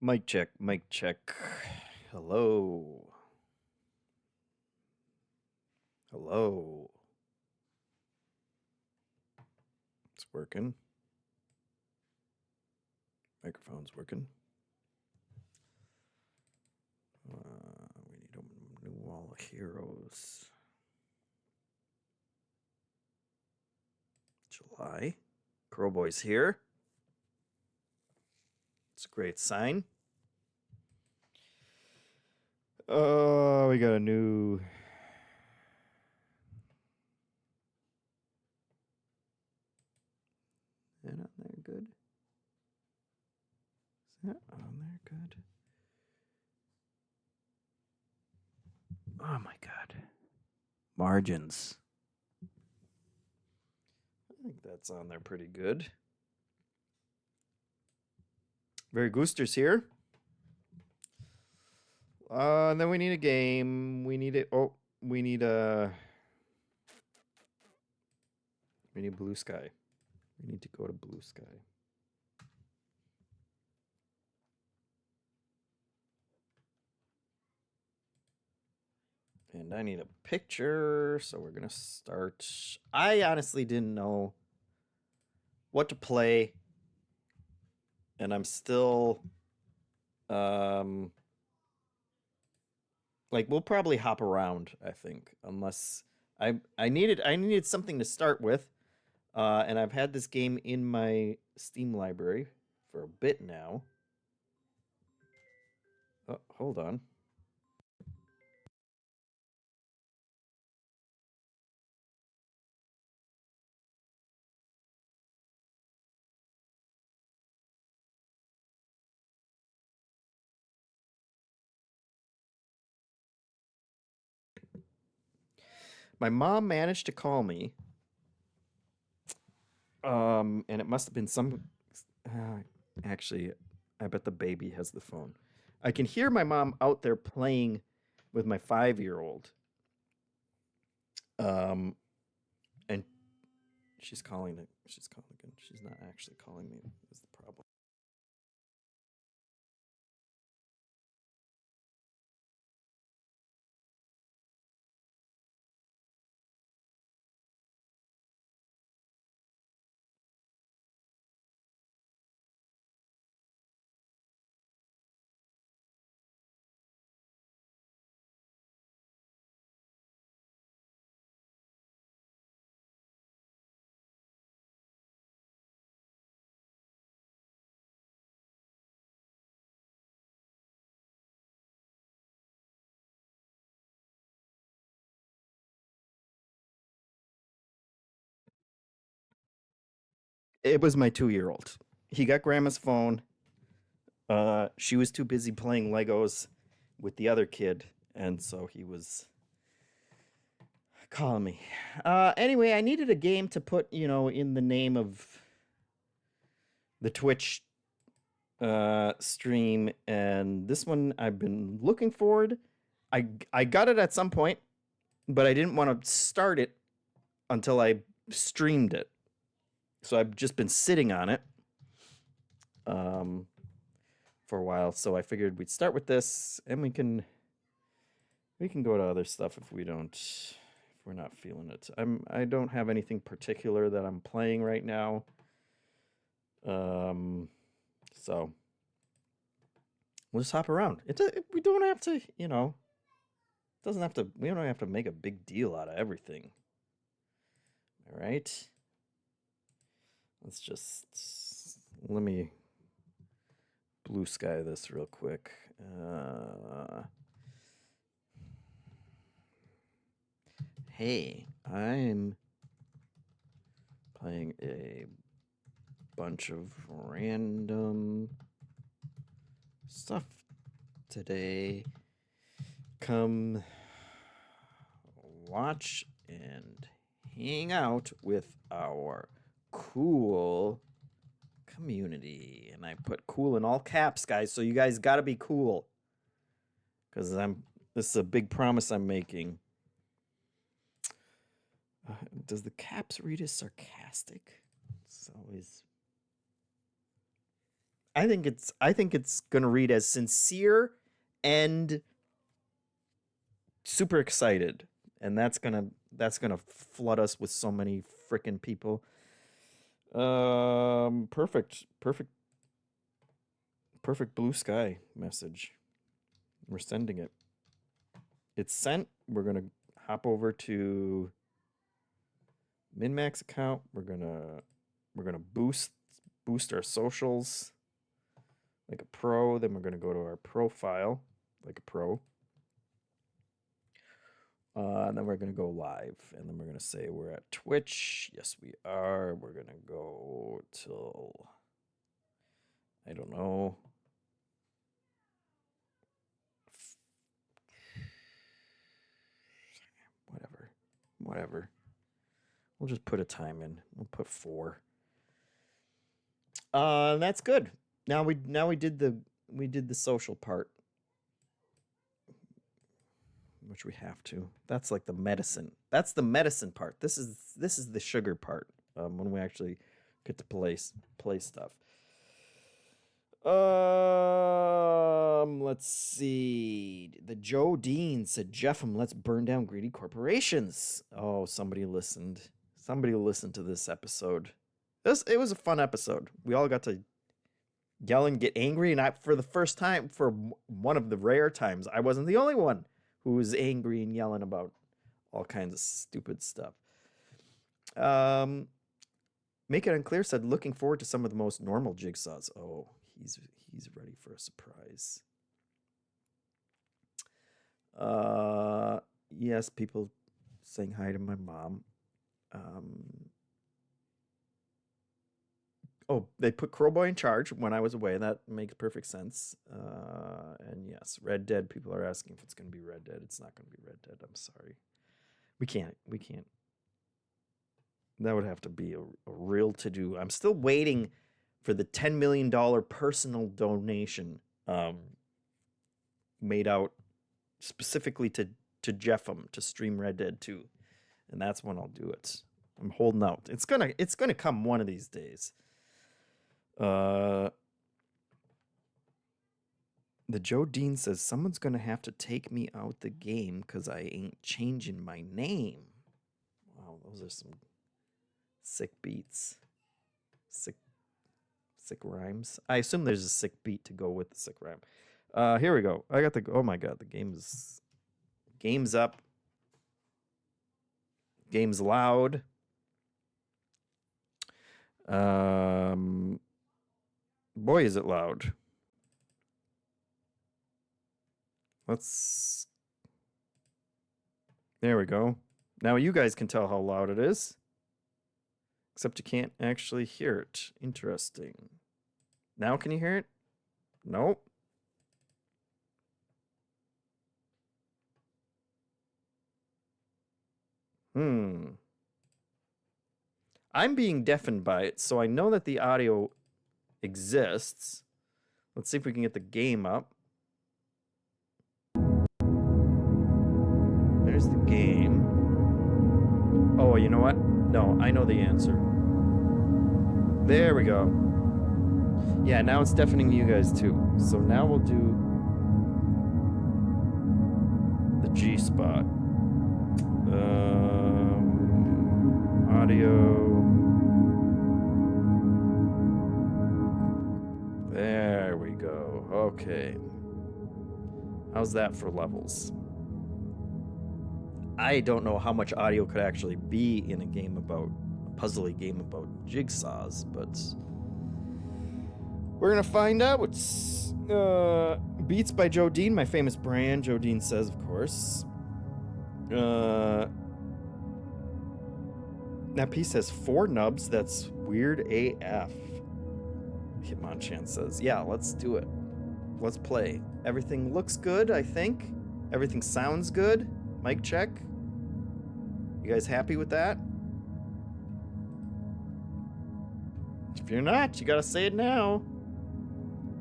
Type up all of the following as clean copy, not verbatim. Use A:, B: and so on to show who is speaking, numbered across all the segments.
A: Mic check, mic check. Hello. Hello. It's working. Microphone's working. We need a new wall of heroes. July. Crowboy's here. It's a great sign. Oh, we got a new... Is that on there good? Is that on there good? Oh my god. Margins. I think that's on there pretty good. Very Gooster's here. And then we need a game. We need it. Oh, we need Blue Sky. We need to go to Blue Sky. And I need a picture, so we're gonna start. I honestly didn't know what to play, and I'm still like we'll probably hop around, I think, unless I needed something to start with. And I've had this game in my Steam library for a bit now. Oh, hold on. My mom managed to call me. And it must have been some. Actually, I bet the baby has the phone. I can hear my mom out there playing with my 5-year-old. And she's calling it. She's calling again. She's not actually calling me. Is the problem? It was my 2-year-old. He got grandma's phone. She was too busy playing Legos with the other kid, and so he was calling me. Anyway, I needed a game to put, in the name of the Twitch stream, and this one I've been looking forward. I got it at some point, but I didn't want to start it until I streamed it. So I've just been sitting on it for a while. So I figured we'd start with this, and we can go to other stuff if we're not feeling it. I don't have anything particular that I'm playing right now. So we'll just hop around. We don't have to, doesn't have to. We don't have to make a big deal out of everything. All right. Let me blue sky this real quick. Hey, I'm playing a bunch of random stuff today. Come watch and hang out with our cool community. And I put cool in all caps, guys, so you guys gotta be cool. Because this is a big promise I'm making. Does the caps read as sarcastic? It's always... I think it's gonna read as sincere and super excited, and that's gonna flood us with so many freaking people. Perfect, perfect blue sky message. We're sending it. It's sent. We're gonna hop over to MinMax account. We're gonna boost our socials like a pro. Then we're gonna go to our profile like a pro. And then we're gonna go live, and then we're gonna say we're at Twitch. Yes, we are. We're gonna go till, I don't know, whatever. We'll just put a time in. We'll put 4. That's good. Now we did the social part, which we have to. That's like the medicine. That's the medicine part. This is the sugar part. When we actually get to play stuff. Let's see. The Joe Dean said, "JeffM, let's burn down greedy corporations." Oh, somebody listened. Somebody listened to this episode. It was a fun episode. We all got to yell and get angry, and for the first time, for one of the rare times, I wasn't the only one who was angry and yelling about all kinds of stupid stuff. Make It Unclear said, "Looking forward to some of the most normal Jigsaws." Oh, he's ready for a surprise. Yes, people saying hi to my mom. Oh, they put Crowboy in charge when I was away. That makes perfect sense. And yes, Red Dead. People are asking if it's going to be Red Dead. It's not going to be Red Dead. I'm sorry. We can't. That would have to be a real to-do. I'm still waiting for the $10 million personal donation made out specifically to JeffM to stream Red Dead 2. And that's when I'll do it. I'm holding out. It's gonna come one of these days. The Joe Dean says, "Someone's gonna have to take me out the game because I ain't changing my name." Wow, those are some sick beats. Sick rhymes. I assume there's a sick beat to go with the sick rhyme. Here we go. I got the. Oh my god, the game's up. Game's loud. Boy, is it loud. There we go. Now you guys can tell how loud it is. Except you can't actually hear it. Interesting. Now can you hear it? Nope. I'm being deafened by it, so I know that the audio exists. Let's see if we can get the game up. There's the game. Oh, you know what? No, I know the answer. There we go. Yeah, now it's deafening you guys too. So now we'll do the G spot. Audio. There we go. Okay. How's that for levels? I don't know how much audio could actually be in a puzzly game about jigsaws, but we're gonna find out. It's Beats by Joe Dean, my famous brand. Joe Dean says, of course. That piece has 4 nubs. That's weird AF. Hitmonchan says, "Yeah, let's do it. Let's play. Everything looks good, I think. Everything sounds good. Mic check. You guys happy with that? If you're not, you gotta say it now.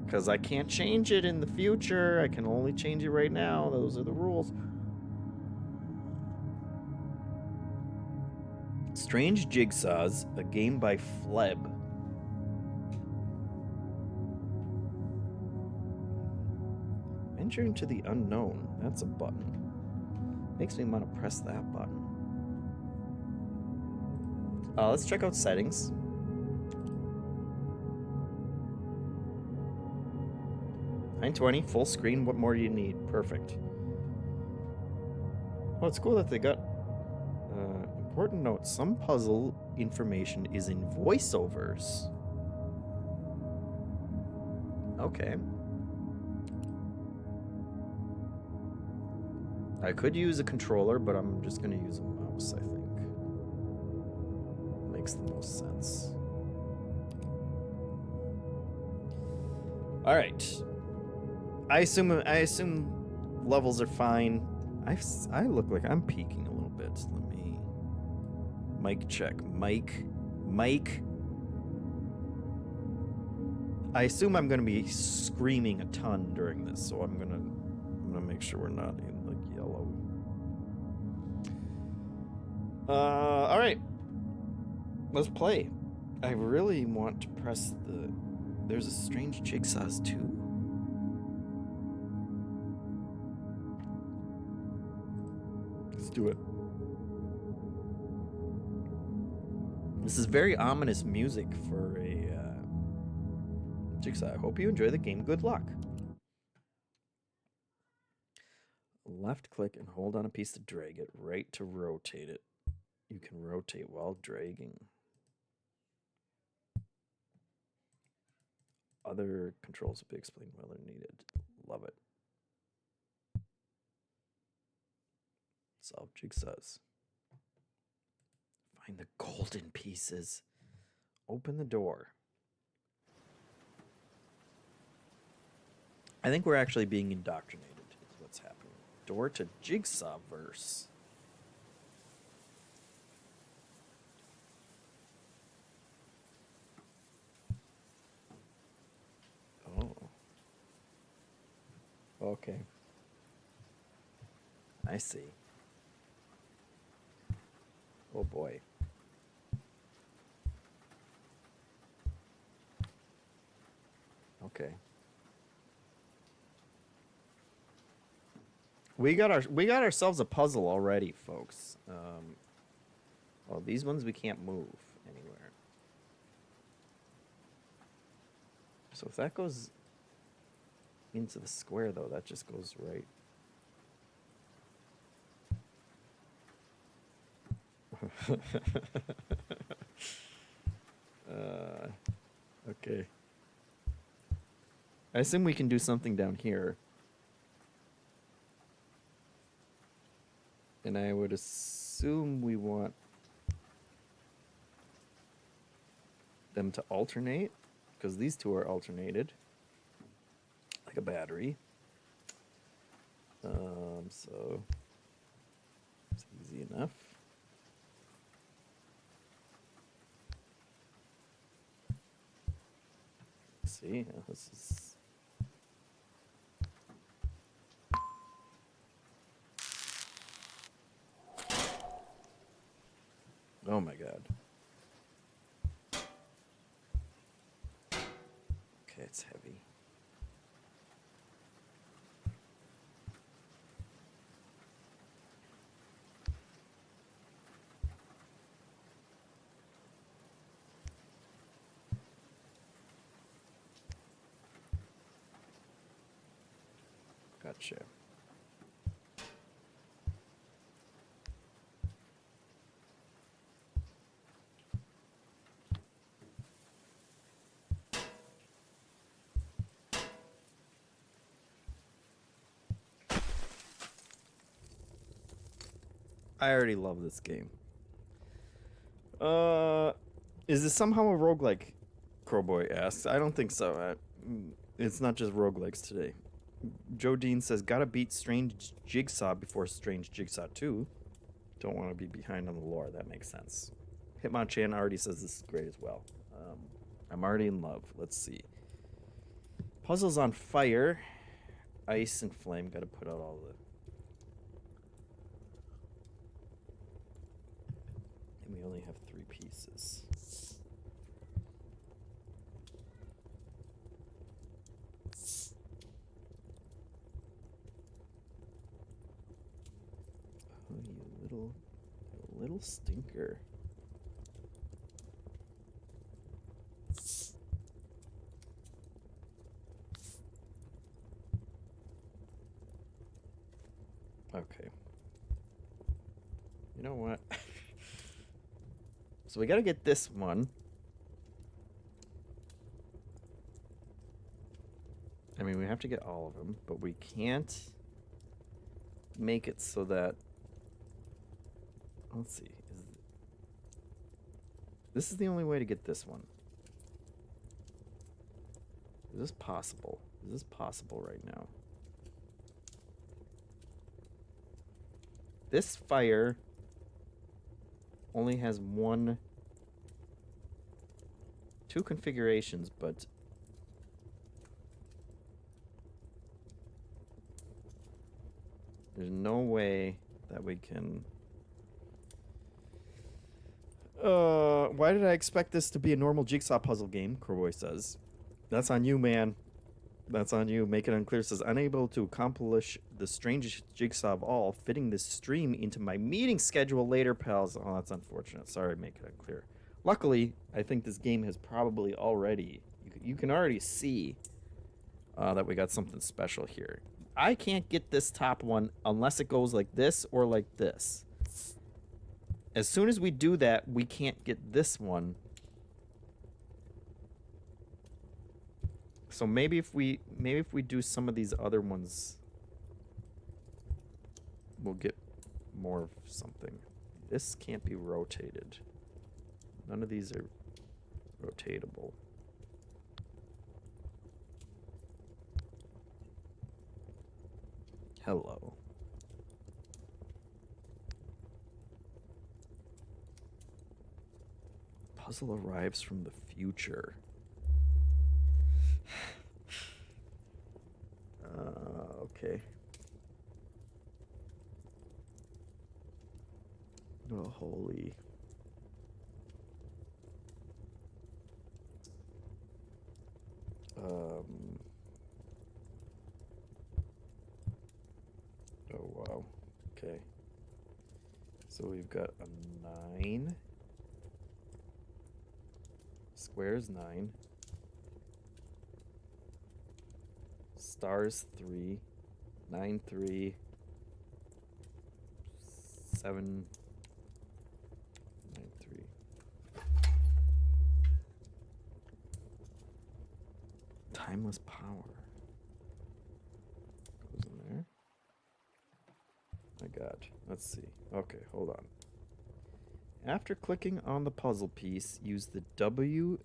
A: Because I can't change it in the future. I can only change it right now. Those are the rules." Strange Jigsaws, a game by Fleb. Venture into the unknown. That's a button. Makes me want to press that button. Let's check out settings. $920, full screen. What more do you need? Perfect. Well, it's cool that they got important note. Some puzzle information is in voiceovers. Okay. I could use a controller, but I'm just going to use a mouse, I think. Makes the most sense. All right. I assume levels are fine. I look like I'm peeking a little bit. Let me mic check. Mic. I assume I'm going to be screaming a ton during this, so I'm gonna make sure we're not in like yellow. All right. Let's play. I really want to press the... There's a strange Jigsaws too. Let's do it. This is very ominous music for a Jigsaw. I hope you enjoy the game. Good luck. Left click and hold on a piece to drag it. Right to rotate it. You can rotate while dragging. Other controls will be explained while they're needed. Love it. Solve Jigsaws. Find the golden pieces. Open the door. I think we're actually being indoctrinated is what's happening. Door to Jigsaw verse. Oh. Okay. I see. Oh boy. Okay. We got ourselves a puzzle already, folks. Well, these ones we can't move anywhere. So if that goes into the square, though, that just goes right. Okay. I assume we can do something down here. And I would assume we want them to alternate, because these two are alternated, like a battery. So it's easy enough. Let's see, this is... Oh my god. Okay, it's heavy. Gotcha. I already love this game. Is this somehow a roguelike? Crowboy asks. I don't think so. It's not just roguelikes today. Joe Dean says, gotta beat Strange Jigsaw before Strange Jigsaw 2. Don't want to be behind on the lore. That makes sense. Hitmonchan already says this is great as well. I'm already in love. Let's see. Puzzles on fire. Ice and flame. Gotta put out all the... And we only have 3 pieces. stinker. Okay. You know what? So we gotta get this one. I mean, we have to get all of them, but we can't make it so that... Let's see. This is the only way to get this one. Is this possible? Is this possible right now? This fire only has two configurations, but there's no way that we can... why did I expect this to be a normal jigsaw puzzle game? Crowboy says. That's on you, man. That's on you. Make it unclear. Says, unable to accomplish the strangest jigsaw of all, fitting this stream into my meeting schedule later, pals. Oh, that's unfortunate. Sorry, make it unclear. Luckily, I think this game has probably already... You can already see that we got something special here. I can't get this top one unless it goes like this or like this. As soon as we do that, we can't get this one. So maybe if we do some of these other ones, we'll get more of something. This can't be rotated. None of these are rotatable. Hello. Puzzle arrives from the future. Okay. Oh, holy. Oh, wow. Okay. So we've got a 9. Square is 9. Stars 3. 9, 3. 7. 9, 3. Timeless power. Goes in there. My God. Let's see. Okay, hold on. After clicking on the puzzle piece, use the W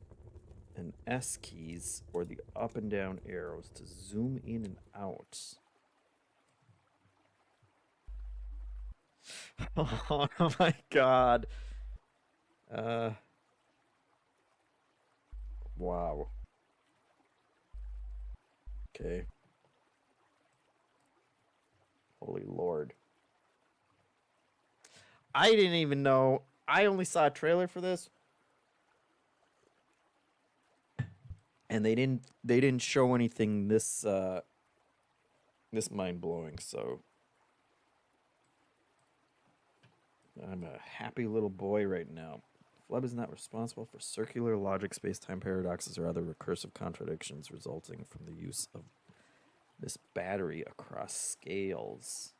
A: and S keys or the up and down arrows to zoom in and out. Oh my God. Wow. Okay. Holy Lord. I didn't even know. I only saw a trailer for this. And they didn't show anything this mind-blowing, so I'm a happy little boy right now. Fleb is not responsible for circular logic, space-time paradoxes, or other recursive contradictions resulting from the use of this battery across scales.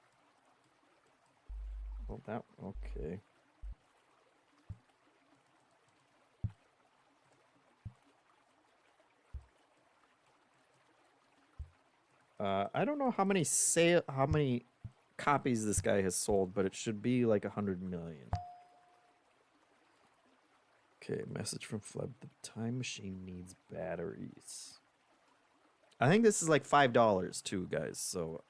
A: Well, that... okay. I don't know how many copies this guy has sold, but it should be like 100 million. Okay, message from Fleb. The time machine needs batteries. I think this is like $5 too, guys. So,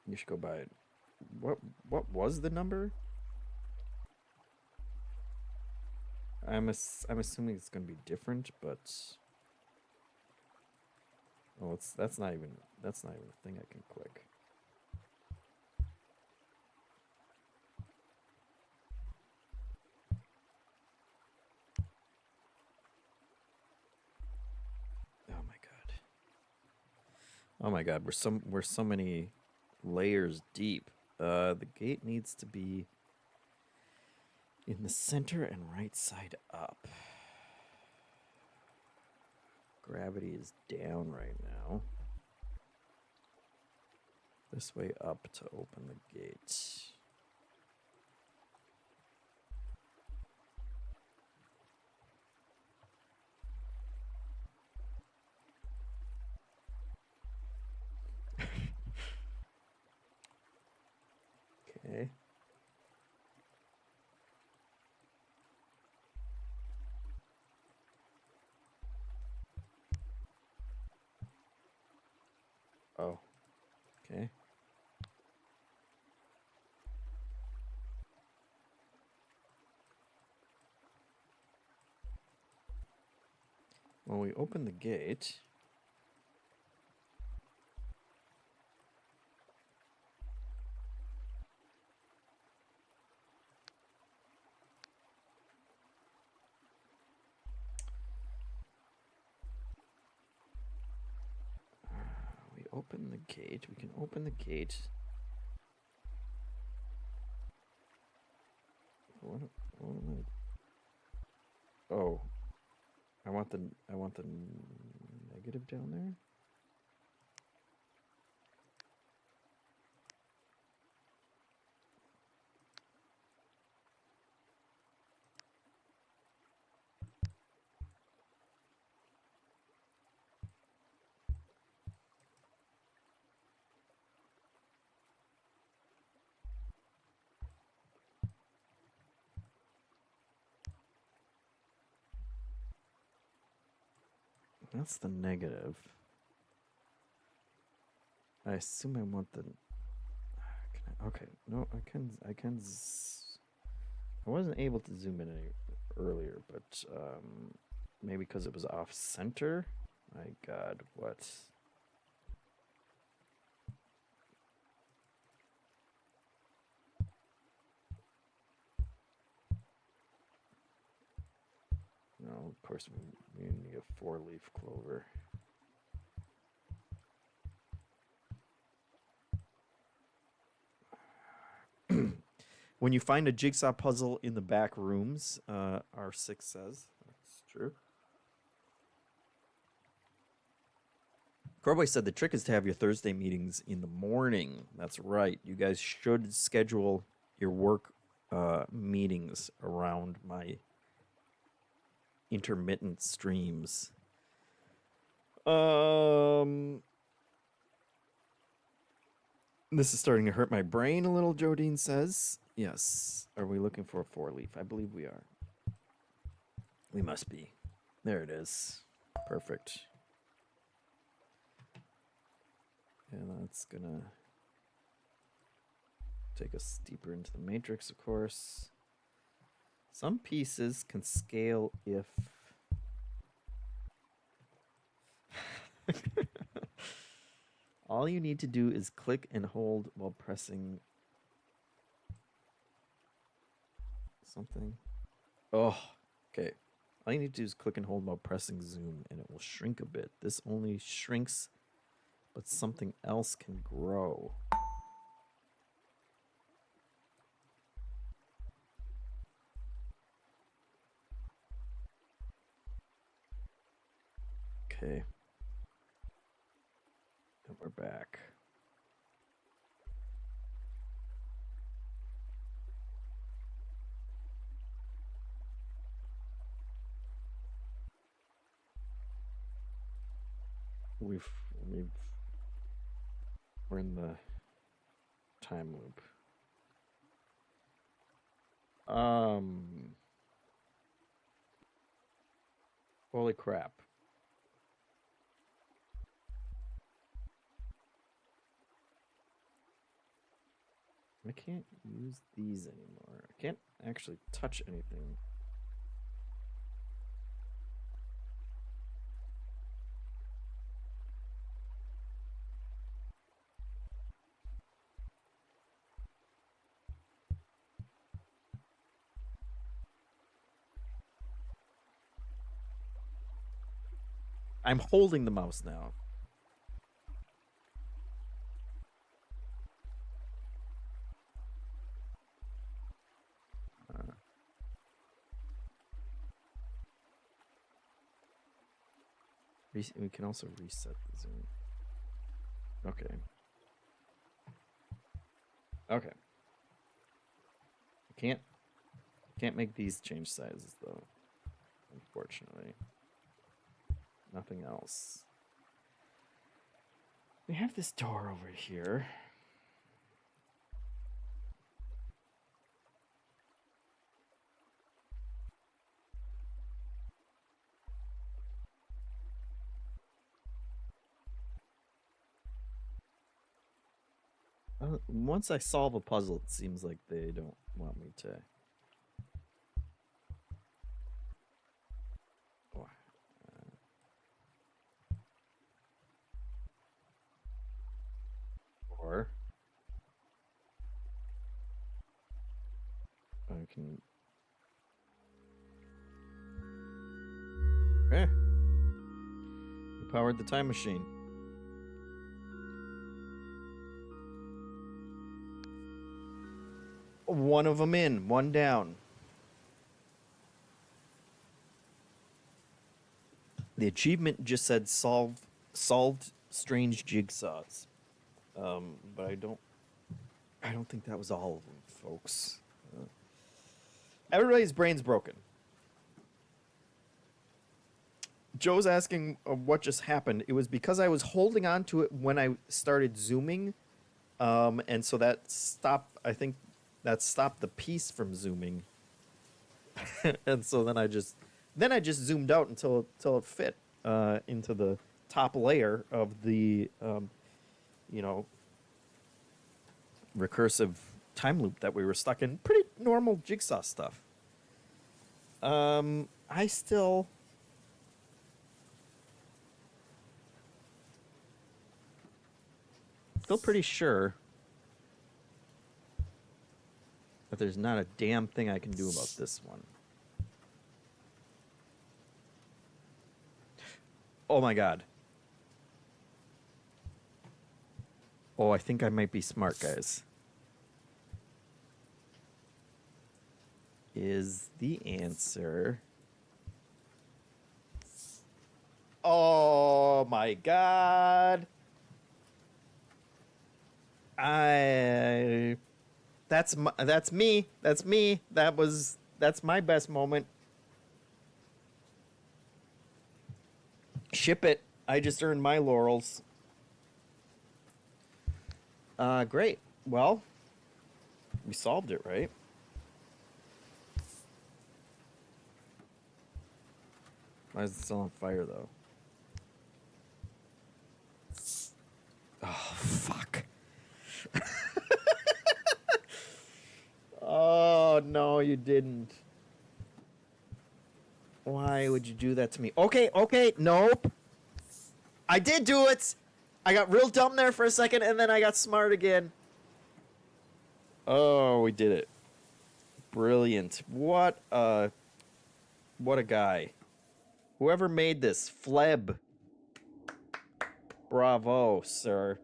A: you should go buy it. What was the number? I'm assuming it's going to be different, but oh, that's not even a thing I can click. Oh my God. Oh my God, we're so many layers deep. The gate needs to be in the center and right side up. Gravity is down right now. This way up to open the gate. Okay. Oh. Okay. When we open the gate, we can open the gate. What am I? Oh, I want the negative down there. That's the negative. I assume I want the. Okay, no, I wasn't able to zoom in any earlier, but maybe because it was off center. My God, what? No, of course we need a 4-leaf clover. When you find a jigsaw puzzle in the back rooms, R6 says. That's true. Corboy said the trick is to have your Thursday meetings in the morning. That's right. You guys should schedule your work meetings around my intermittent streams. This is starting to hurt my brain a little, Jodine says. Yes. Are we looking for a 4-leaf? I believe we are. We must be. There it is. Perfect. And that's gonna take us deeper into the matrix, of course. Some pieces can scale if... All you need to do is click and hold while pressing something. Oh, okay. All you need to do is click and hold while pressing zoom, and it will shrink a bit. This only shrinks, but something else can grow. Okay. And we're back. We're in the time loop. Holy crap. I can't use these anymore. I can't actually touch anything. I'm holding the mouse now. We can also reset the zoom. Okay. Okay. Can't make these change sizes though. Unfortunately. Nothing else. We have this door over here. Once I solve a puzzle, it seems like they don't want me to. Oh, or I can. Okay. We powered the time machine. One of them in, one down. The achievement just said solved strange jigsaws. But I don't think that was all of them, folks. Everybody's brain's broken. Joe's asking what just happened. It was because I was holding on to it when I started zooming, and so that stopped. I think that stopped the piece from zooming, and so then I just zoomed out until it fit into the top layer of the recursive time loop that we were stuck in. Pretty normal Jigsaw stuff. I still feel pretty sure that there's not a damn thing I can do about this one. Oh my god. Oh, I think I might be smart, guys. Is the answer... Oh my god. That's me. That's my best moment. Ship it. I just earned my laurels. Great. Well, we solved it, right? Why is it still on fire, though? Oh, fuck. Oh, no, you didn't. Why would you do that to me? Okay, nope. I did do it. I got real dumb there for a second, and then I got smart again. Oh, we did it. Brilliant. What a guy. Whoever made this, Fleb. Bravo, sir.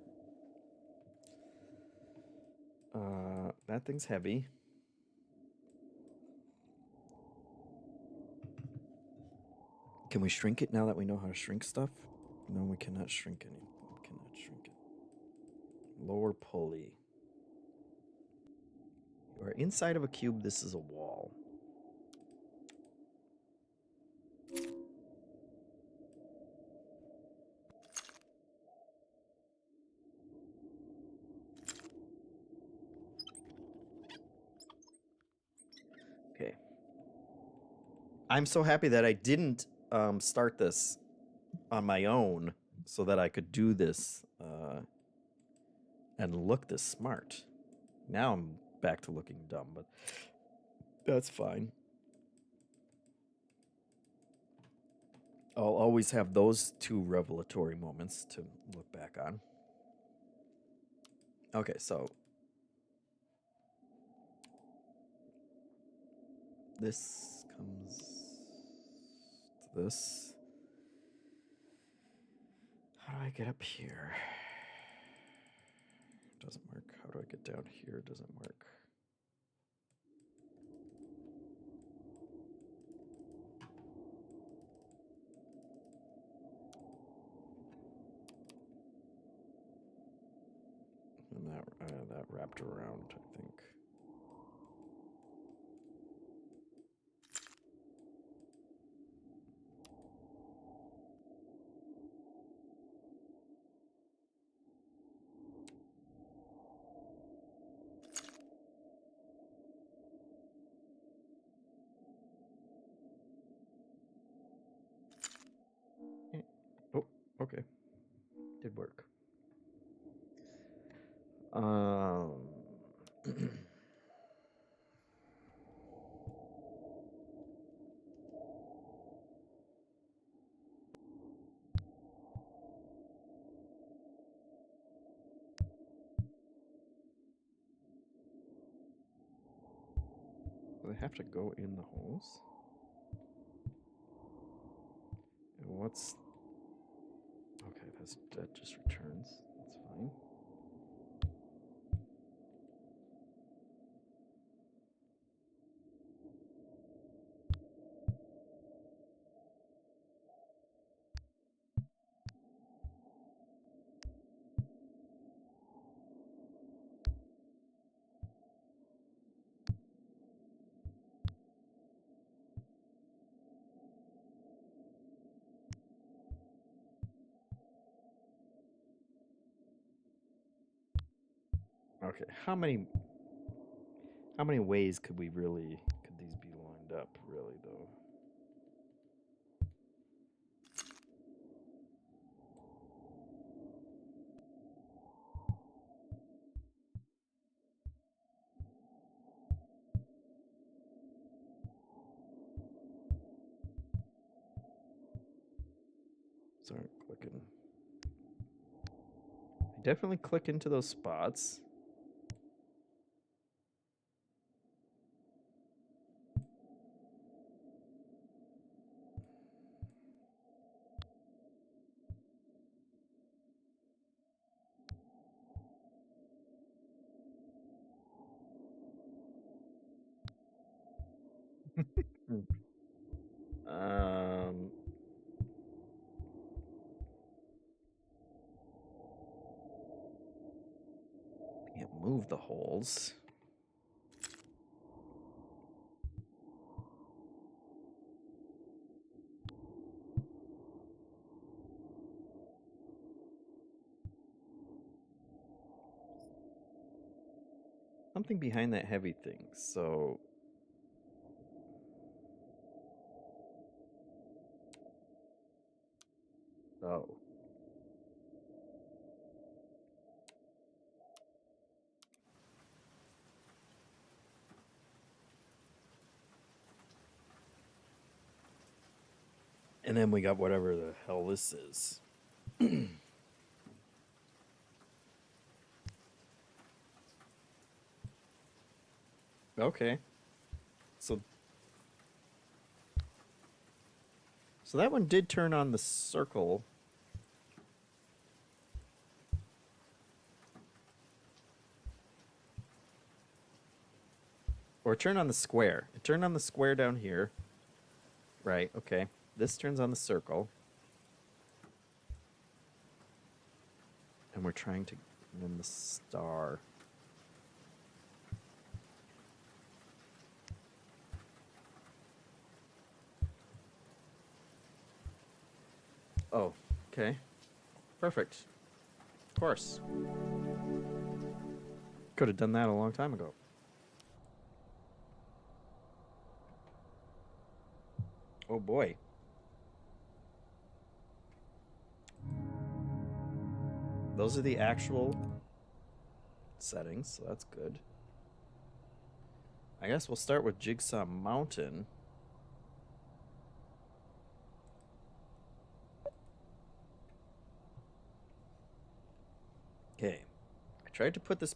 A: That thing's heavy. Can we shrink it now that we know how to shrink stuff? No, we cannot shrink any. We cannot shrink it. Lower pulley. You are inside of a cube. This is a wall. Okay. I'm so happy that I didn't start this on my own so that I could do this and look this smart. Now I'm back to looking dumb, but that's fine. I'll always have those two revelatory moments to look back on. Okay, so this comes to this. How do I get up here? Doesn't work. How do I get down here? Doesn't work. That wrapped around, I think. Oh, okay. Did work. Do they have to go in the holes? And what's... Okay, that just returns. That's fine. Okay, how many ways could these be lined up, really, though? Sorry, clicking. I definitely click into those spots. um, can't move the holes. Something behind that heavy thing, so... Oh. And then we got whatever the hell this is. Okay. So that one did turn on the circle. Or turn on the square. It turned on the square down here. Right, okay. This turns on the circle. And we're trying to... And then the star. Oh, okay. Perfect. Of course. Could have done that a long time ago. Oh boy. Those are the actual settings, so that's good. I guess we'll start with Jigsaw Mountain. Okay. I tried to put this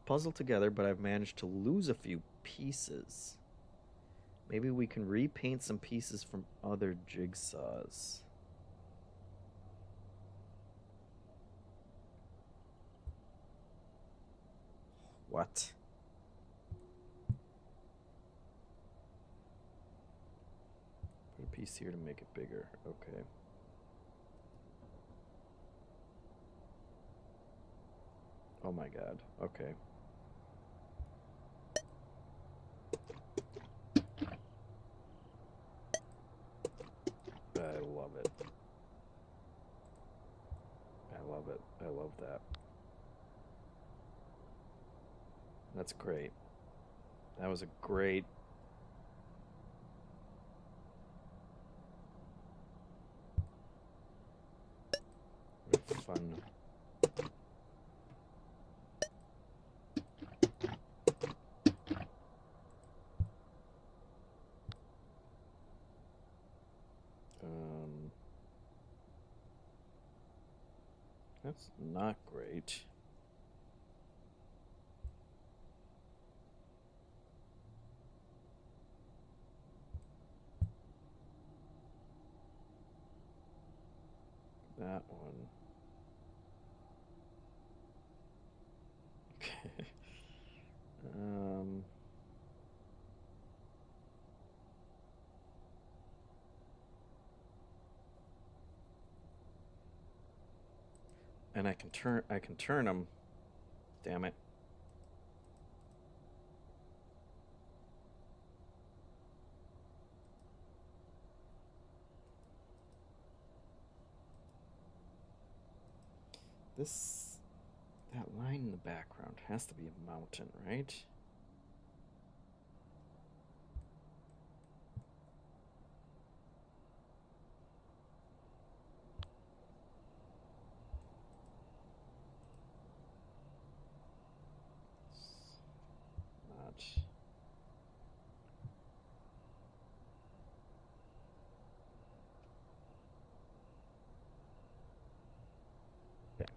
A: puzzle together, but I've managed to lose a few pieces. Maybe we can repaint some pieces from other jigsaws. What? Put a piece here to make it bigger. Okay. Oh my god. Okay. I love it. I love it. I love that. That's great. That was a great... fun... that's not great. That one. um... And I can turn them. Damn it. That line in the background has to be a mountain, right? Not. Okay.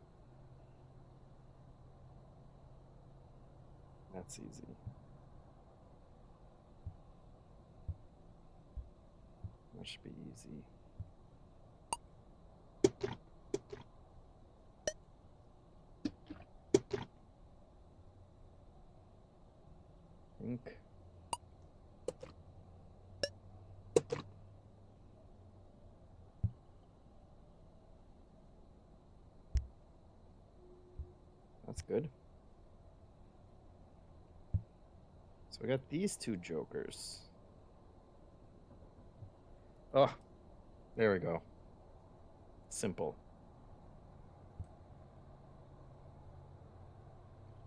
A: That's easy. That should be easy. Think. That's good. So we got these two jokers. Oh, there we go. Simple.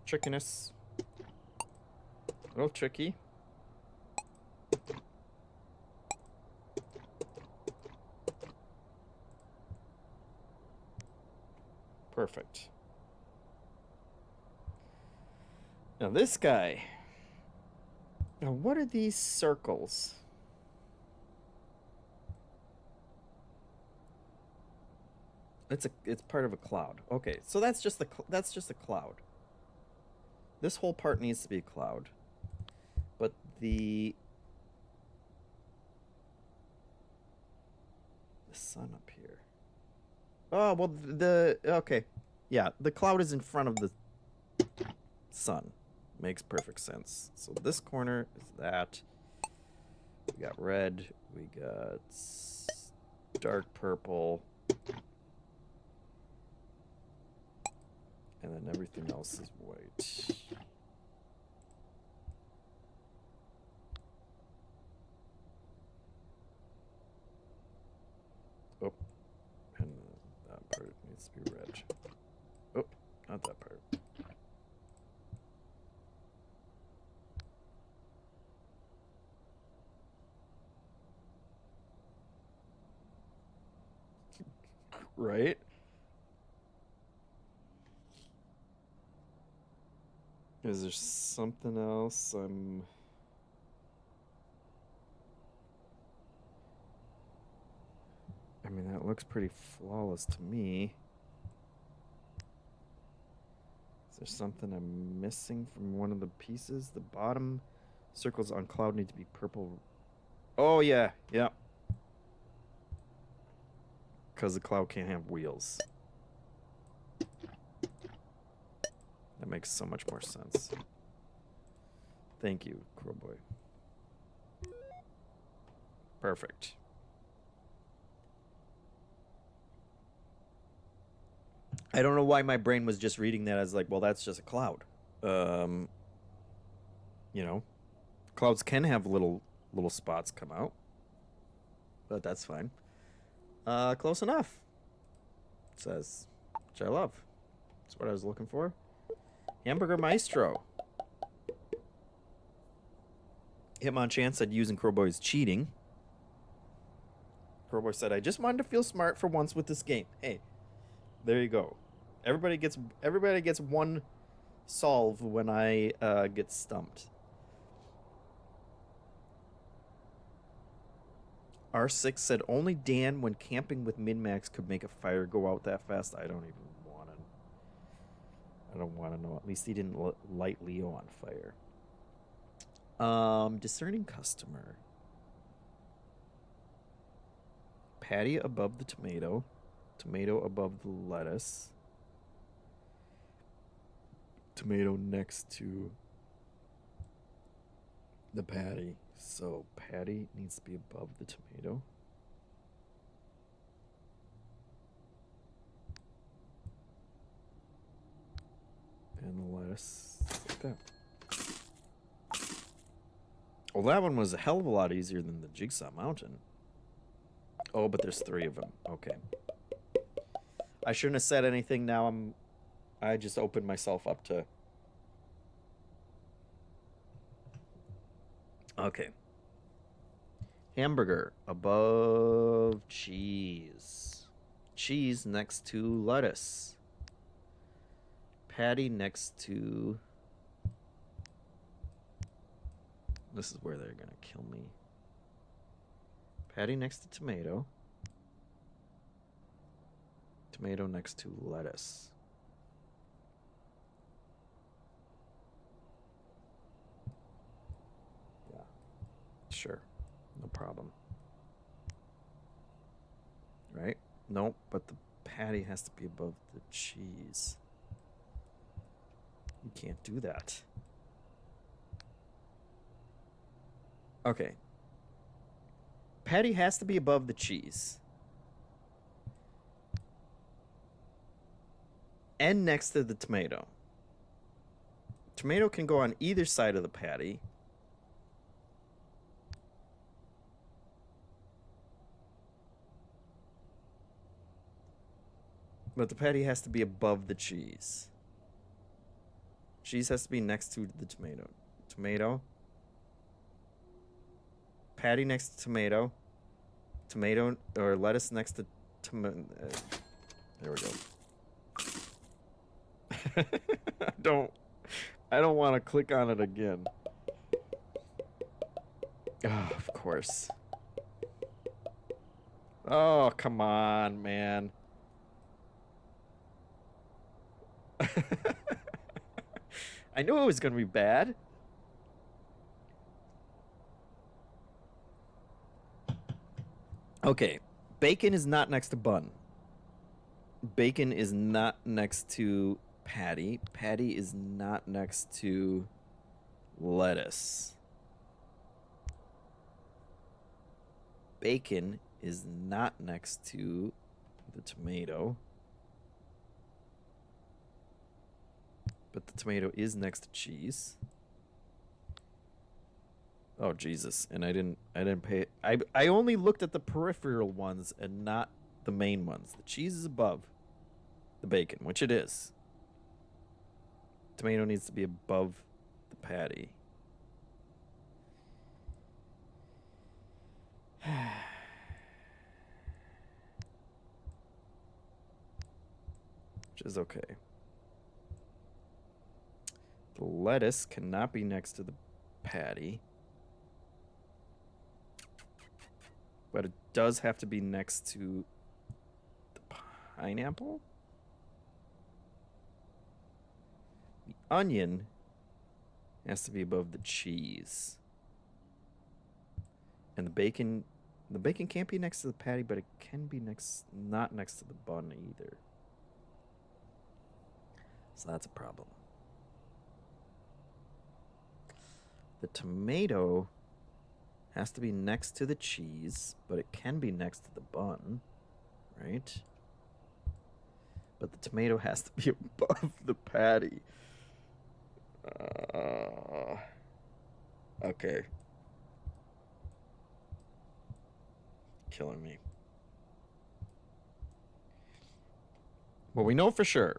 A: Trickiness. A little tricky. Perfect. Now this guy. Now what are these circles? It's part of a cloud. Okay, so that's just a cloud. This whole part needs to be a cloud. But the sun up here. Oh, well okay. Yeah, the cloud is in front of the sun. Makes perfect sense. So this corner is that. We got red, we got dark purple. And then everything else is white. Oh, and that part needs to be red. Oh, not that part. Right? Is there something else I mean, that looks pretty flawless to me. Is there something I'm missing from one of the pieces? The bottom circles on cloud need to be purple. Oh, yeah. Yeah. Because the cloud can't have wheels. That makes so much more sense. Thank you, Crowboy. Perfect. I don't know why my brain was just reading that as like, well, that's just a cloud. You know, clouds can have little spots come out, but that's fine. Close enough. It says, which I love. That's what I was looking for. Hamburger Maestro. Hitmonchan said using Crowboy is cheating. Crowboy said, I just wanted to feel smart for once with this game. Hey, there you go. Everybody gets one solve when I get stumped. R6 said only Dan when camping with Min-Max could make a fire go out that fast. I don't want to know. At least he didn't light Leo on fire. Discerning customer. Patty above the tomato. Tomato above the lettuce. Tomato next to the patty. So patty needs to be above the tomato. And the lettuce like that. Well, that one was a hell of a lot easier than the Jigsaw Mountain. Oh, but there's 3 of them. Okay. I shouldn't have said anything. Now I just opened myself up to... Okay. Hamburger above cheese. Cheese next to lettuce. Patty next to... This is where they're going to kill me. Patty next to tomato. Tomato next to lettuce. Yeah. Sure. No problem. Right? Nope, but the patty has to be above the cheese. You can't do that. Okay. Patty has to be above the cheese. And next to the tomato. Tomato can go on either side of the patty. But the patty has to be above the cheese. Cheese has to be next to the tomato. Tomato. Patty next to tomato. Tomato or lettuce next to tomato. There we go. I don't want to click on it again. Oh, of course. Oh, come on, man. I knew it was going to be bad. Okay, bacon is not next to bun. Bacon is not next to patty. Patty is not next to lettuce. Bacon is not next to the tomato. But the tomato is next to cheese. Oh Jesus! And I didn't pay. I only looked at the peripheral ones and not the main ones. The cheese is above the bacon, which it is. Tomato needs to be above the patty. Which is okay. The lettuce cannot be next to the patty. But it does have to be next to the pineapple. The onion has to be above the cheese. And the bacon can't be next to the patty, but it can be not next to the bun either. So that's a problem. The tomato has to be next to the cheese, but it can be next to the bun, right? but the tomato has to be above the patty. Okay. Killing me. Well, we know for sure.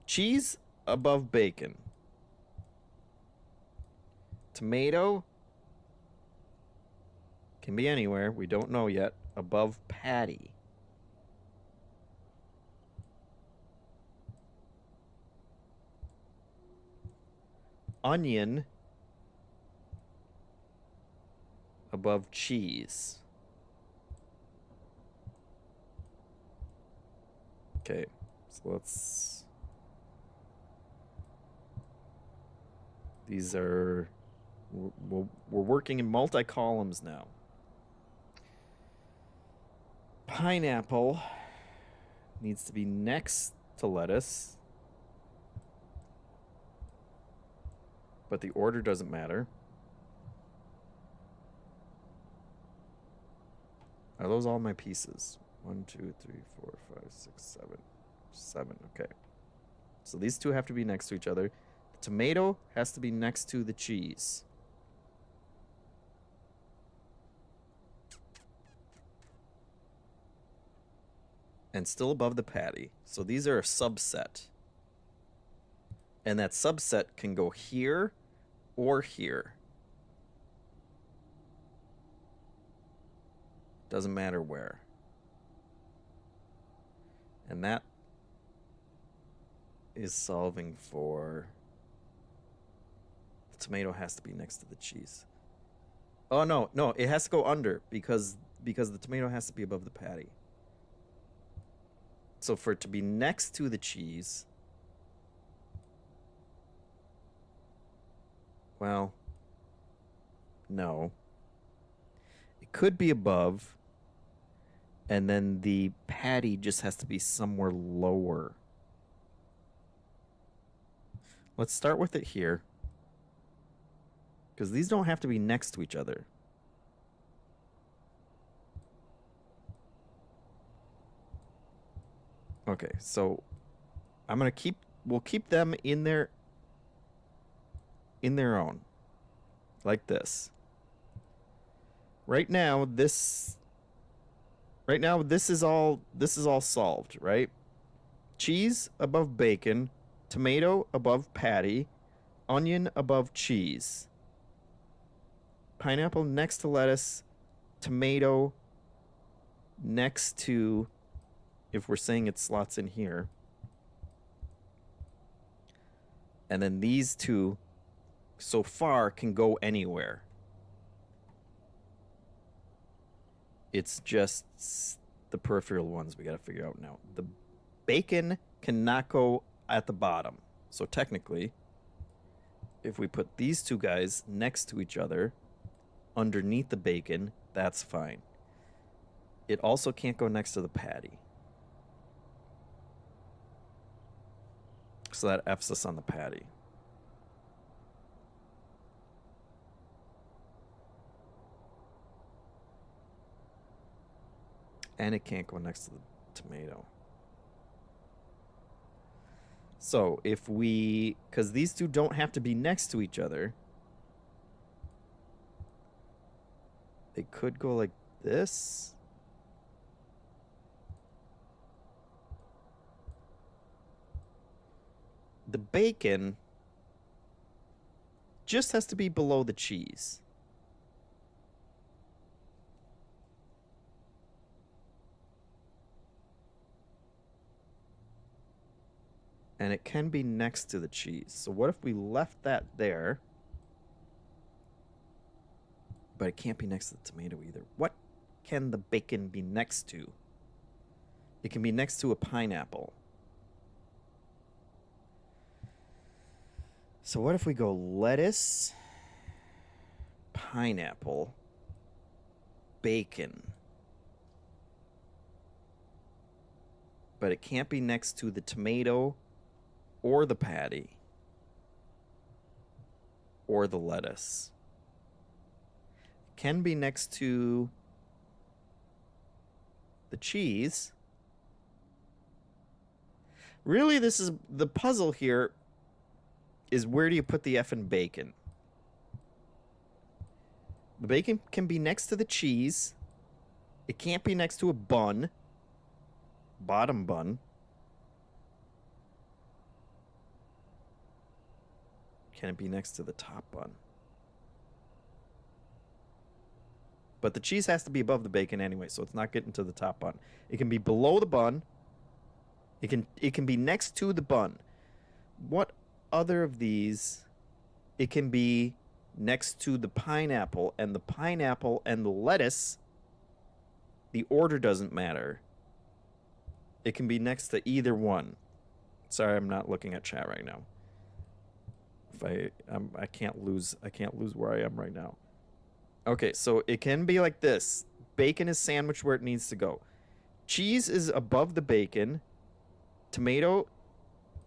A: Cheese above bacon. Tomato can be anywhere. We don't know yet. Above patty. Onion above cheese. Okay, so let's... These are... We're working in multi-columns now. Pineapple needs to be next to lettuce. But the order doesn't matter. Are those all my pieces? 1, 2, 3, 4, 5, 6, 7. 7, okay. So these two have to be next to each other. The tomato has to be next to the cheese. And still above the patty. So these are a subset. And that subset can go here or here. Doesn't matter where. And that is solving for... The tomato has to be next to the cheese. Oh, no, it has to go under because the tomato has to be above the patty. So for it to be next to the cheese... Well, no. It could be above, and then the patty just has to be somewhere lower. Let's start with it here, because these don't have to be next to each other. Okay, so I'm gonna we'll keep them in their own, like this. Right now this is all solved, right? Cheese above bacon, tomato above patty, onion above cheese, pineapple next to lettuce, tomato next to, if we're saying it slots in here, and then these two so far can go anywhere. It's just the peripheral ones we got to figure out now. The bacon cannot go at the bottom. So technically, if we put these two guys next to each other underneath the bacon, that's fine. It also can't go next to the patty. So that F's us on the patty. And it can't go next to the tomato. So if we, because these two don't have to be next to each other, they could go like this. The bacon just has to be below the cheese. And it can be next to the cheese. So what if we left that there? But it can't be next to the tomato either. What can the bacon be next to? It can be next to a pineapple. So what if we go lettuce, pineapple, bacon? But it can't be next to the tomato or the patty or the lettuce. It can be next to the cheese, Really, this is the puzzle here is where do you put the effing bacon? The bacon can be next to the cheese. It can't be next to a bun. Bottom bun. Can it be next to the top bun? But the cheese has to be above the bacon anyway, so it's not getting to the top bun. It can be below the bun. It can be next to the bun. What other of these? It can be next to the pineapple and the lettuce. The order doesn't matter. It can be next to either one. Sorry, I'm not looking at chat right now. If I can't lose where I am right now. Okay, so it can be like this. Bacon is sandwiched where it needs to go. Cheese is above the bacon. Tomato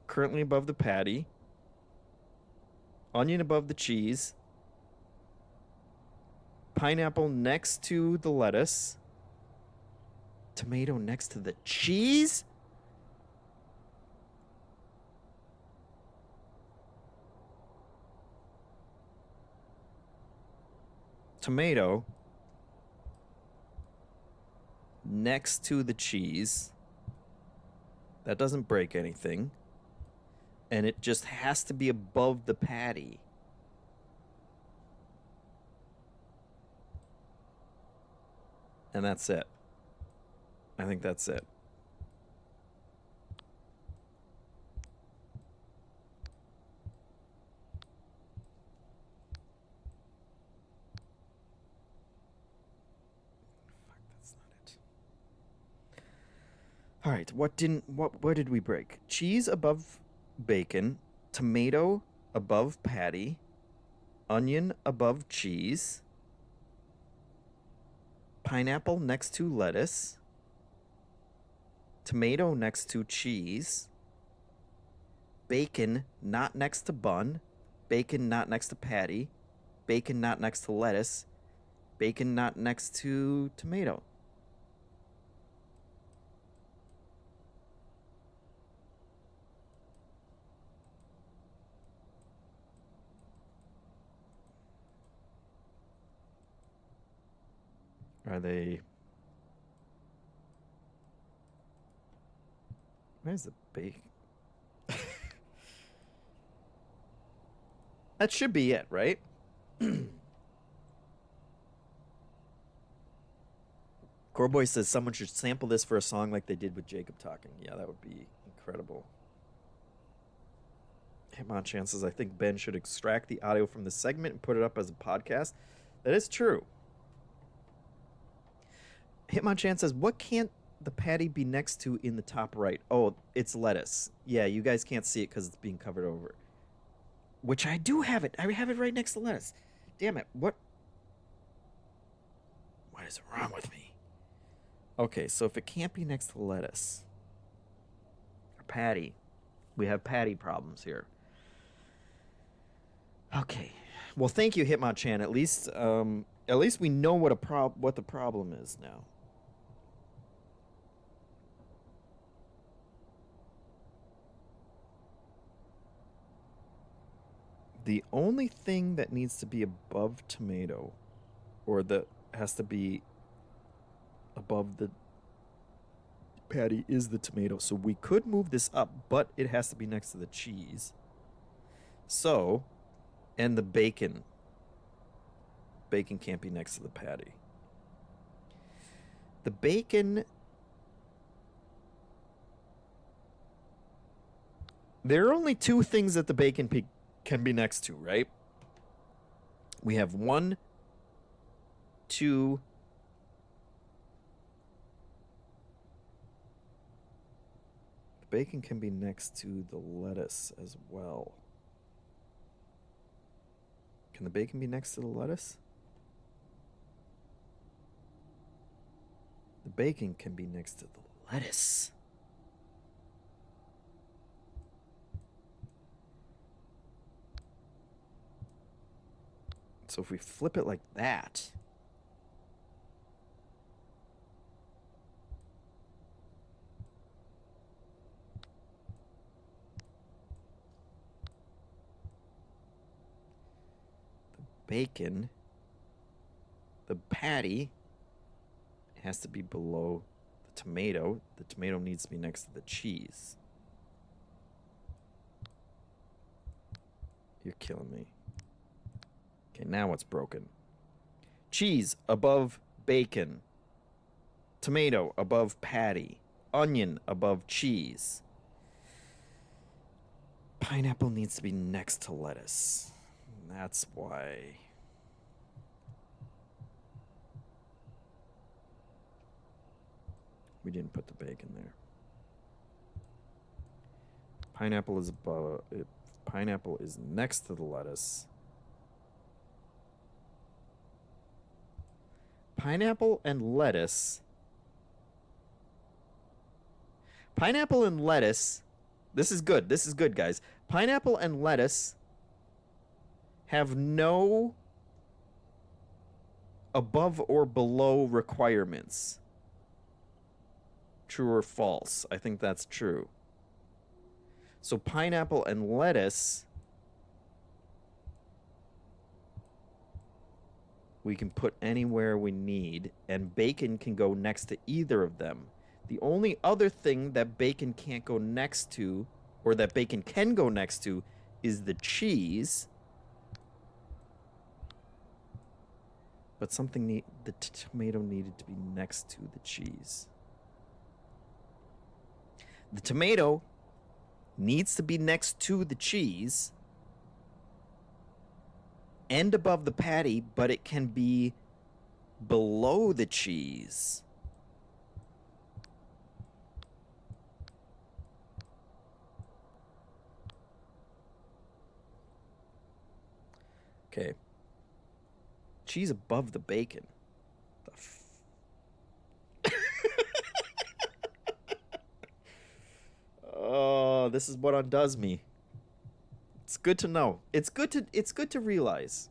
A: currently above the patty. Onion above the cheese. Pineapple next to the lettuce. Tomato next to the cheese? Tomato next to the cheese. That doesn't break anything. And it just has to be above the patty. And that's it. I think that's it. Fuck, that's not it. All right, what did we break? Cheese above bacon, tomato above patty, onion above cheese, pineapple next to lettuce, tomato next to cheese, bacon not next to bun, bacon not next to patty, bacon not next to lettuce, bacon not next to tomato. Are they... Where's the bacon? That should be it, right? Coreboy says someone should sample this for a song like they did with Jacob talking. Yeah, that would be incredible. Hitmonchan says, I think Ben should extract the audio from the segment and put it up as a podcast. That is true. Hitmonchan says, what can't the patty be next to in the top right? Oh, it's lettuce. Yeah, you guys can't see it because it's being covered over. Which I do have it. I have it right next to lettuce. Damn it. What is wrong with me? Okay, so if it can't be next to lettuce or patty, we have patty problems here. Okay. Well, thank you, Hitmonchan. At least we know what the problem is now. The only thing that needs to be above tomato, or that has to be above the patty, is the tomato. So we could move this up, but it has to be next to the cheese. So, and the bacon. Bacon can't be next to the patty. The bacon... There are only two things that the bacon can be next to, right? We have 1, 2... The bacon can be next to the lettuce as well. Can the bacon be next to the lettuce? The bacon can be next to the lettuce. So if we flip it like that, bacon. The patty has to be below the tomato. The tomato needs to be next to the cheese. You're killing me. Okay, now what's broken? Cheese above bacon. Tomato above patty. Onion above cheese. Pineapple needs to be next to lettuce. That's why. We didn't put the bacon there. Pineapple is above. Pineapple is next to the lettuce. Pineapple and lettuce. Pineapple and lettuce. This is good. This is good, guys. Pineapple and lettuce have no above or below requirements. True or false? I think that's true. So pineapple and lettuce, we can put anywhere we need, and bacon can go next to either of them. The only other thing that bacon can't go next to, or that bacon can go next to, is the cheese. But the tomato needed to be next to the cheese. The tomato needs to be next to the cheese and above the patty, but it can be below the cheese. Okay. Cheese above the bacon. Oh, this is what undoes me. It's good to know. It's good to realize.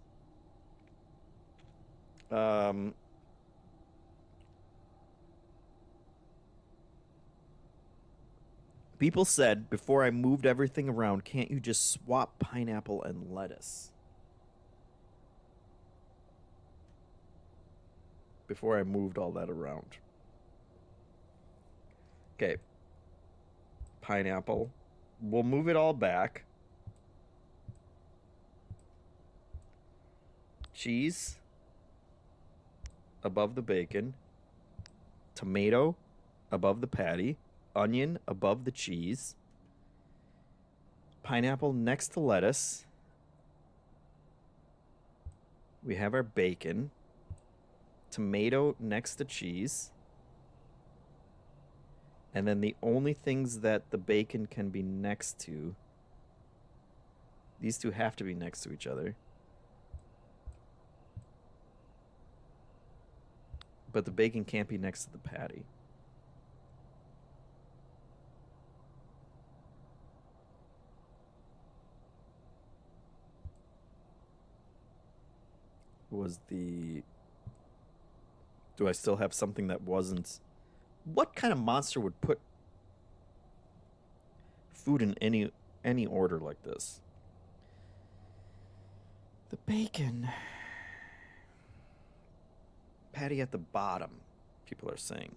A: People said before I moved everything around, can't you just swap pineapple and lettuce? Before I moved all that around. Okay. Pineapple. We'll move it all back. Cheese above the bacon. Tomato above the patty. Onion above the cheese. Pineapple next to lettuce. We have our bacon. Tomato next to cheese. And then the only things that the bacon can be next to, these two have to be next to each other. But the bacon can't be next to the patty. Do I still have something that wasn't? What kind of monster would put food in any order like this? The bacon. Patty at the bottom, people are saying.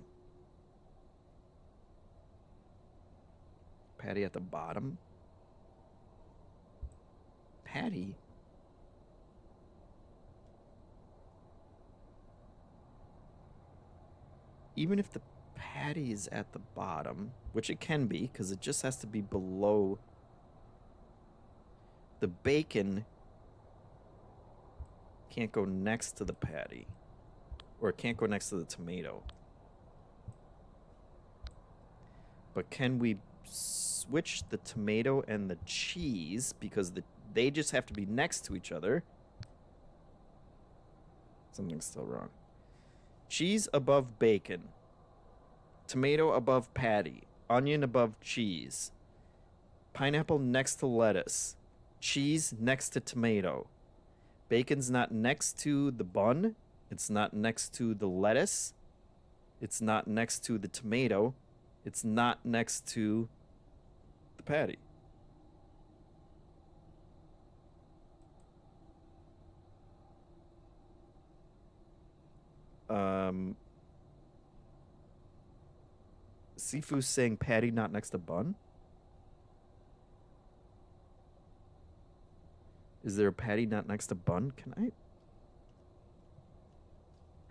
A: Patty at the bottom? Patty? Even if the patty is at the bottom, which it can be, because it just has to be below the bacon, can't go next to the patty, or it can't go next to the tomato. But can we switch the tomato and the cheese, because they just have to be next to each other? Something's still wrong. Cheese above bacon. Tomato above patty. Onion above cheese. Pineapple next to lettuce. Cheese next to tomato. Bacon's not next to the bun. It's not next to the lettuce. It's not next to the tomato. It's not next to the patty. Um, Sifu's saying patty not next to bun. Is there a patty not next to bun? Can I?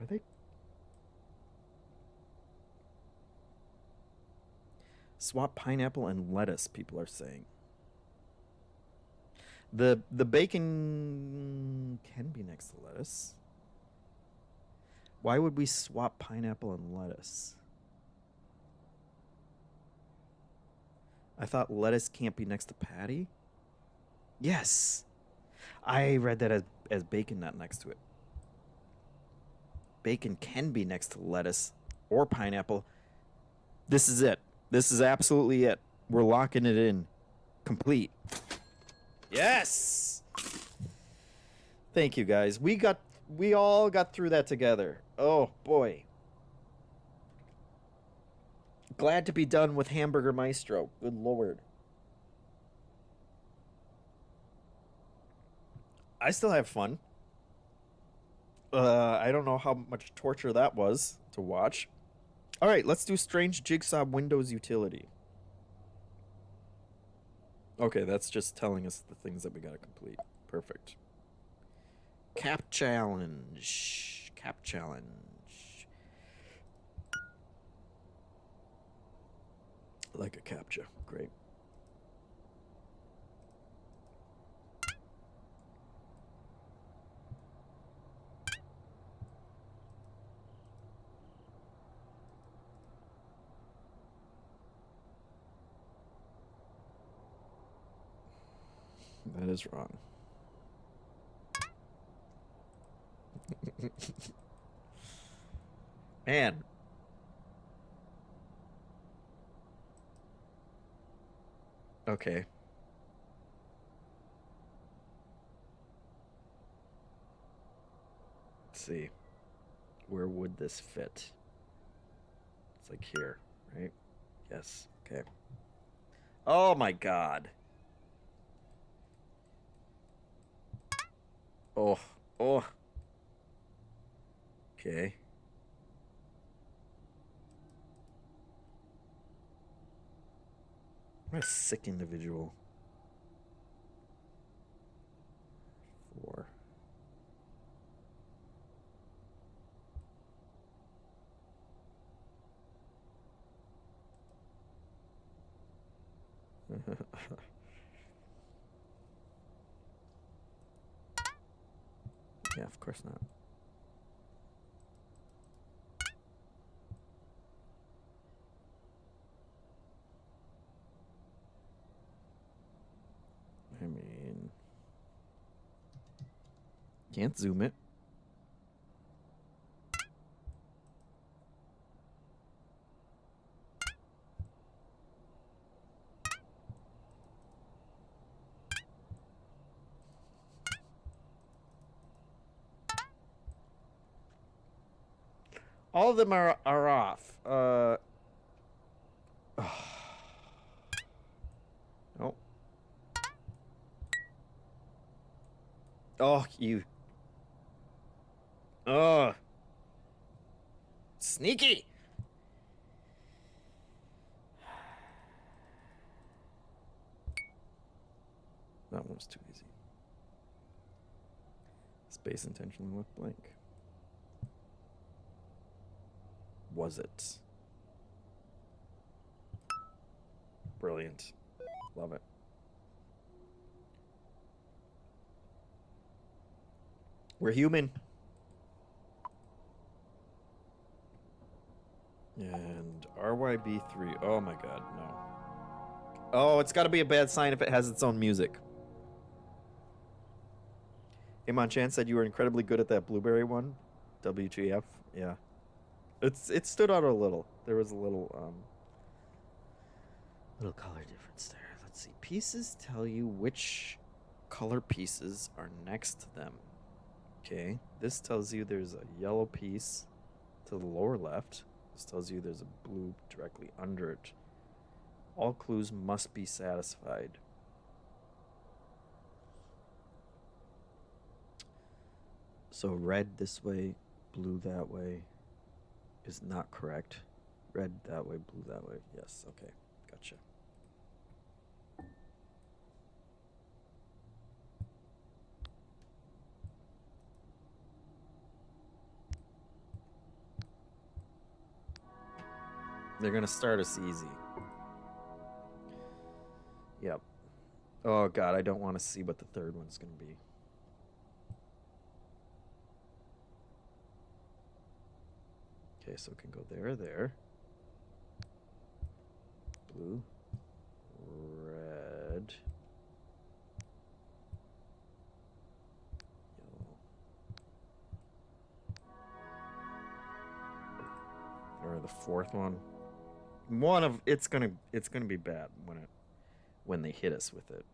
A: Are they? Swap pineapple and lettuce, people are saying. The bacon can be next to lettuce. Why would we swap pineapple and lettuce? I thought lettuce can't be next to patty. Yes. I read that as bacon not next to it. Bacon can be next to lettuce or pineapple. This is it. This is absolutely it. We're locking it in. Complete. Yes! Thank you, guys. We all got through that together. Oh, boy. Glad to be done with Hamburger Maestro. Good lord. I still have fun. I don't know how much torture that was to watch. All right, let's do Strange Jigsaw Windows Utility. Okay, that's just telling us the things that we gotta complete. Perfect. Cap challenge. Cap challenge. Like a captcha. Great. That is wrong. Man. Okay. Let's see. Where would this fit? It's like here, right? Yes. Okay. Oh my god. Oh. Oh. Okay. I'm a sick individual. 4. Yeah, of course not. I mean, can't zoom it. All of them are off. Oh. Oh, you. Oh. Sneaky. That one was too easy. Space intentionally left blank. Was it? Brilliant. Love it. We're human. And RYB3. Oh my god, no. Oh, it's got to be a bad sign if it has its own music. Amon Chan said you were incredibly good at that blueberry one. WGF. Yeah. It stood out a little. There was a little color difference there. Let's see. Pieces tell you which color pieces are next to them. Okay. This tells you there's a yellow piece to the lower left. This tells you there's a blue directly under it. All clues must be satisfied. So red this way, Blue that way is not correct. Red that way, blue that way. Yes, okay. Gotcha. They're gonna start us easy. Yep. Oh god, I don't want to see what the third one's gonna be. Okay, so it can go there or there. Blue. Red. Yellow. Or the fourth one. One of it's gonna be bad when they hit us with it.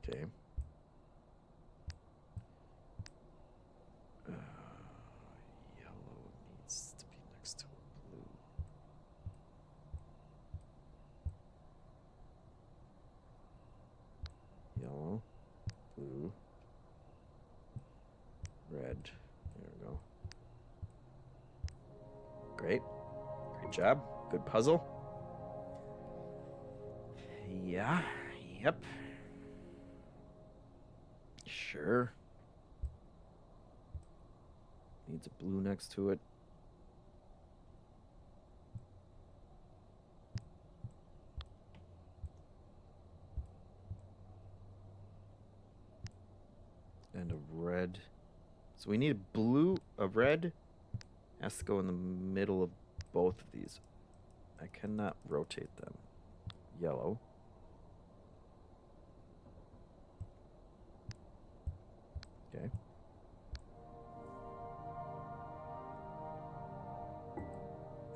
A: Okay. Yellow needs to be next to a blue. Yellow, blue, red. There we go. Great. Great job. Good puzzle. Yeah. Yep. Sure. Needs a blue next to it. And a red. So we need a blue, a red. Has to go in the middle of both of these. I cannot rotate them. Yellow. Okay.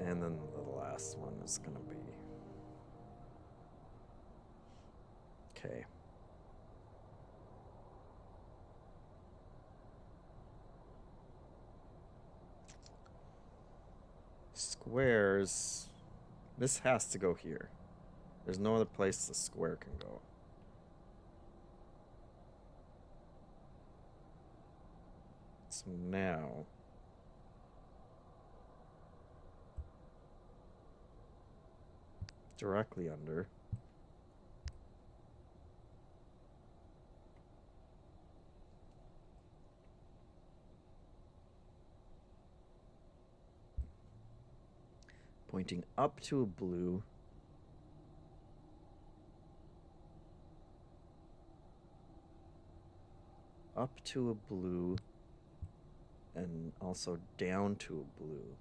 A: And then the last one is going to be... Okay. Squares. This has to go here. There's no other place the square can go. So now... directly under... pointing up to a blue. Up to a blue. And also down to a blue.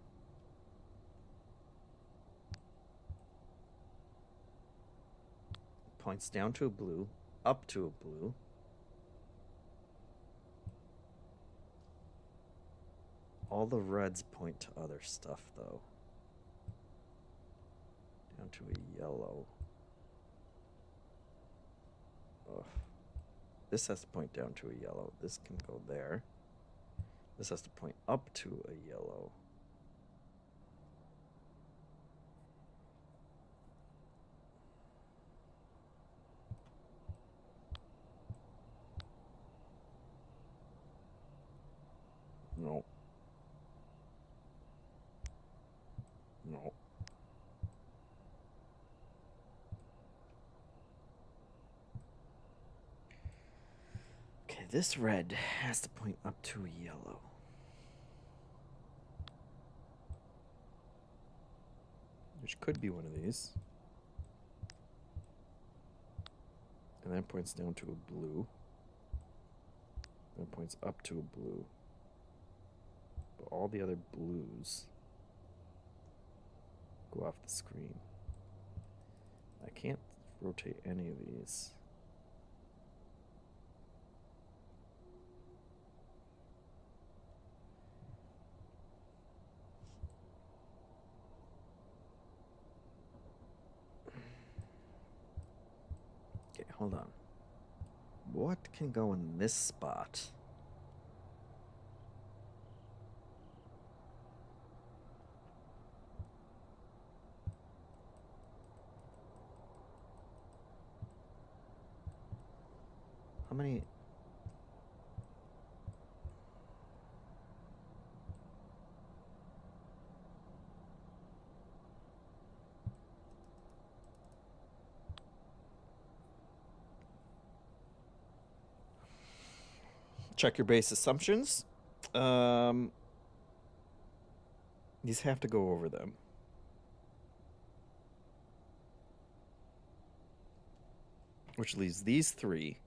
A: Points down to a blue, up to a blue. All the reds point to other stuff, though. Down to a yellow. Ugh. This has to point down to a yellow. This can go there. This has to point up to a yellow. No. No. Okay, this red has to point up to a yellow. Which could be one of these. And that points down to a blue. That points up to a blue. But all the other blues go off the screen. I can't rotate any of these. Okay, hold on. What can go in this spot? How many? Check your base assumptions. These have to go over them. Which leaves these three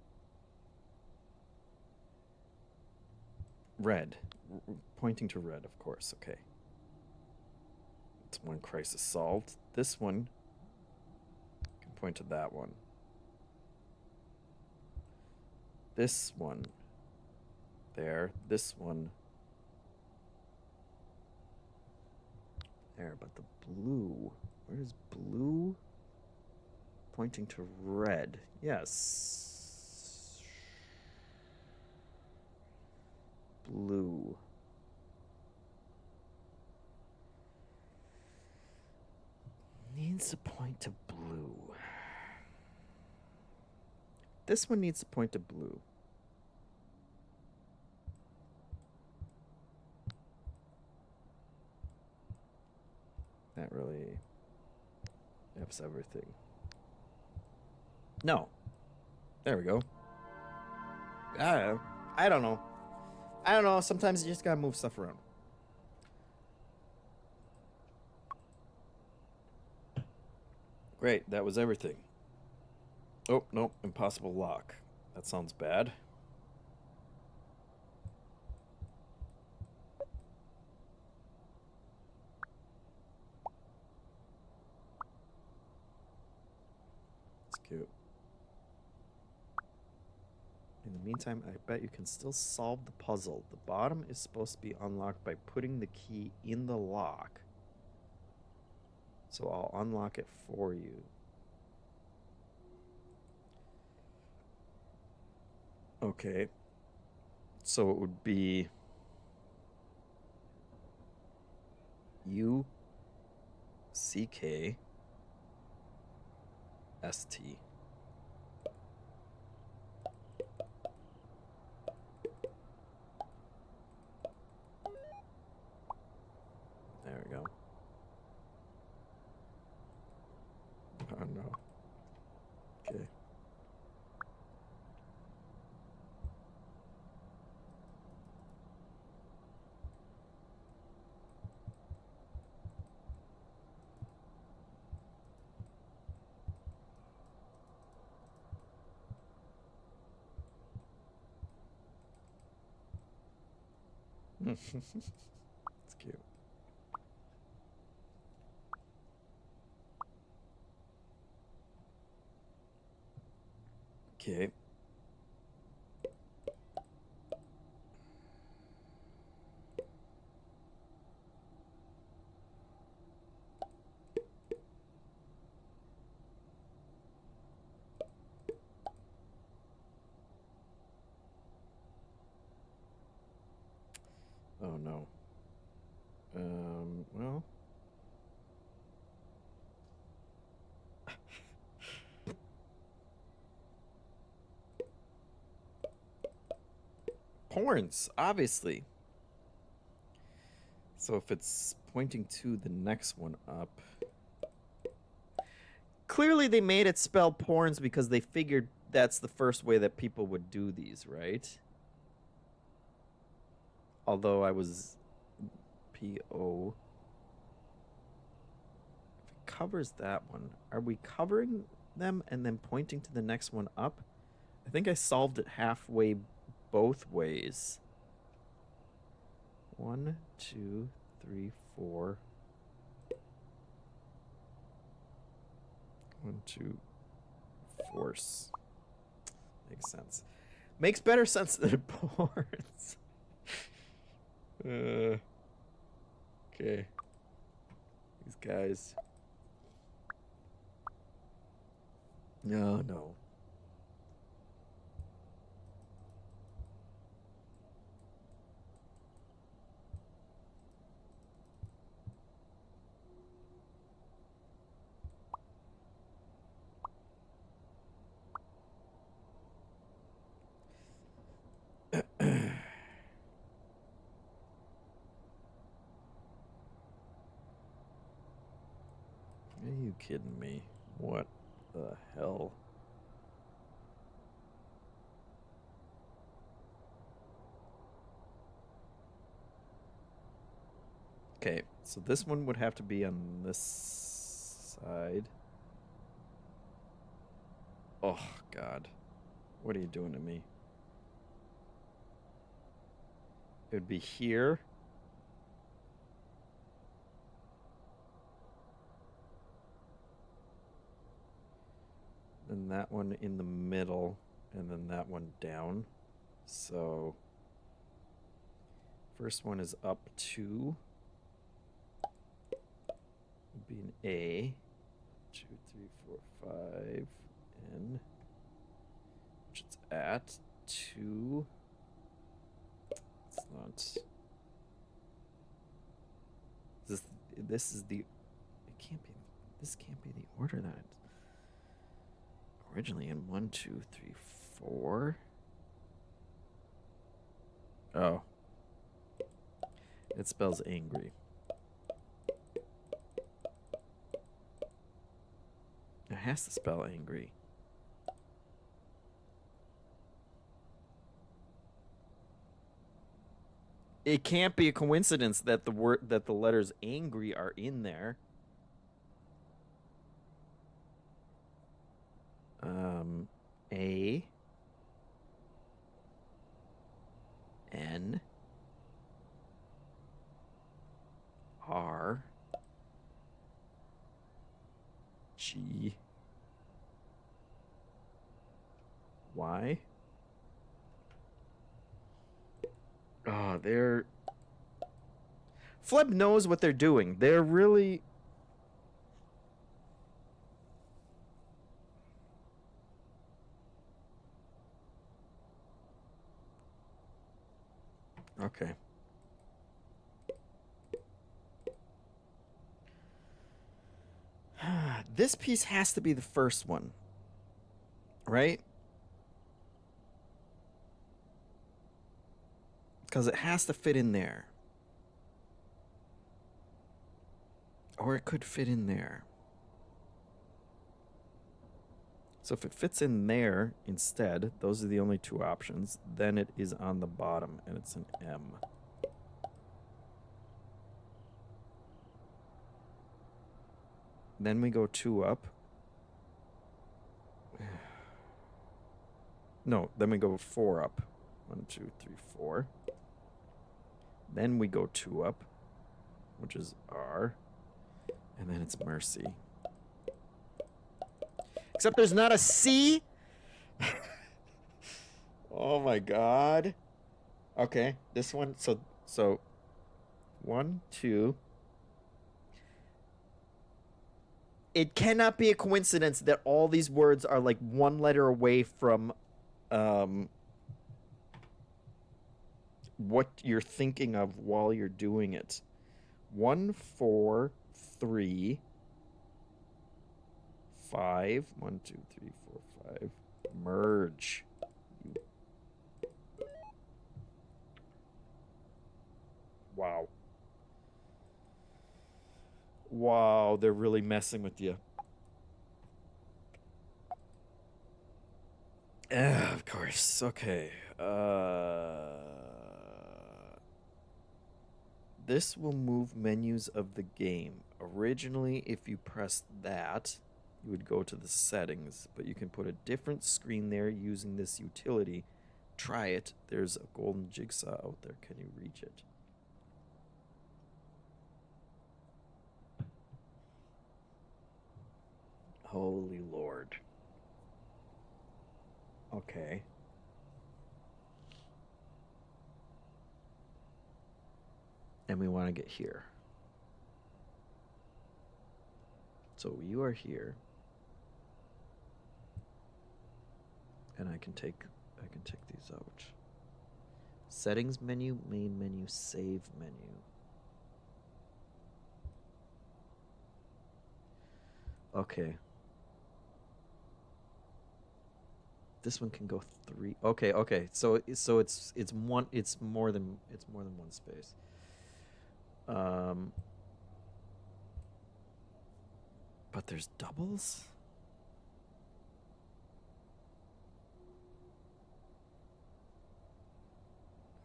A: red. Pointing to red, of course. Okay. That's one crisis solved. This one can point to that one. This one there. This one there. But the blue, where's blue? Pointing to red. Yes. Blue. Needs to point to blue. This one needs to point to blue. That really F's everything. No. There we go. I don't know. I don't know. Sometimes you just gotta move stuff around. Great. That was everything. Oh, nope. Impossible lock. That sounds bad. It's cute. In the meantime, I bet you can still solve the puzzle. The bottom is supposed to be unlocked by putting the key in the lock. So I'll unlock it for you. Okay. So it would be U C K S T. There we go. Oh no. Okay. It's cute. Okay. Oh no. Well. Horns, obviously. So if it's pointing to the next one up. Clearly they made it spell porns because they figured that's the first way that people would do these, right? Although I was P-O. If it covers that one, are we covering them and then pointing to the next one up? I think I solved it halfway both ways. 1, 2, 3, 4. 1, 2, force. Makes sense. Makes better sense than porns. Okay. These guys. No, no. Are you kidding me? What the hell? Okay, so this one would have to be on this side. Oh, God. What are you doing to me? It would be here. Then that one in the middle, and then that one down. So, first one is up 2. Would be an A. 2, 3, 4, 5, N. Which it's at 2. It's not. This is the. It can't be. This can't be the order that it's originally in. 1, 2, 3, 4. Oh. It spells angry. It has to spell angry. It can't be a coincidence that the letters angry are in there. A N R G Y. Oh, they're... Fleb knows what they're doing. They're really... Okay. This piece has to be the first one, right? Because it has to fit in there. Or it could fit in there. So if it fits in there instead, those are the only two options, then it is on the bottom, and it's an M. Then we go 2 up. No, then we go 4 up. 1, 2, 3, 4. Then we go 2 up, which is R. And then it's mercy. Except there's not a C. Oh my God. Okay, this one. So 1, 2. It cannot be a coincidence that all these words are like one letter away from what you're thinking of while you're doing it. 1, 4, 3, 5. 1, 2, 3, 4, 5. Merge. Wow. Wow, they're really messing with you. Of course. Okay. This will move menus of the game. Originally, if you pressed that, you would go to the settings, but you can put a different screen there using this utility. Try it. There's a golden jigsaw out there. Can you reach it? Holy Lord. Okay. And we want to get here. So you are here. And I can take these out. Settings menu, main menu, save menu. Okay. This one can go 3. Okay. So it's more than one space. But there's doubles?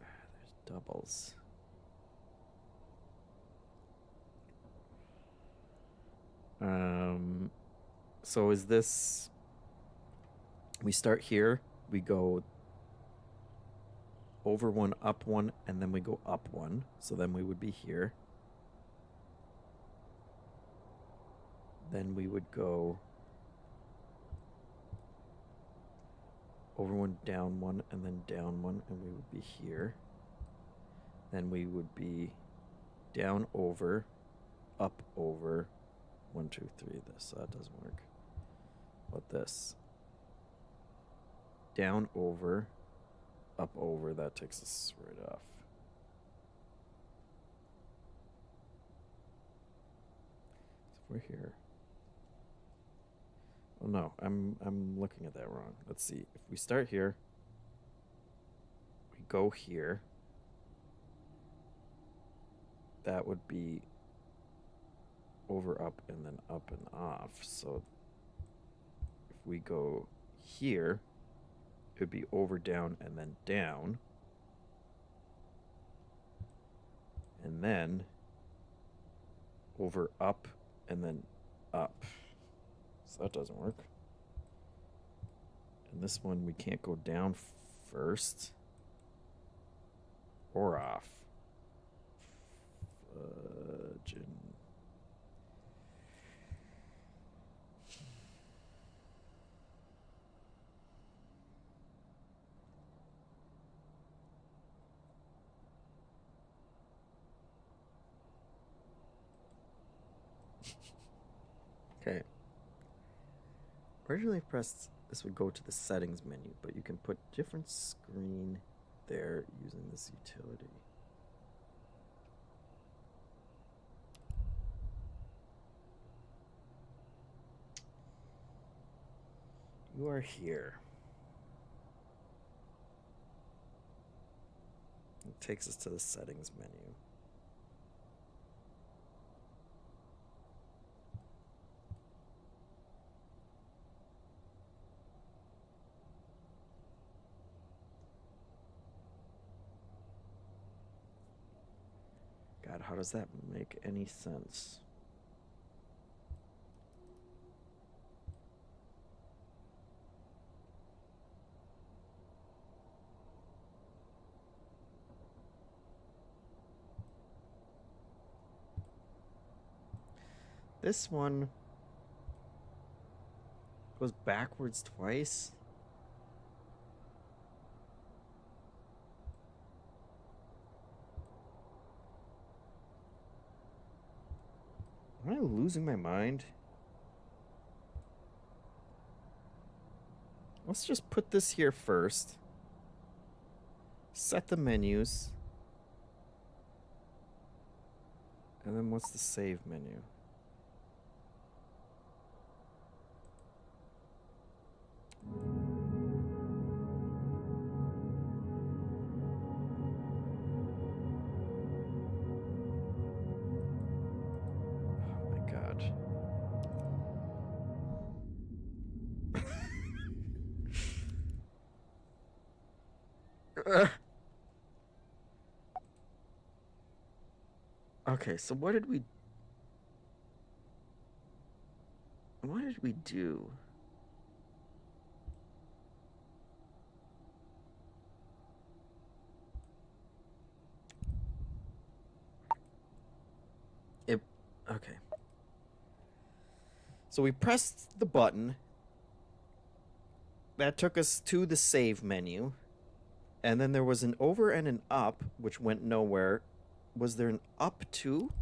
A: There's doubles. So is this... We start here, we go over one, up one, and then we go up one. So then we would be here. Then we would go over one, down one, and then down one, and we would be here. Then we would be down, over, up, over, 1, 2, 3, this. So that doesn't work. What this? Down, over, up, over. That takes us right off. So if we're here. Oh no, I'm looking at that wrong. Let's see. If we start here, we go here. That would be over, up, and then up and off. So if we go here, it would be over, down, and then down. And then over, up, and then up. So that doesn't work. And this one, we can't go down first or off. Fudgin'. Okay. Originally pressed, this would go to the settings menu, but you can put different screen there using this utility. You are here. It takes us to the settings menu. God, how does that make any sense? This one goes backwards twice. Am I losing my mind? Let's just put this here first. Set the menus. And then what's the save menu? Oh my God. Okay, so what did we do? Okay. So we pressed the button. That took us to the save menu. And then there was an over and an up, which went nowhere. Was there an up too?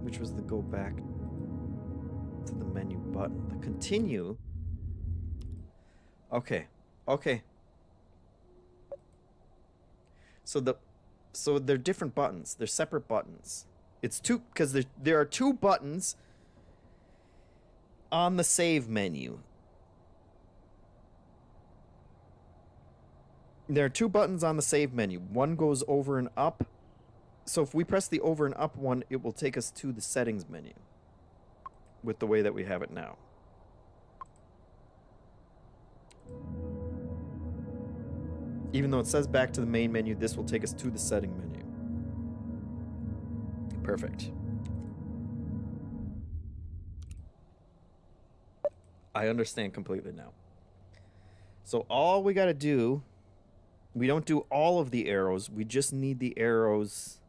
A: Which was the go back to the menu button. The continue. Okay. Okay. So they're different buttons. They're separate buttons. It's two, because there are two buttons on the save menu. There are two buttons on the save menu. One goes over and up. So if we press the over and up one, it will take us to the settings menu with the way that we have it now. Even though it says back to the main menu, this will take us to the setting menu. Perfect. I understand completely now. So all we got to do, we don't do all of the arrows. We just need the arrows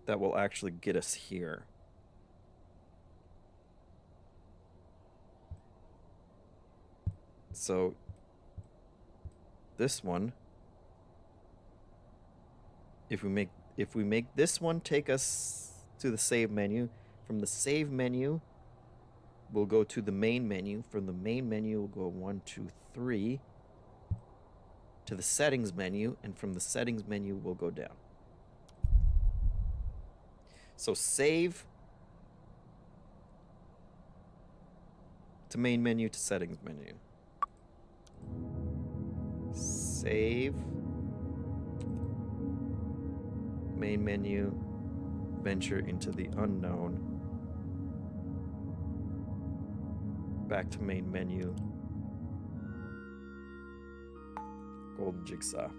A: that will actually get us here. So this one, if we make this one take us to the save menu, from the save menu we'll go to the main menu. From the main menu we'll go 1, 2, 3 to the settings menu, and from the settings menu we'll go down. So save to main menu to settings menu. Save main menu, venture into the unknown, back to main menu, golden jigsaw.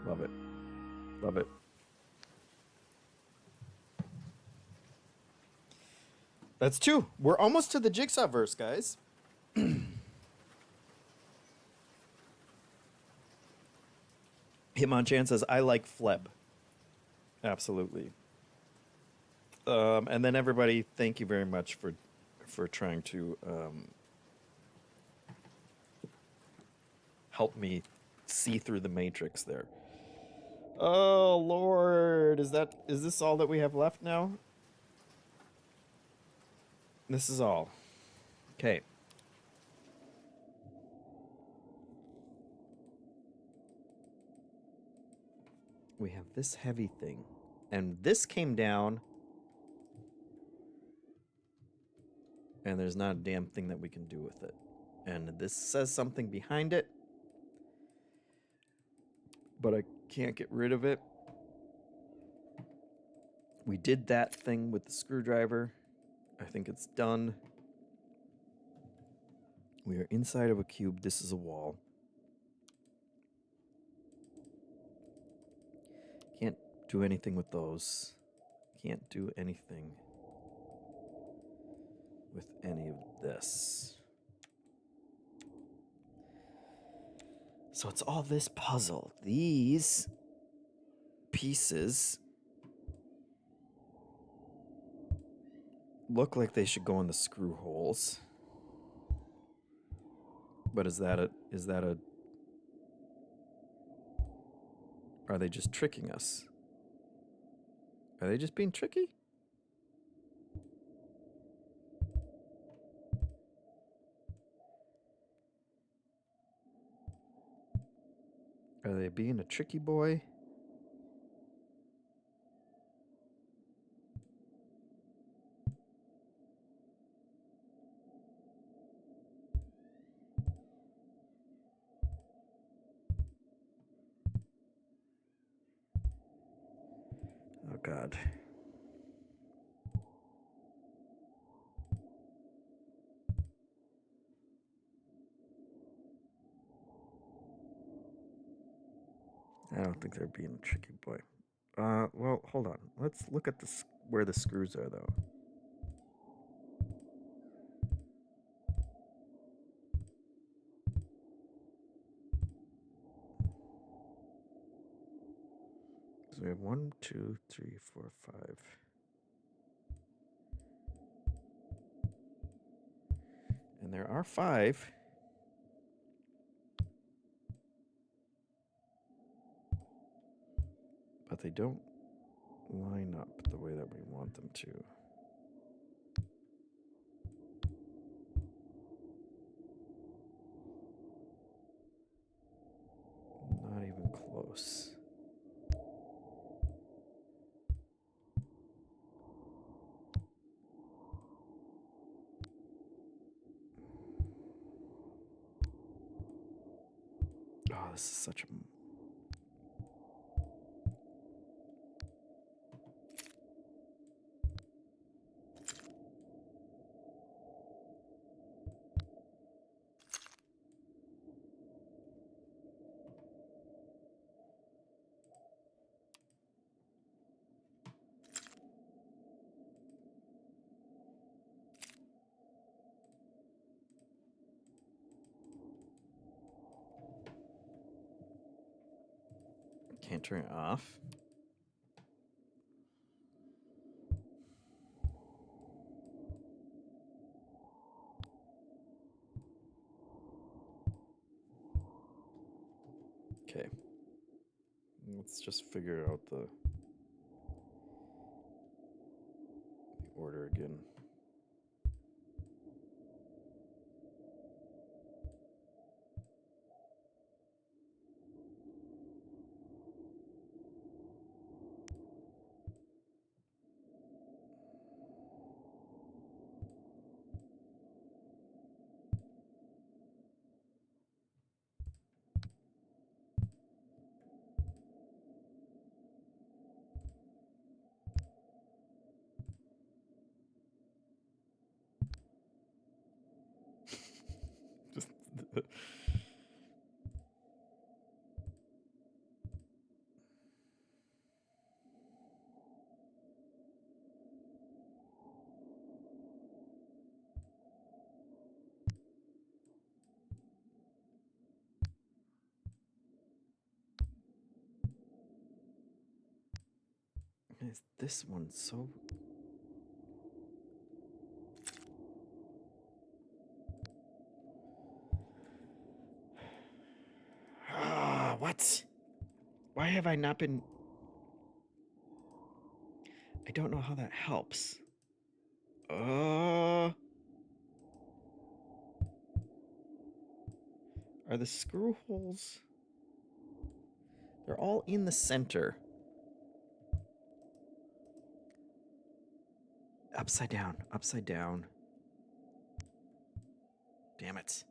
A: Love it. Love it. That's 2. We're almost to the jigsaw verse, guys. Hitmonchan says, I like Fleb. Absolutely. And then everybody, thank you very much for trying to help me see through the matrix there. Oh Lord, is this all that we have left now? This is all. Okay. We have this heavy thing, and this came down, and there's not a damn thing that we can do with it. And this says something behind it, but I can't get rid of it. We did that thing with the screwdriver. I think it's done. We are inside of a cube. This is a wall. Can't do anything with those. Can't do anything with any of this. So it's all this puzzle. These pieces look like they should go in the screw holes. But is that a are they just tricking us? Are they just being tricky? Are they being a tricky boy? Oh God. I don't think they're being a tricky boy. Well, hold on. Let's look at where the screws are, though. So we have 1, 2, 3, 4, 5. And there are 5. But they don't line up the way that we want them to. Not even close. Oh, this is such a... Can't turn it off. Okay. Let's just figure out the order again. Just is this one so... what? Why have I not been... I don't know how that helps. Are the screw holes... They're all in the center. Upside down, upside down. Damn it.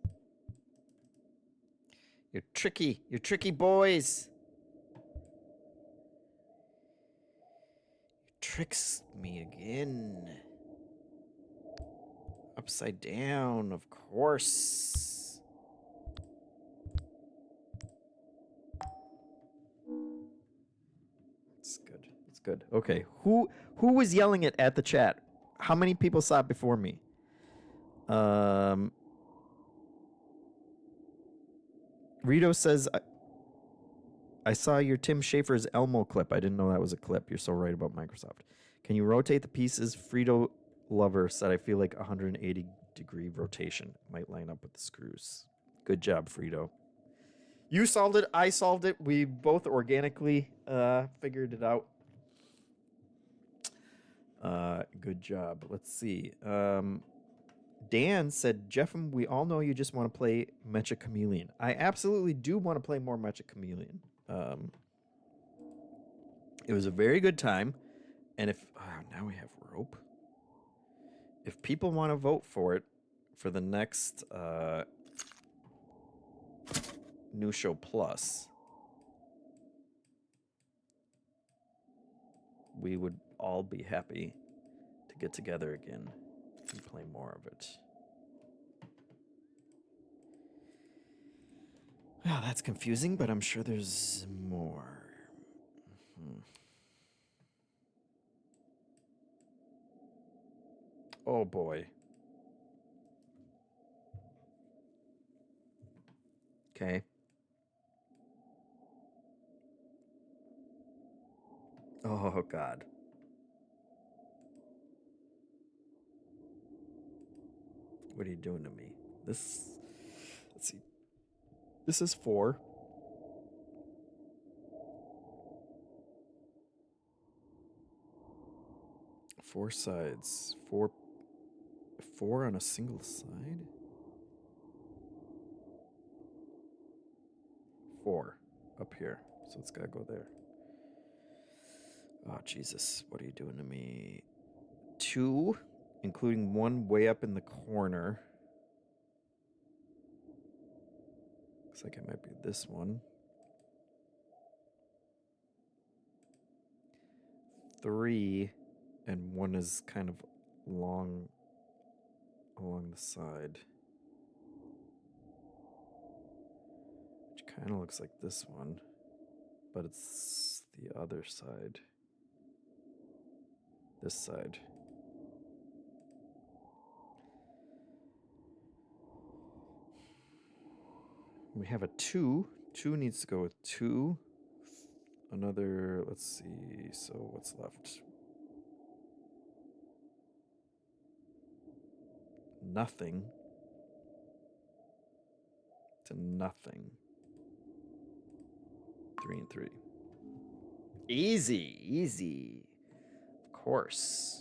A: You're tricky boys. You tricks me again. Upside down, of course. It's good. It's good. Okay. Who was yelling it at the chat? How many people saw it before me? Rito says, I saw your Tim Schafer's Elmo clip. I didn't know that was a clip. You're so right about Microsoft. Can you rotate the pieces? Frito Lover said, I feel like 180-degree rotation might line up with the screws. Good job, Frito. You solved it. I solved it. We both organically figured it out. Good job. Let's see. Dan said, JeffM, we all know you just want to play Mecha Chameleon. I absolutely do want to play more Mecha Chameleon. It was a very good time. And if... now we have rope. If people want to vote for it for the next New Show Plus, we would all be happy to get together again and play more of it. Well, that's confusing, but I'm sure there's more. Oh boy. Okay. Oh God. What are you doing to me? This, let's see. This is 4. Four sides. Four on a single side? 4 up here. So it's gotta go there. Oh, Jesus. What are you doing to me? 2, including 1 way up in the corner. Looks like it might be this one. 3, and 1 is kind of long along the side. Which kind of looks like this one, but it's the other side. This side. We have a 2. 2 needs to go with 2. Another, let's see, so what's left? Nothing to nothing. 3 and 3. Easy, easy. Of course.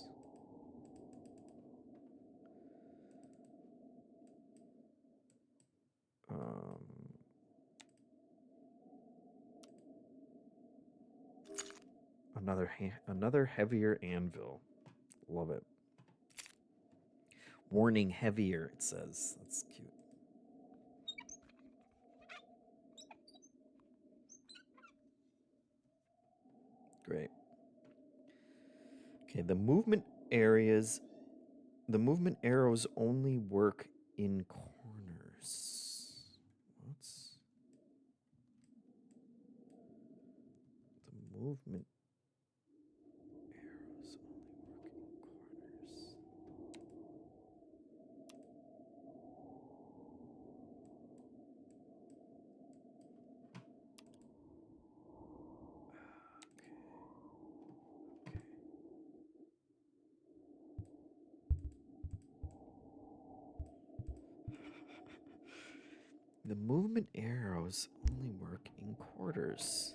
A: Another heavier anvil. Love it. Warning heavier, it says. That's cute. Great. Okay, the movement arrows only work in corners. What's the movement arrows only work in corners? The movement arrows only work in quarters.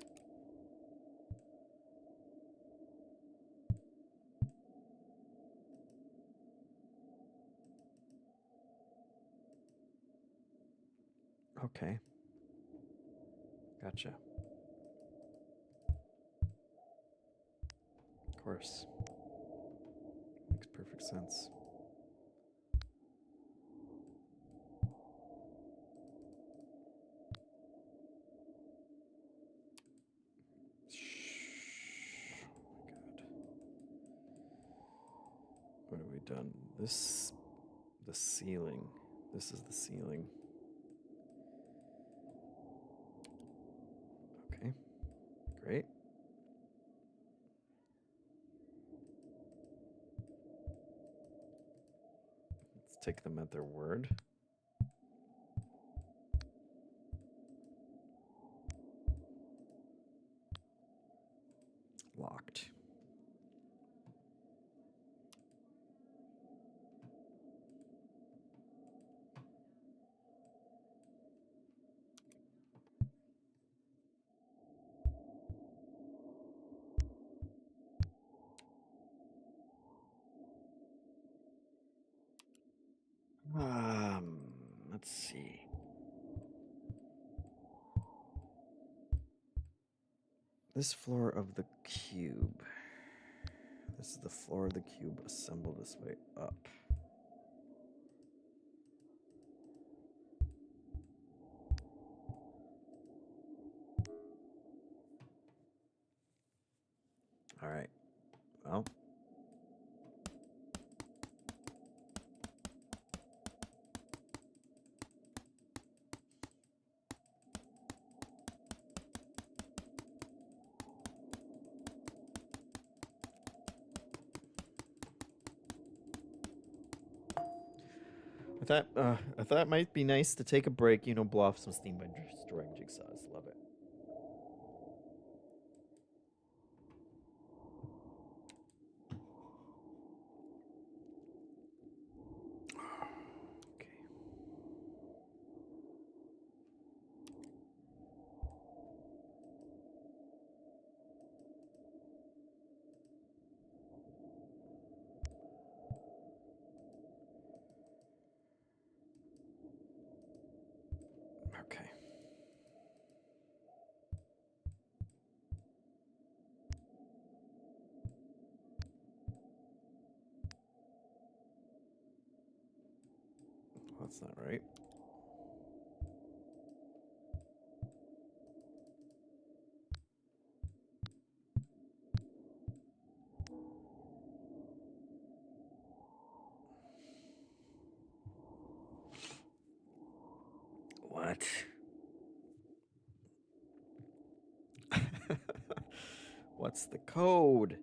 A: Okay. Gotcha. Of course. Makes perfect sense. What have we done? The ceiling. This is the ceiling. Okay, great. Let's take them at their word. Locked. Let's see. This floor of the cube. This is the floor of the cube assembled this way up. All right. Well. I thought it might be nice to take a break, blow off some steam by destroying jigsaws. Love it. Okay. Well, that's not right. What? What's the code?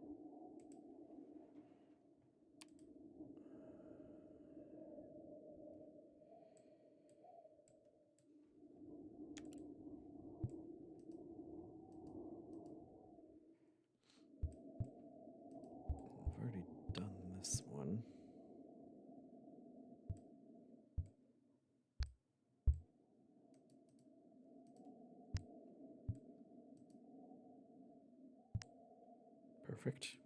A: Perfect.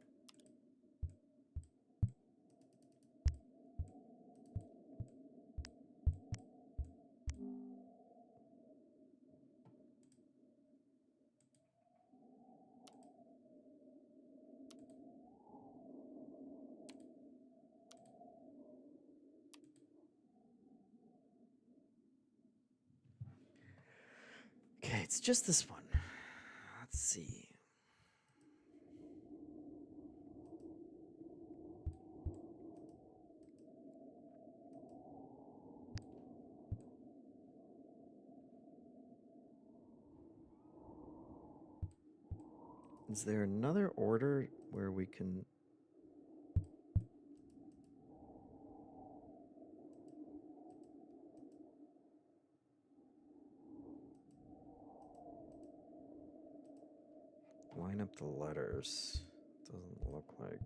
A: Okay, it's just this one. Let's see. Is there another order where we can... line up the letters? Doesn't look like...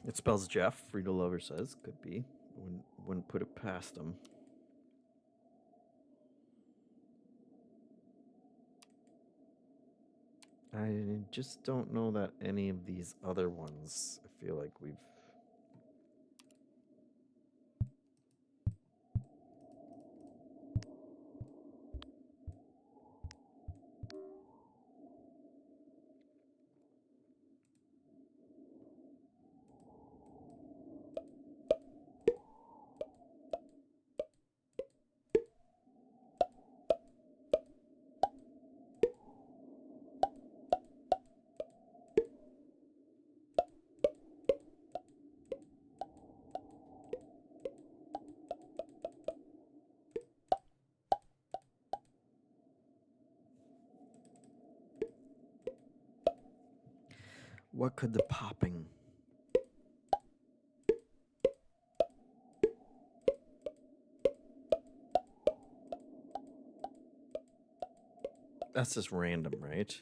A: It spells Jeff, Frida Lover says. Could be. Wouldn't put it past them. I just don't know that any of these other ones, I feel like we've... What could the popping... That's just random, right?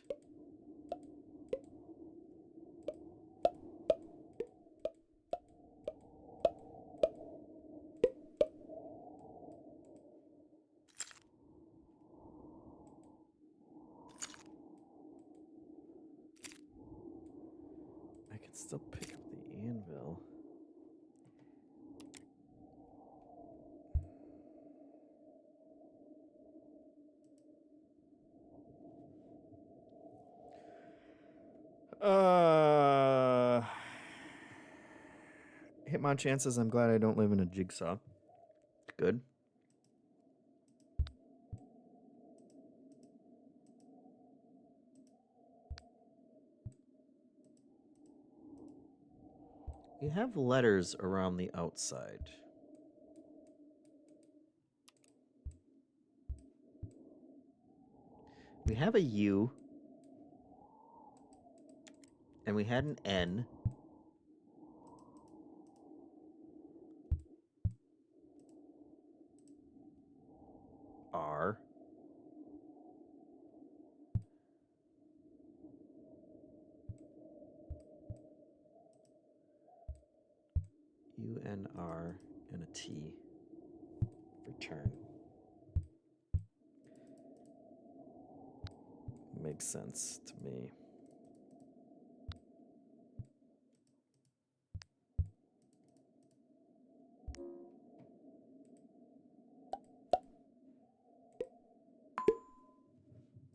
A: I can still pick up the anvil. Hitmon says, I'm glad I don't live in a jigsaw. Good. We have letters around the outside. We have a U. And we had an N. R. UNR and a T for turn. Makes sense to me.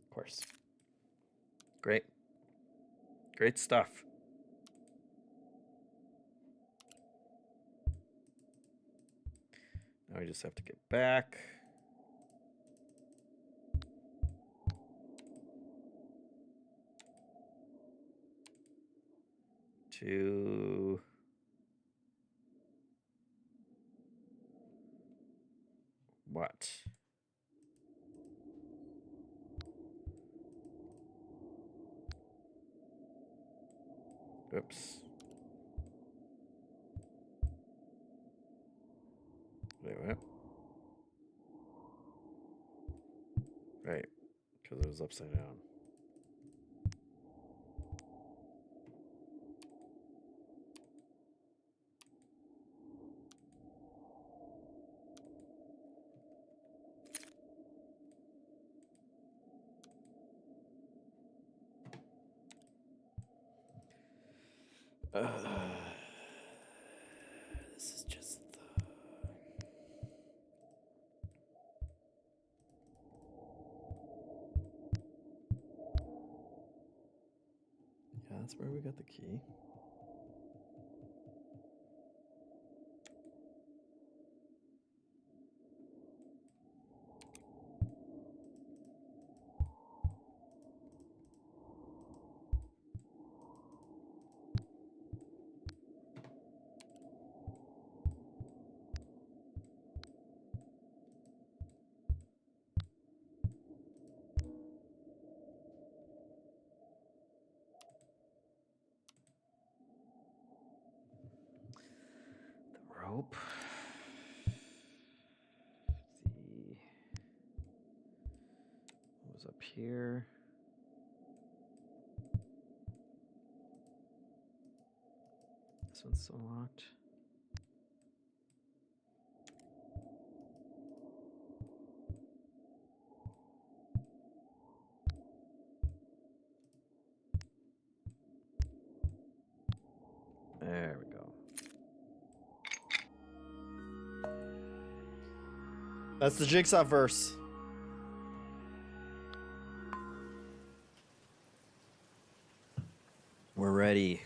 A: Of course. Great. Great stuff. Now we just have to get back. to what? Oops. Wait, what? Right, because it was upside down. This is just the... Yeah, that's where we got the key. The rope. What was up here? This one's still locked. There we go. That's the Jigsaw verse. We're ready.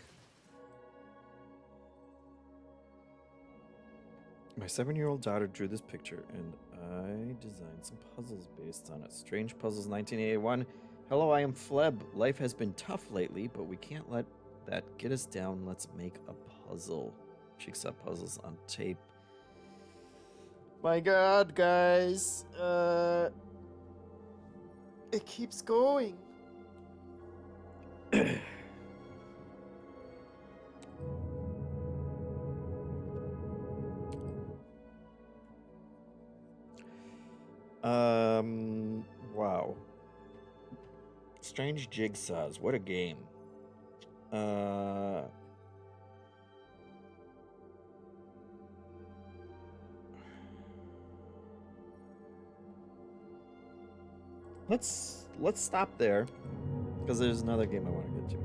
A: My 7-year-old daughter drew this picture, and I designed some puzzles based on it. Strange Puzzles 1981. Hello, I am Fleb. Life has been tough lately, but we can't let that get us down. Let's make a puzzle. Jigsaw puzzles on tape. My god, guys. It keeps going. Wow. Strange Jigsaws. What a game. Let's stop there, because there's another game I want to get to.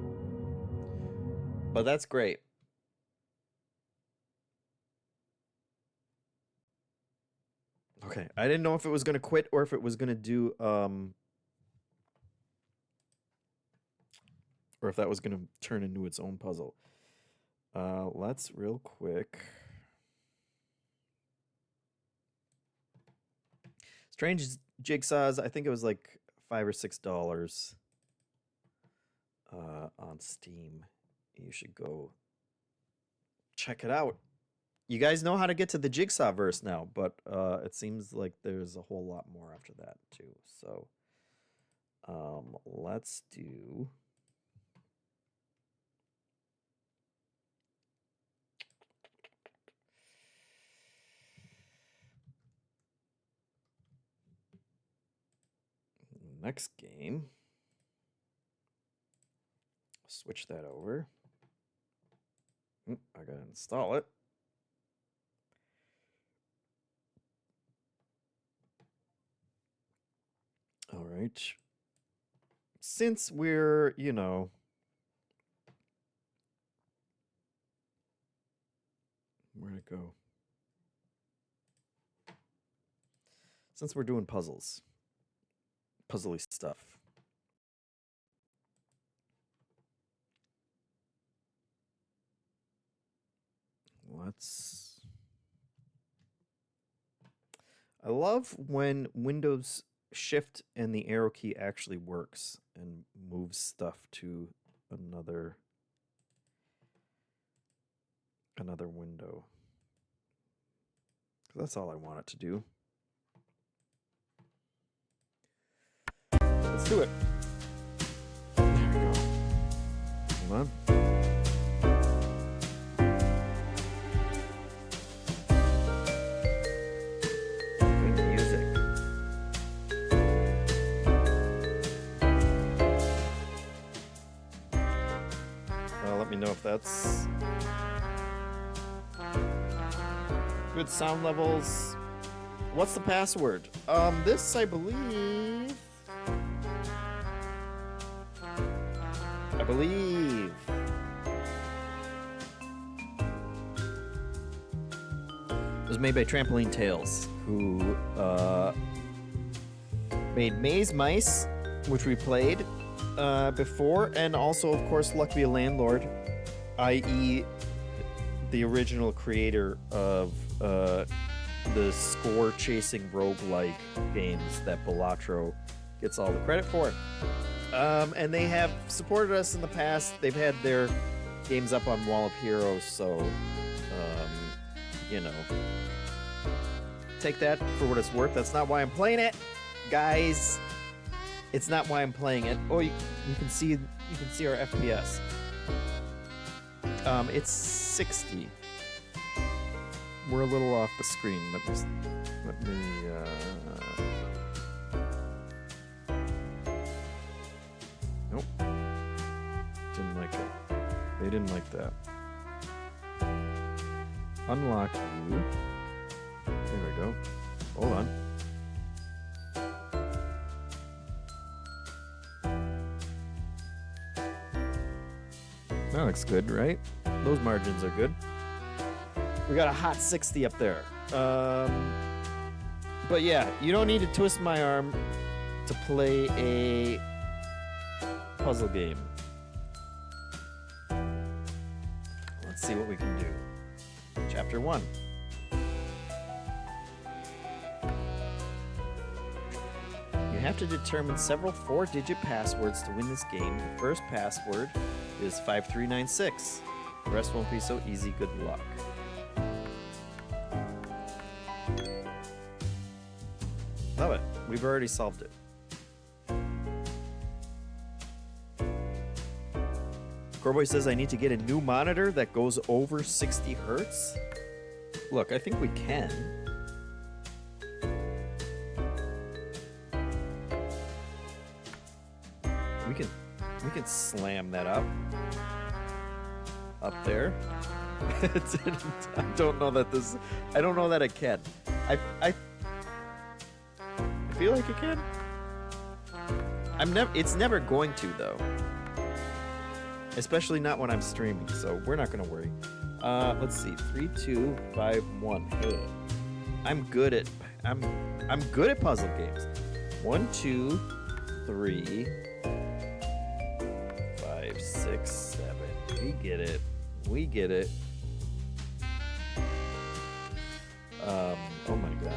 A: But that's great. Okay, I didn't know if it was going to quit or if it was going to do or if that was going to turn into its own puzzle. Let's real quick. Strange Jigsaws, I think it was like $5 or $6 on Steam. You should go check it out. You guys know how to get to the Jigsaw verse now, but it seems like there's a whole lot more after that too. So let's do... next game. Switch that over. I gotta install it. All right. Since we're, you know, where'd it go? Since we're doing puzzles, puzzly stuff. Let's... I love when Windows Shift and the arrow key actually works and moves stuff to another another window. That's all I want it to do. Let's do it. There we go. Hold on. Good music. Well, let me know if that's good sound levels. What's the password? This, I believe. It was made by Trampoline Tales, who made Maze Mice, which we played before, and also, of course, Luck Be a Landlord, i.e. the original creator of the score-chasing roguelike games that Balatro gets all the credit for. And they have supported us in the past. They've had their games up on Wall of Heroes, so, you know, take that for what it's worth. That's not why I'm playing it, guys. It's not why I'm playing it. Oh, you can see our FPS. It's 60. We're a little off the screen. Let me nope. Didn't like it. They didn't like that. Unlock you. There we go. Hold on. That looks good, right? Those margins are good. We got a hot 60 up there. But yeah, you don't need to twist my arm to play a puzzle game. Let's see what we can do. Chapter 1. You have to determine several 4-digit passwords to win this game. The first password is 5396. The rest won't be so easy. Good luck. Love it. We've already solved it. Coreboy says I need to get a new monitor that goes over 60 hertz. Look, I think we can. We can slam that up there. I don't know that it can. I feel like it can. It's never going to, though. Especially not when I'm streaming, so we're not gonna worry. Let's see. 3, 2, 5, 1. Hey. I'm good at puzzle games. 1, 2, 3, 5, 6, 7. We get it. Oh my god.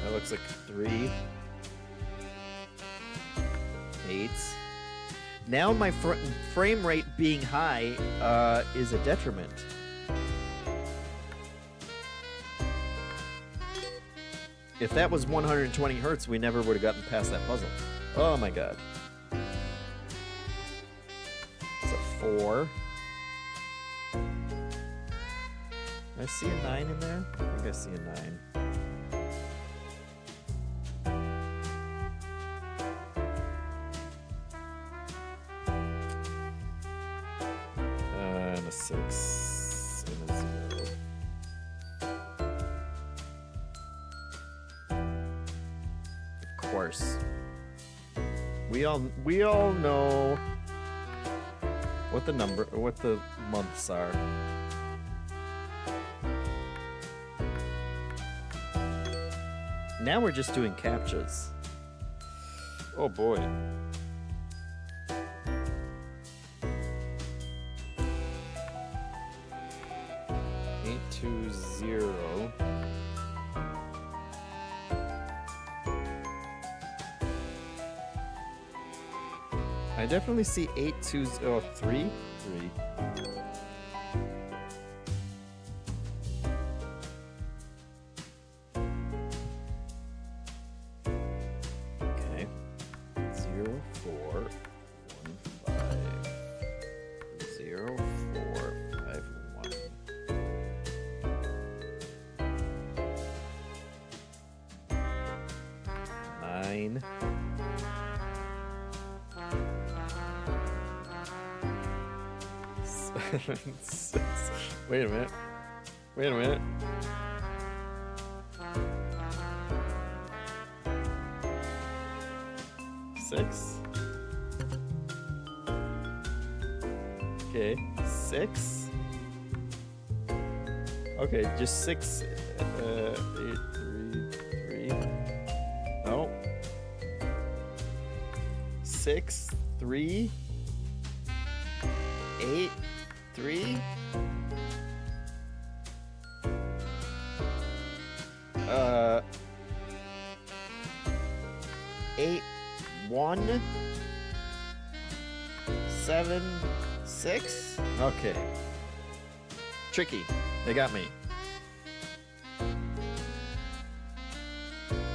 A: That looks like 3, 8. Now my frame rate being high is a detriment. If that was 120 hertz, we never would have gotten past that puzzle. Oh my god. It's a 4. I see a 9 in there? I think I see a 9. And a 6 and a 0. Of course. We all know what the months are. Now we're just doing captchas. Oh boy. 820. I definitely see 820. 3. 0, 4, 1, 5. 0, 4, 5, 1. 9. 7, 6. Wait a minute. Wait a minute. 6. Okay, 6. Okay, just 6. 8, 3, 3. No. 6, 3. 8, 3. 8, 1. 7, 6. Okay. Tricky. They got me.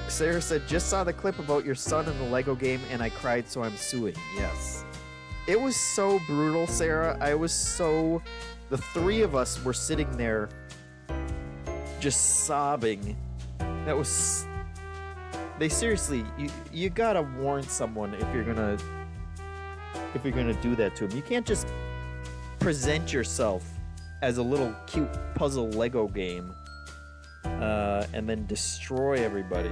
A: Sarah said, just saw the clip about your son in the Lego game and I cried, so I'm suing. Yes. It was so brutal, Sarah. The three of us were sitting there just sobbing. That was... They seriously, you gotta warn someone if you're gonna do that to them. You can't just present yourself as a little cute puzzle Lego game and then destroy everybody.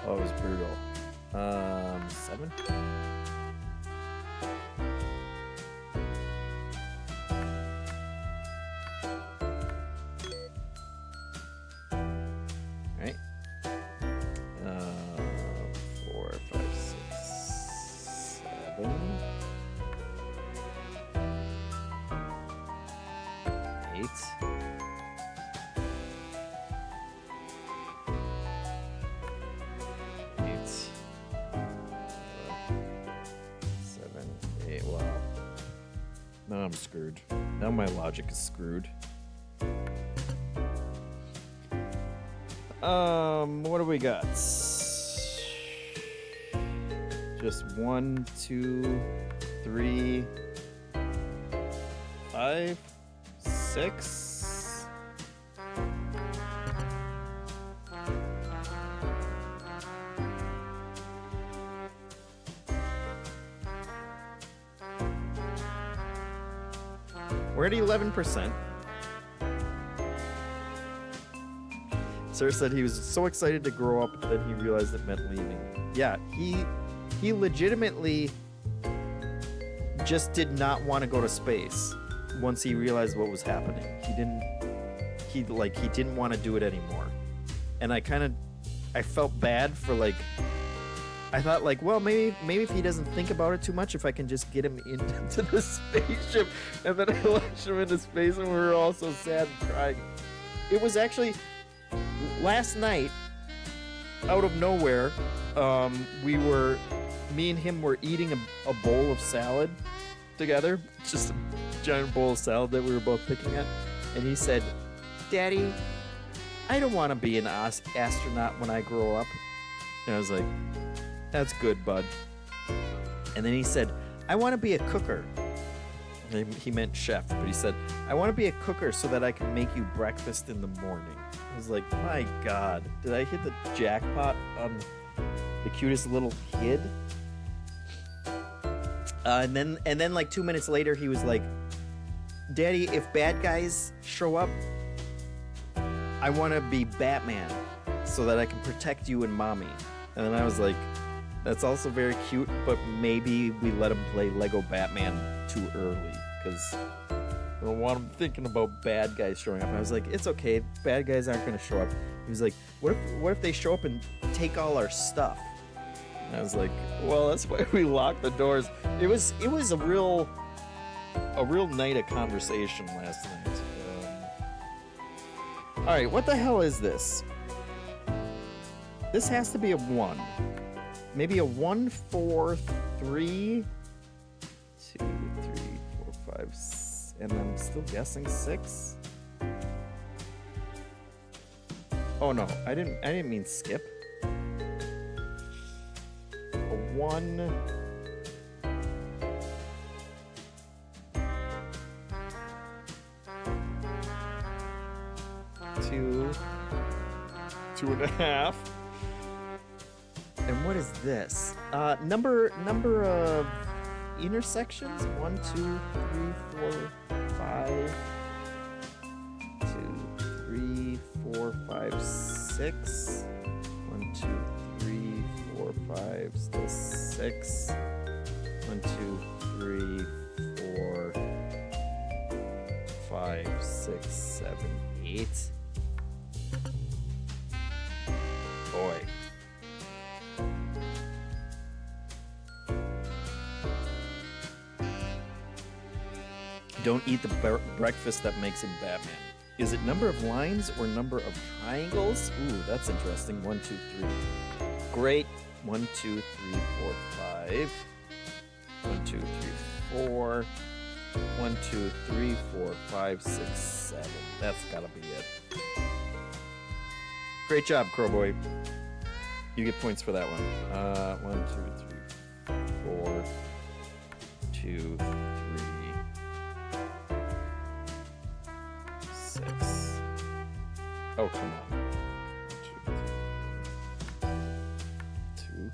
A: Oh, it was brutal. 7. Right. 4, 5, 6, 7. 8. 7, 8. Wow. Now I'm screwed. Now my logic is screwed. What do we got? Just 1, 2, 3, 5, 6. We're at 11%. Sir said he was so excited to grow up, then he realized it meant leaving. Yeah, he legitimately just did not want to go to space once he realized what was happening. He didn't want to do it anymore. And I felt bad for I thought well, maybe if he doesn't think about it too much, if I can just get him into the spaceship, and then I launched him into space and we were all so sad and crying. It was actually last night, out of nowhere, me and him were eating a bowl of salad together, just a giant bowl of salad that we were both picking at, and he said, "Daddy, I don't want to be an astronaut when I grow up." And I was like, "That's good, bud." And then he said, "I want to be a cooker." He meant chef, but he said, "I want to be a cooker so that I can make you breakfast in the morning." I was like, my God, did I hit the jackpot on the cutest little kid? And then like 2 minutes later, he was like, "Daddy, if bad guys show up, I want to be Batman so that I can protect you and Mommy." And then I was like, that's also very cute, but maybe we let him play Lego Batman too early, because I don't want him thinking about bad guys showing up. And I was like, it's okay, bad guys aren't going to show up. He was like, what if they show up and take all our stuff? And I was like, well, that's why we locked the doors. It was a real night of conversation last night. All right, what the hell is this? This has to be a 1. Maybe a 1, 4, 3, 2, 3, 4, 5, and I'm still guessing 6. Oh no, I didn't mean skip. 1, 2, 2.5. And what is this? Number of intersections? 1, 2, 3, 4, 5. 2, 3, 4, 5, 6. 1, 2, 3, 4, 5, still 6. 1, 2, 3, 4, 5, 6, 7, 8. Boy. Don't eat the breakfast that makes him Batman. Is it number of lines or number of triangles? Ooh, that's interesting. 1, 2, 3. Great. 1, 2, 3, 4, 5. 1, 2, 3, 4. 1, 2, 3, 4, 5, 6, 7. That's gotta be it. Great job, Crowboy. You get points for that one. 1, 2, 3, 4. 2, 3. 6. Oh, come on. 2.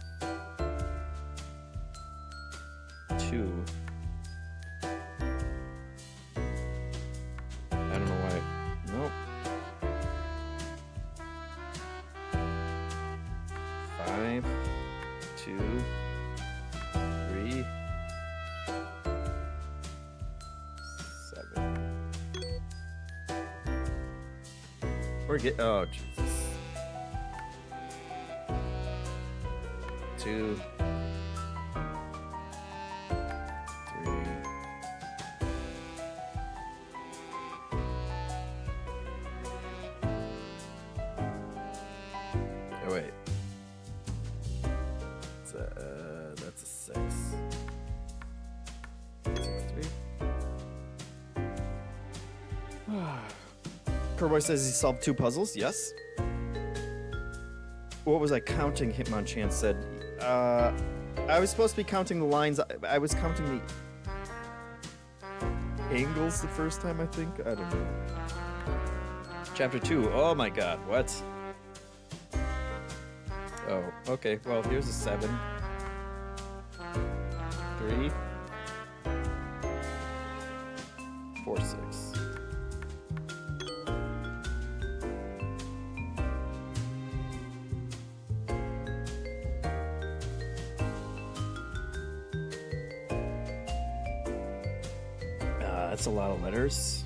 A: 2. I don't know why. Nope. 5. 2. 3. 7. Oh, Jesus. 2, 3. Oh, wait. That's a 6. 6, 3. Kerboy says he solved 2 puzzles. Yes. What was I counting? Hitmonchan said. I was supposed to be counting the lines. I was counting the angles the first time, I think. I don't know. Chapter 2. Oh my god. What? Oh, okay. Well, here's a 7. 3. 4, 6. That's a lot of letters.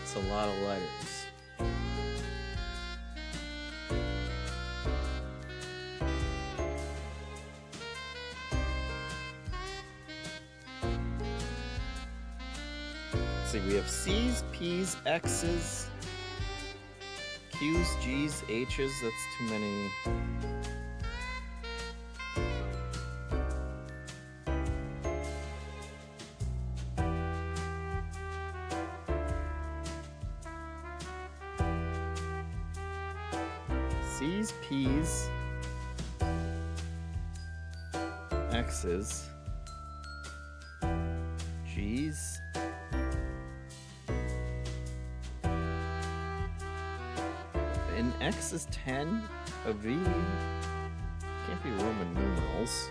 A: It's a lot of letters. Let's see, we have C's, P's, X's, Q's, G's, H's. That's too many. C's, P's, X's, G's. An X is 10. A V can't be Roman numerals.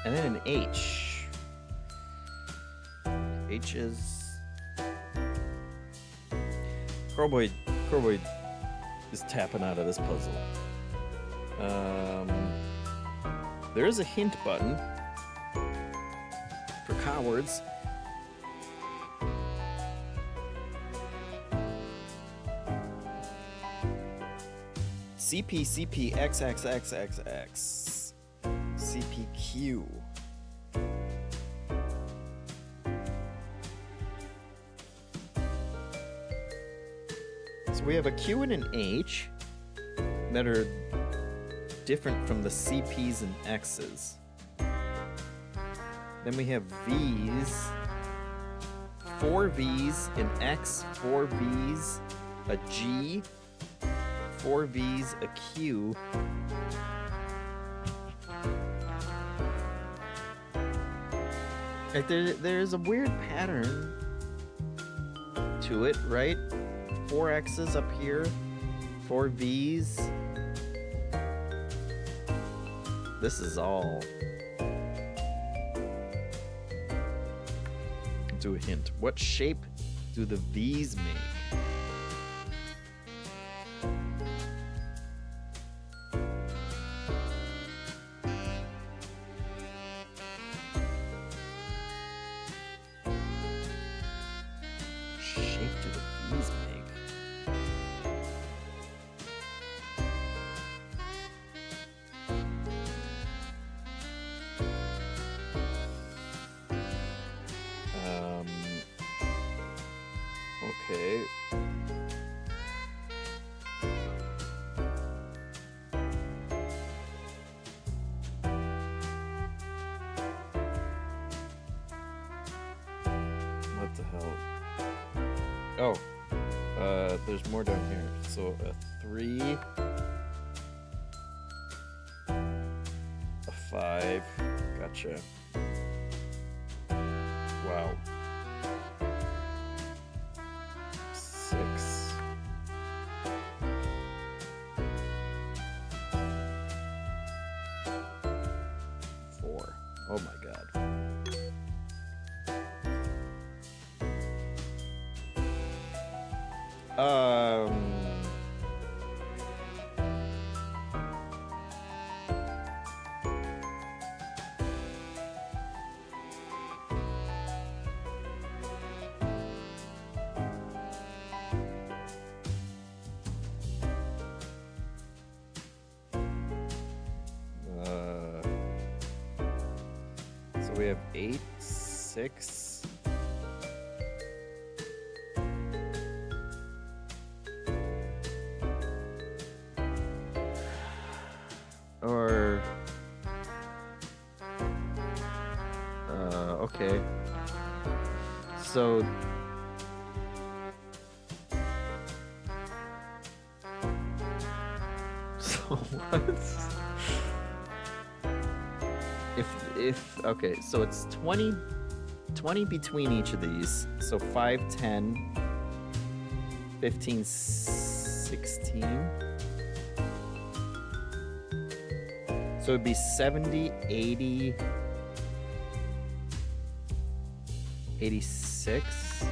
A: And then an H. H is... Crowboy is tapping out of this puzzle. There is a hint button for cowards. CP, CP, XXXXX. CPQ. So we have a Q and an H that are different from the CPs and X's. Then we have V's. 4 V's, an X, 4 V's, a G, 4 V's, a Q. Like there's a weird pattern to it, right? 4 X's up here, 4 V's. This is all. Do a hint. What shape do the V's make? Shape do the V's make? Okay. What the hell? Oh, there's more down here. So a 3, a 5. Gotcha. Wow. 6. 4. Oh my god. So we have 8, 6. Or okay. So what? If okay, so it's 20 between each of these. So 5, 10, 15, 16. So it'd be 70, 80, 86.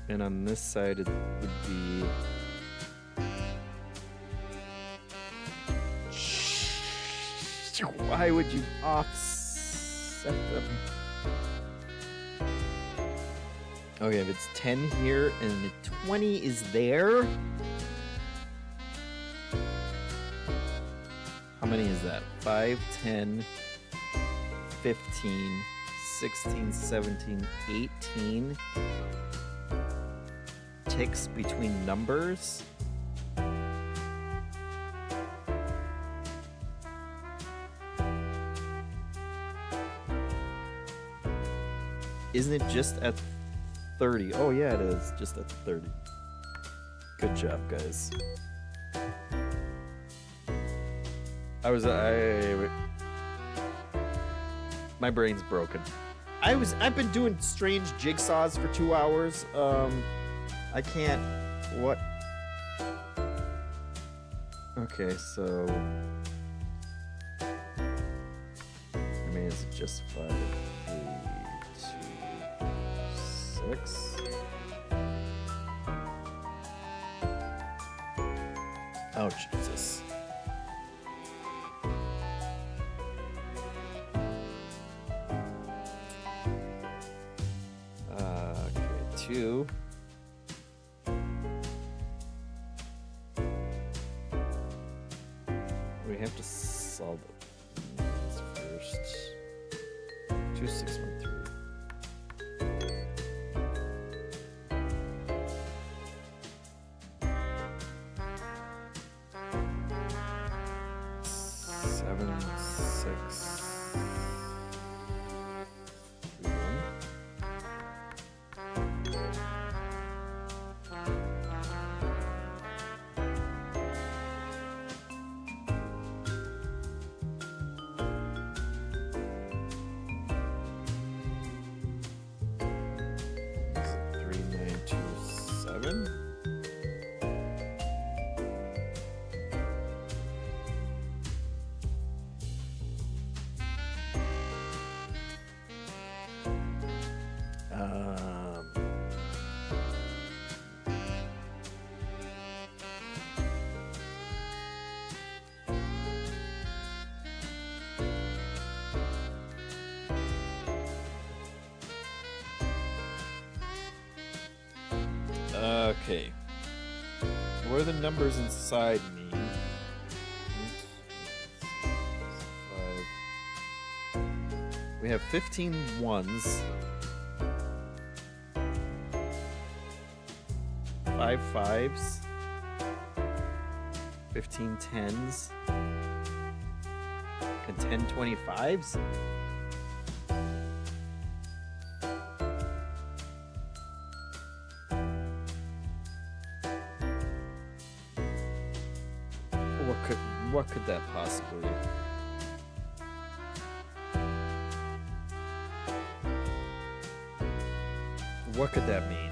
A: And on this side it would be why would you offset them? Okay, if it's 10 here and 20 is there. How many is that? 5, 10, 15, 16, 17, 18 ticks between numbers. Isn't it just at 30? Oh yeah, it is just at 30. Good job, guys. My brain's broken. I've been doing strange jigsaws for 2 hours. I can't. What? Okay, so I mean, is it just 5, 3, 2, 6? Oh Jesus. Okay, 2. We have to solve this first. 2, 6, 1, 3. Seven, 6. Okay. What are the numbers inside me? We have 15 ones, 5 fives, 15 tens, and 10 25s? What could that possibly? What could that mean?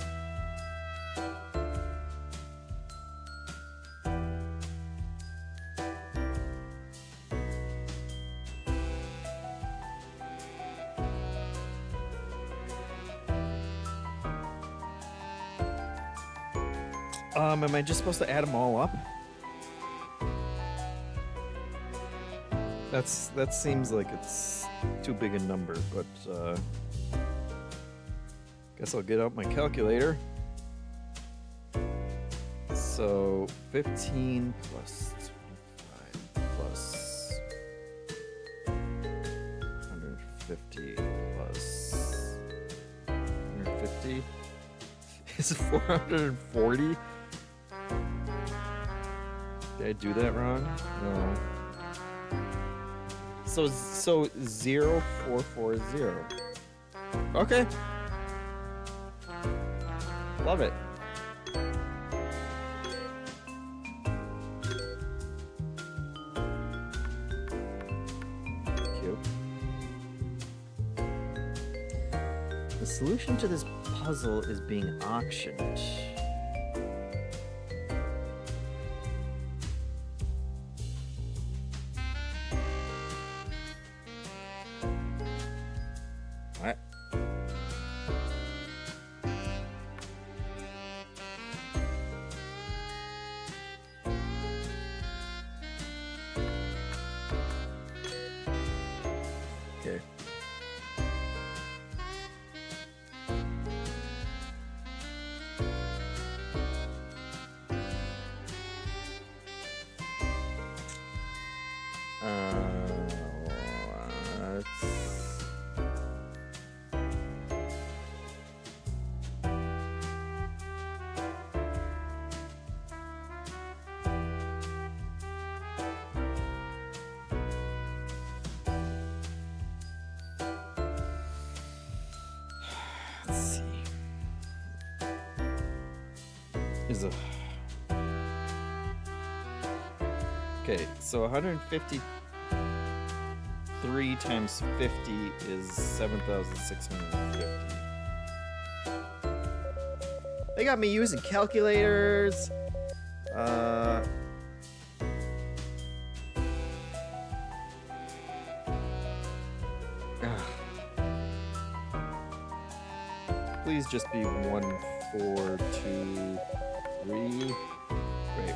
A: Am I just supposed to add them all up? That seems like it's too big a number, but guess I'll get out my calculator. So 15 plus 25 plus 150 plus 150 is 440. Did I do that wrong? No. So 0440. Okay. Love it. Cute. The solution to this puzzle is being auctioned. What? Okay. Let's see. Is a okay. So 153 times 50 is 7,650. They got me using calculators. Please just be 1, 4, 2, 3. Great.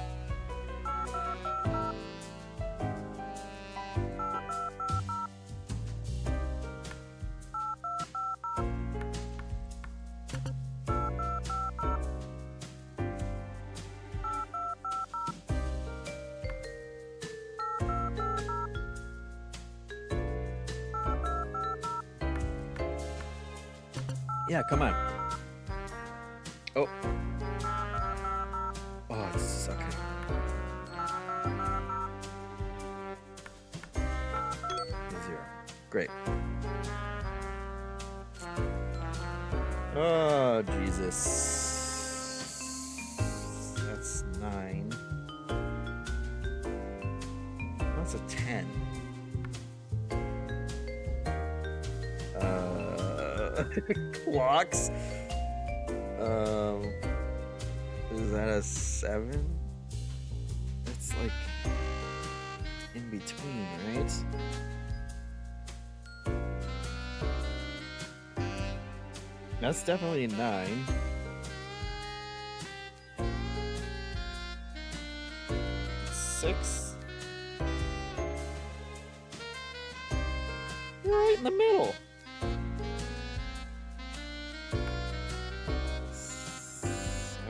A: Yeah, come on. Oh. Oh, it's okay. Zero. Great. Oh, Jesus. That's 9. That's a 10. Clocks. Is that a 7? It's like in between, right? That's definitely a 9. It's 6. You're right in the middle.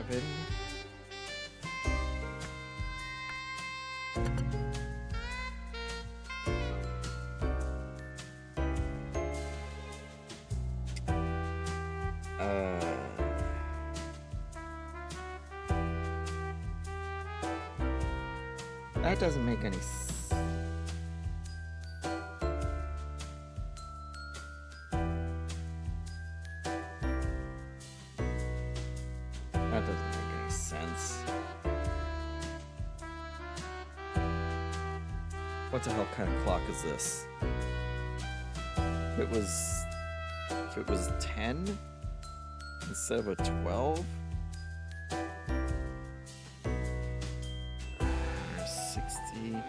A: 7. That doesn't make any sense. That doesn't make any sense. What the hell kind of clock is this? If it was 10 instead of a 12? 60.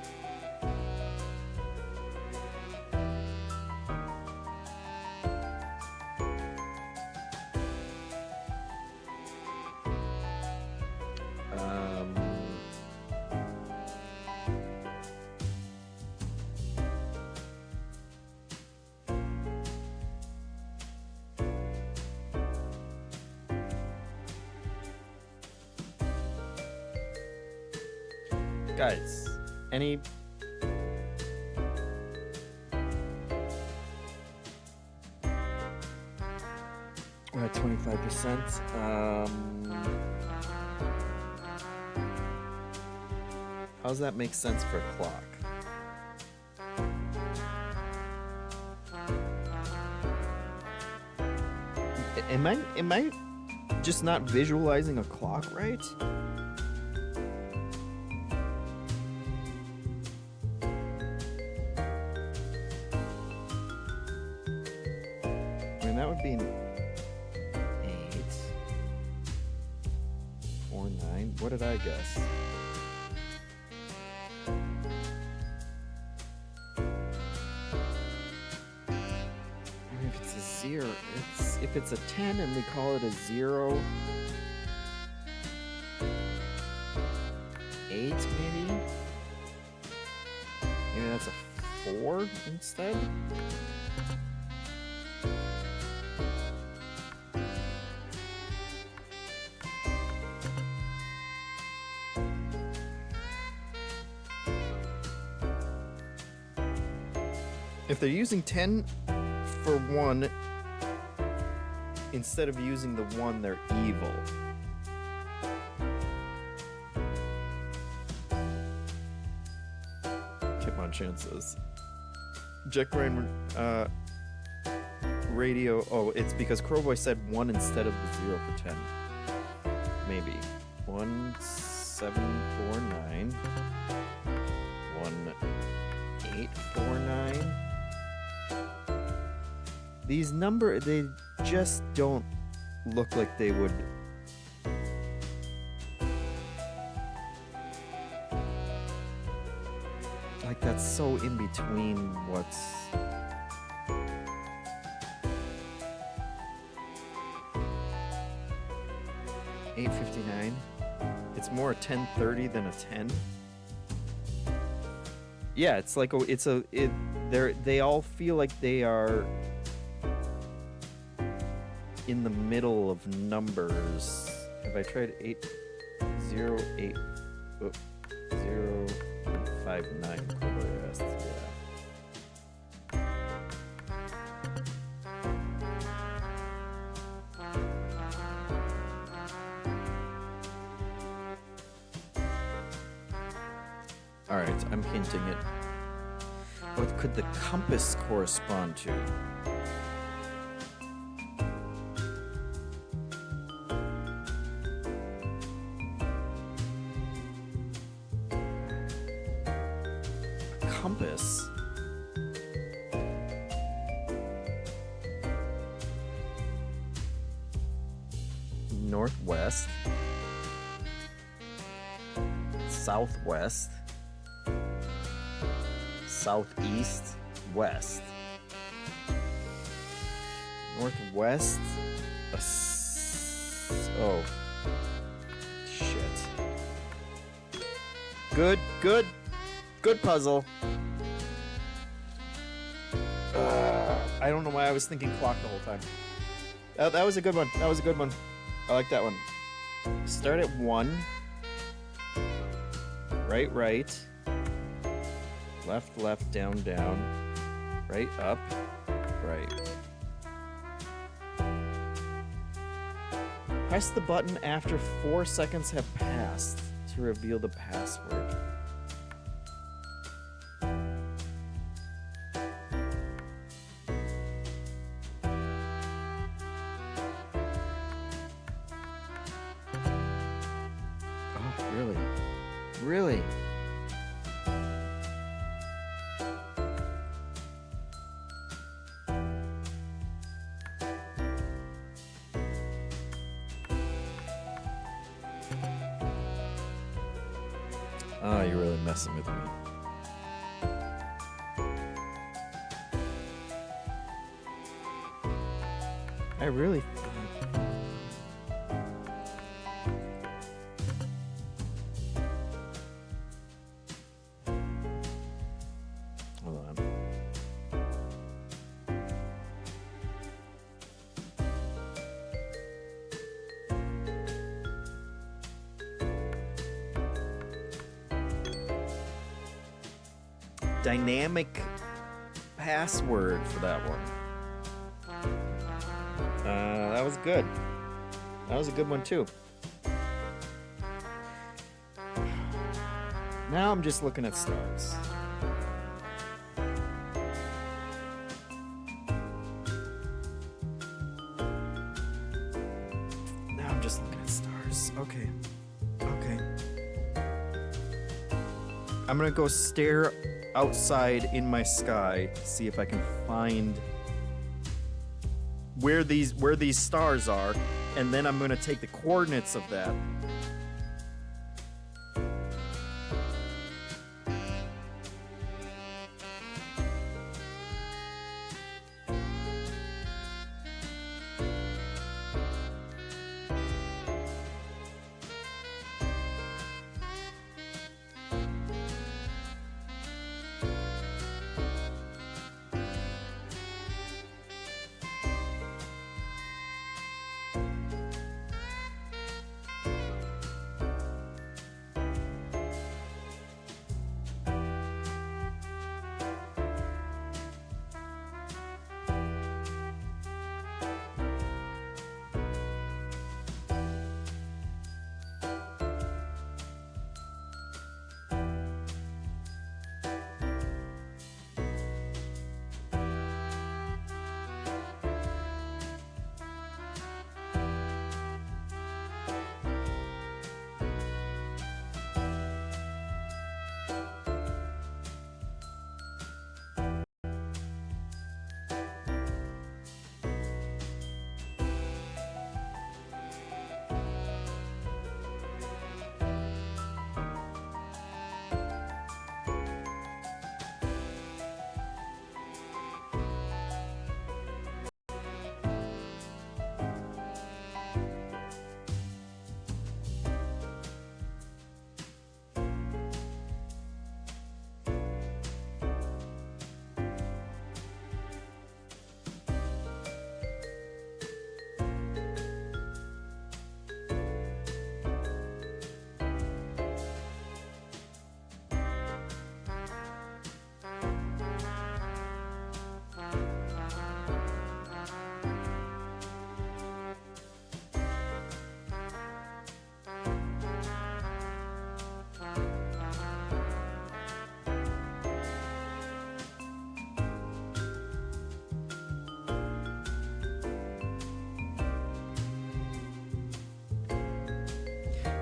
A: Guys, any... We're at 25%. How does that make sense for a clock? Am I just not visualizing a clock right? That would be an 8, 4, 9. What did I guess? I mean, if it's a 0, if it's a 10 and we call it a 0, 8 maybe? Maybe that's a 4 instead? If they're using 10 for 1, instead of using the 1, they're evil. Keep on chances. Jack Ryan, radio. Oh, it's because Crowboy said 1 instead of the 0 for 10. Maybe. 1, 7, 4, 9. 1, 8, 4, 9. These they just don't look like they would. Like, that's so in between what's. $8.59. It's more a 10.30 than a 10. Yeah, it's like they all feel like they are in the middle of numbers. Have I tried 8, 0, 8, 0, 5, 9? Yeah. All right, I'm hinting it. What could the compass correspond to? Compass. Northwest. Southwest. Southeast. West. Northwest. Oh. Shit. Good puzzle. I don't know why I was thinking clock the whole time. That was a good one. That was a good one. I like that one. Start at 1. Right. Left, left, down, down. Right, up, right. Press the button after 4 seconds have passed to reveal the password. Oh, really? Really? Oh, you're really messing with me. I really... Hold on. Dynamic password for that one. That was good. That was a good one too. Now I'm just looking at stars. Now I'm just looking at stars. Okay. Okay. I'm gonna go stare outside in my sky to see if I can find where these stars are, and then I'm going to take the coordinates of that.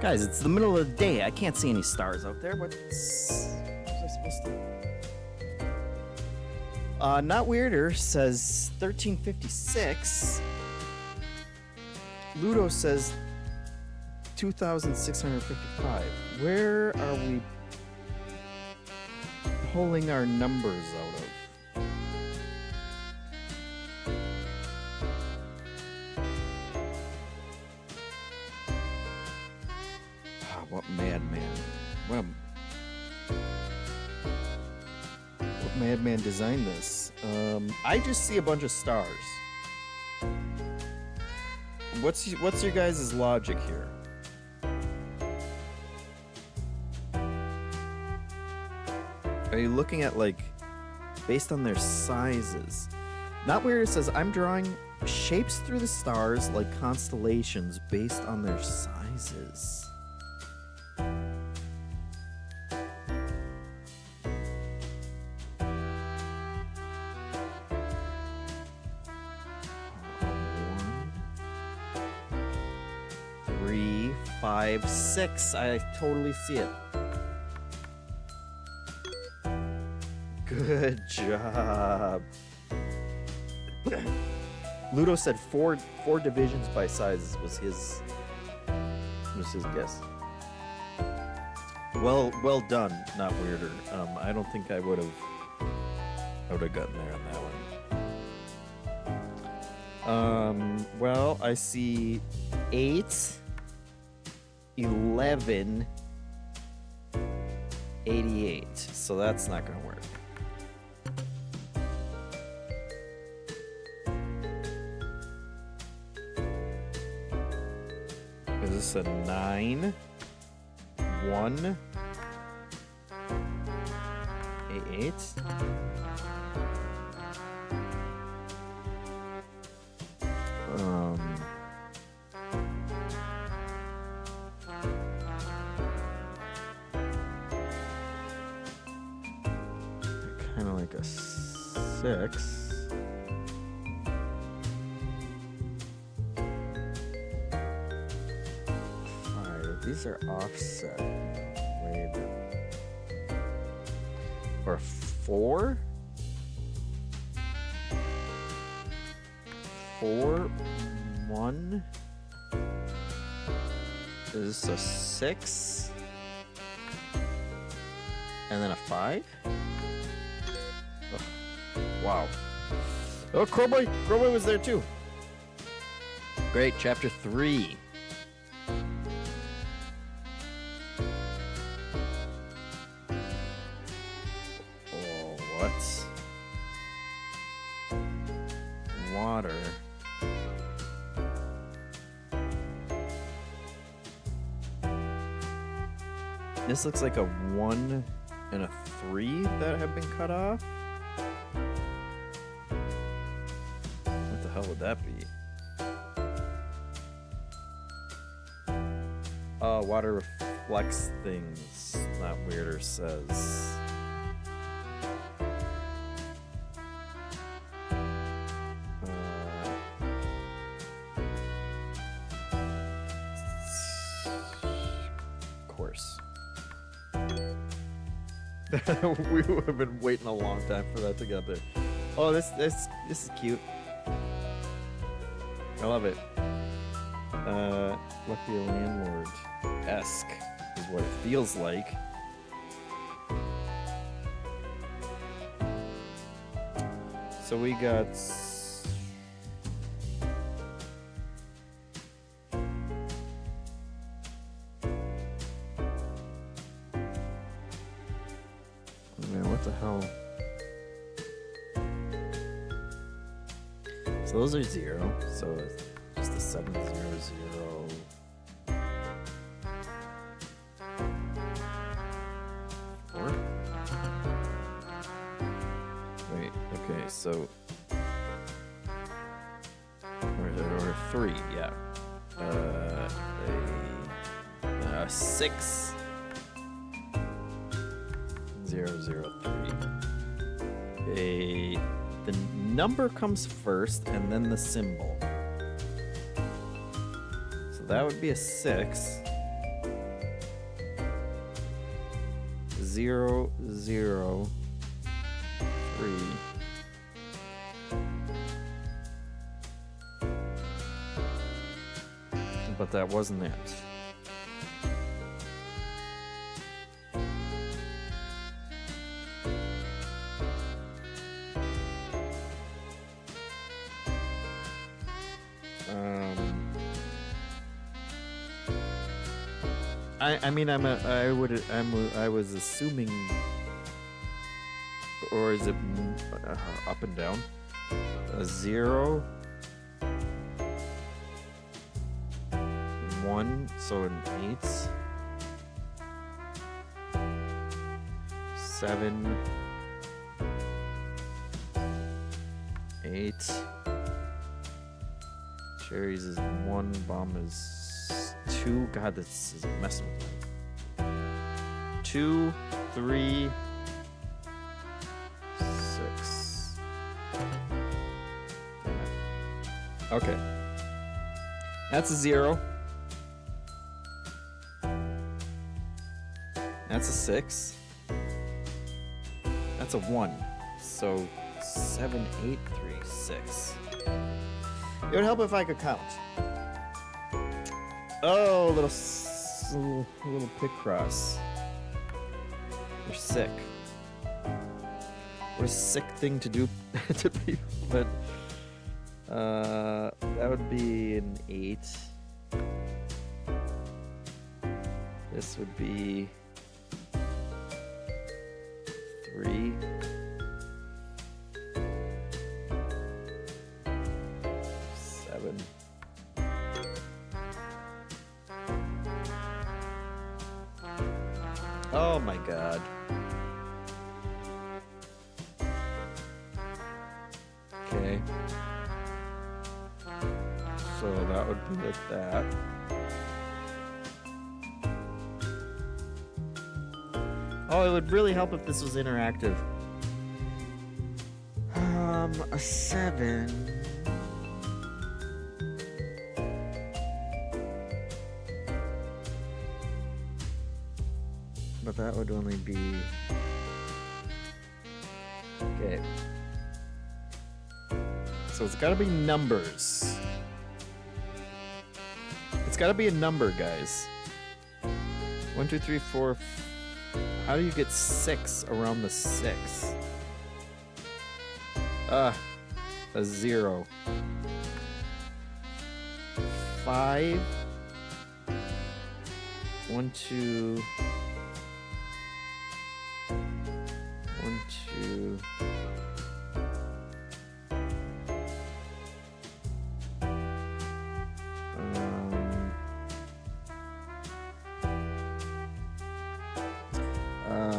A: Guys, it's the middle of the day. I can't see any stars out there. What was I supposed to... Not Weirder says 1356. Ludo says 2,655. Where are we pulling our numbers out of? What madman? What madman designed this? I just see a bunch of stars. What's your guys' logic here? Are you looking at, like, based on their sizes? Not where it says, I'm drawing shapes through the stars like constellations based on their sizes. One, 3, 5, 6. I totally see it. Good job. Ludo said four divisions by sizes was his guess. Well done, not weirder. I don't think I would have gotten there on that one. Well, I see 8, 11, 88. So that's not gonna work. Is this a 9, 1, 8? Kind of like a 6. These are offset. Wait a minute. Or 4? 4, 1. Is this a 6? And then a 5? Oh, wow. Oh, Crowboy! Crowboy was there too. Great, chapter 3. Water. This looks like a 1 and a 3 that have been cut off. What the hell would that be? Water reflects things, not weirder says. We would have been waiting a long time for that to get there. Oh, this is cute. I love it. Lucky landlord-esque is what it feels like. So we got. Man, what the hell? So those are 0. So it's just a 7, 0, 0. Four? Wait. Okay. So. Or 3. Yeah. A 6. 003. The number comes first and then the symbol. So that would be a 6. 0, 0, 3. But that wasn't it. I was assuming, or is it up and down? A 0, 1, so an 8, 7, 8. Cherries is 1, bomb is 2. God, this is messing with me. 2, 3, 6. Okay. That's a 0. That's a 6. That's a 1. So 7, 8, 3, 6. It would help if I could count. Oh, little pick cross. You're sick. What a sick thing to do to people, but that would be an 8. This would be 3. 7. Oh my God. Okay. So that would be like that. Oh, it would really help if this was interactive. A 7. But that would only be... Okay. So it's gotta be numbers. It's gotta be a number, guys. 1, 2, 3, 4... How do you get 6 around the 6? A 0. 5. 1, 2... 1, 2...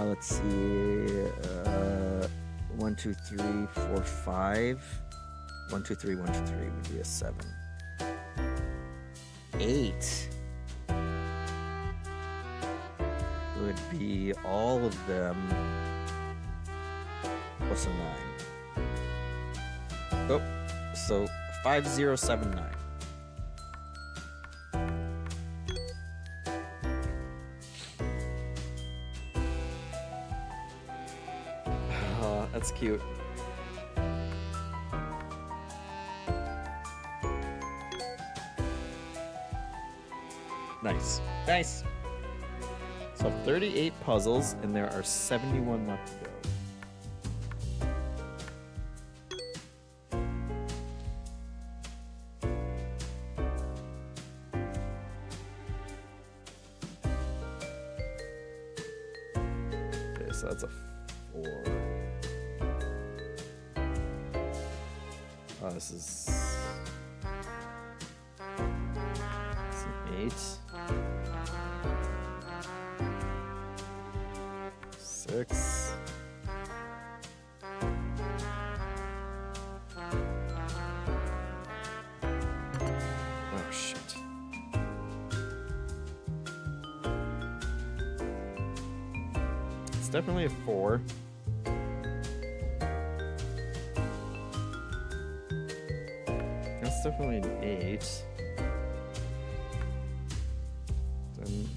A: let's see. 1, 2, 3, 4, 5. 1, 2, 3, 1, 2, 3 would be a 7. 8 would be all of them plus a 9. Oh, so 5079. That's cute. Nice. Nice. So 38 puzzles, and there are 71 left to go. Okay, so that's a 4. Oh, this is an 8. 6. Oh, shit. It's definitely a 4. That's definitely an 8. Then...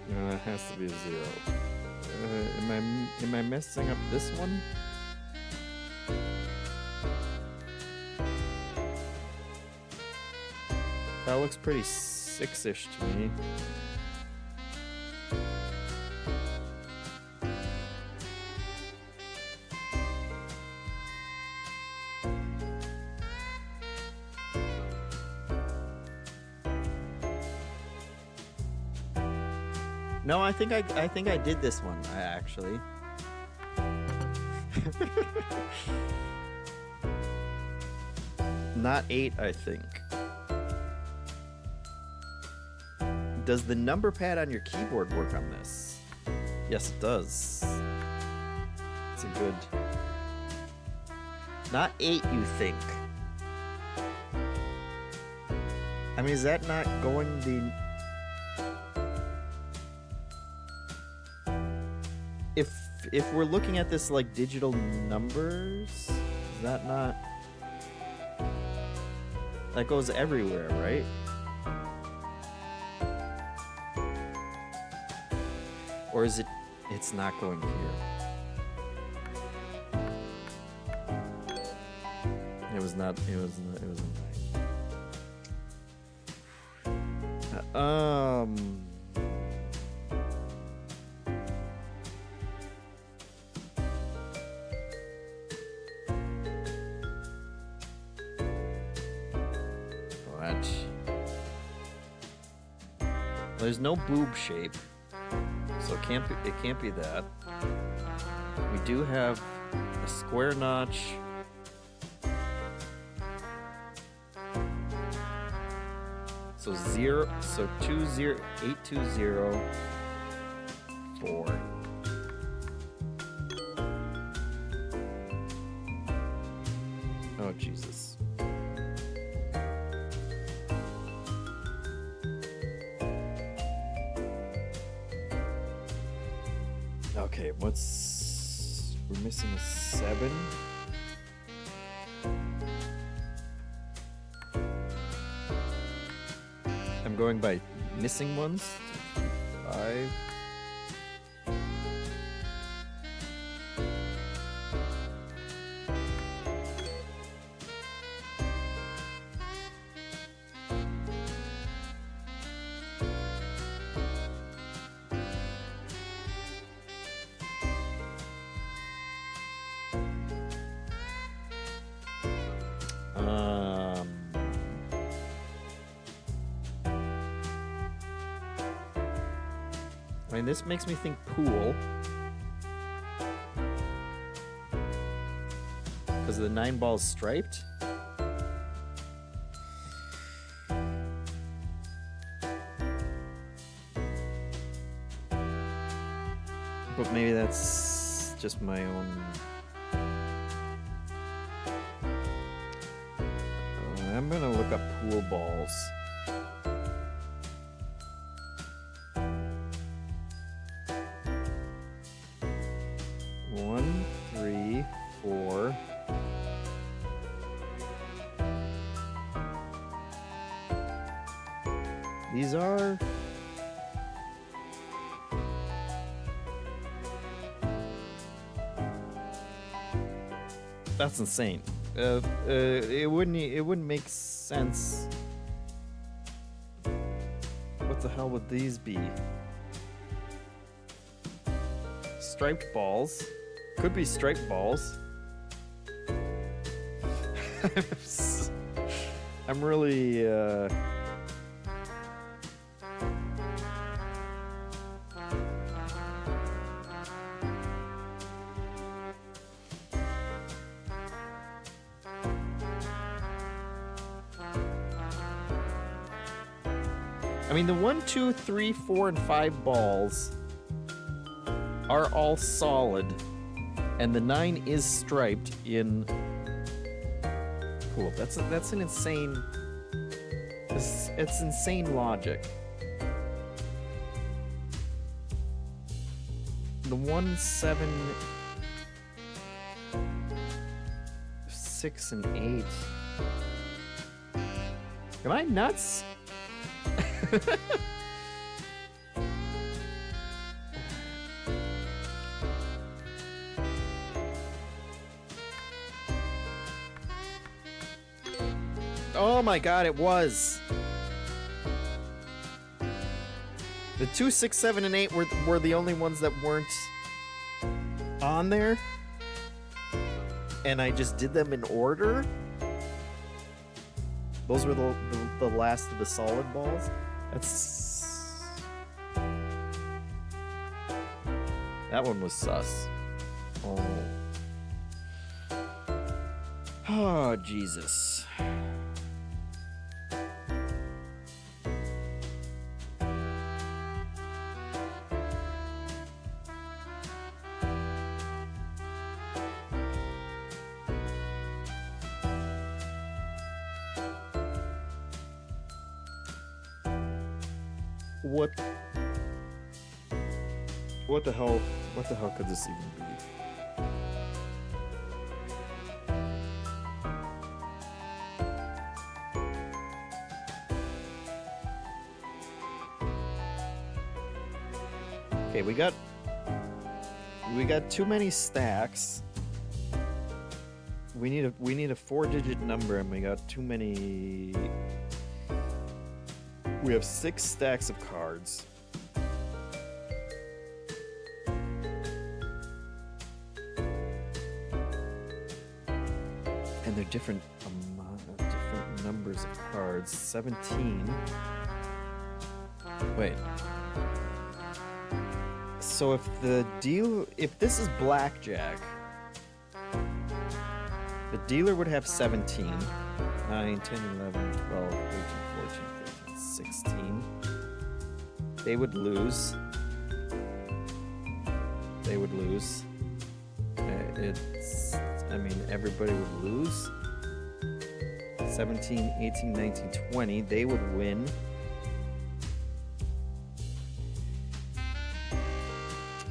A: No, that has to be a 0. Am I messing up this one? That looks pretty 6-ish to me. No, I think I did this one, actually. not 8, I think. Does the number pad on your keyboard work on this? Yes, it does. It's a good... Not 8, you think? I mean, is that not going the... If we're looking at this like digital numbers, is that not... That goes everywhere, right? Or is it... It's not going here. It was not... It was a 9. What? There's no boob shape, so it can't be that. We do have a square notch. So 20820 4. Oh Jesus. Okay, we're missing a 7. I'm going by missing ones. 5. I mean, this makes me think pool. Because the 9 ball's striped. But maybe that's just my own... I'm gonna look up pool balls. These are... That's insane. It wouldn't make sense. What the hell would these be? Striped balls. Could be striped balls. I'm really I mean, the 1, 2, 3, 4, and 5 balls are all solid, and the 9 is striped in pool. That's an insane. It's insane logic. The 1, 7, 6, and 8. Am I nuts? Oh my god, it was. The 2, 6, 7, and 8 were the only ones that weren't on there. And I just did them in order. Those were the last of the solid balls. That one was sus. Oh, Jesus. What the hell? What the hell could this even be? Okay, we got too many stacks. We need a 4-digit number, and we got too many. We have 6 stacks of cards. And they're different numbers of cards. 17. Wait. So if this is blackjack, the dealer would have 17, 9, 10, 11, 12, 13, 14, 15, 16. They would lose. Everybody would lose. 17, 18, 19, 20. They would win.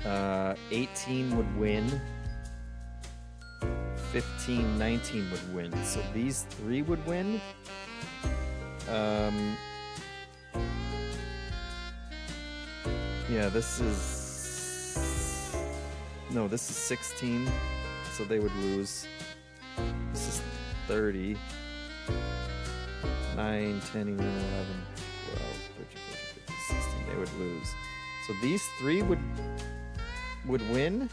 A: Uh, 18 would win. 15, 19 would win. So these 3 would win. Yeah, this is 16. So they would lose. This is 30. 9, 10, 11, 12, 13, 14, 15, 16. They would lose. So these 3 would win.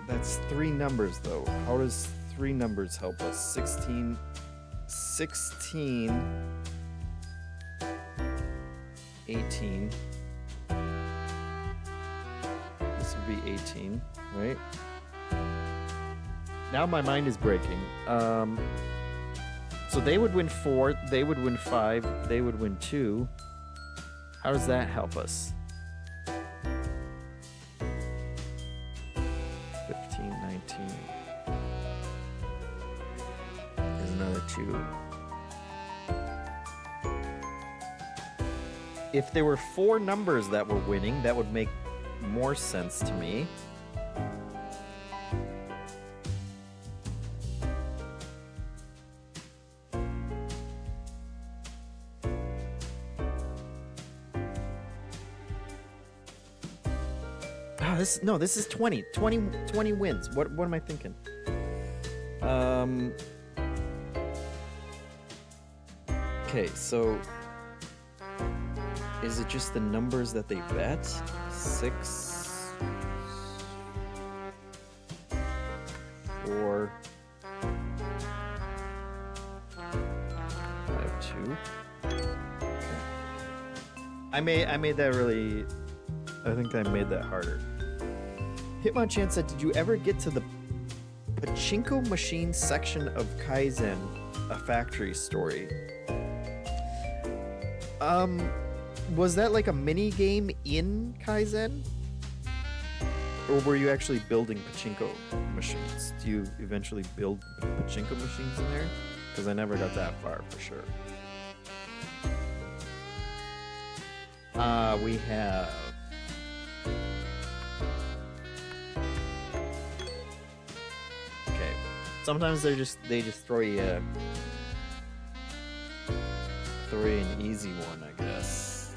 A: That's 3 numbers though. How does 3 numbers help us? 16, 18. This would be 18, right? Now my mind is breaking. So they would win 4, they would win 5, they would win 2. How does that help us? 15, 19. There's another 2. If there were 4 numbers that were winning, that would make more sense to me. This is 20 wins. What am I thinking? Okay, so is it just the numbers that they bet? 6, 4, 5, 2. Okay. I made that really. I think I made that harder. Hitmonchan said, "Did you ever get to the pachinko machine section of Kaizen, a factory story?" Was that like a mini game in Kaizen? Or were you actually building pachinko machines? Do you eventually build pachinko machines in there? Because I never got that far for sure. We have... Okay. Sometimes they just throw you an easy one, I guess.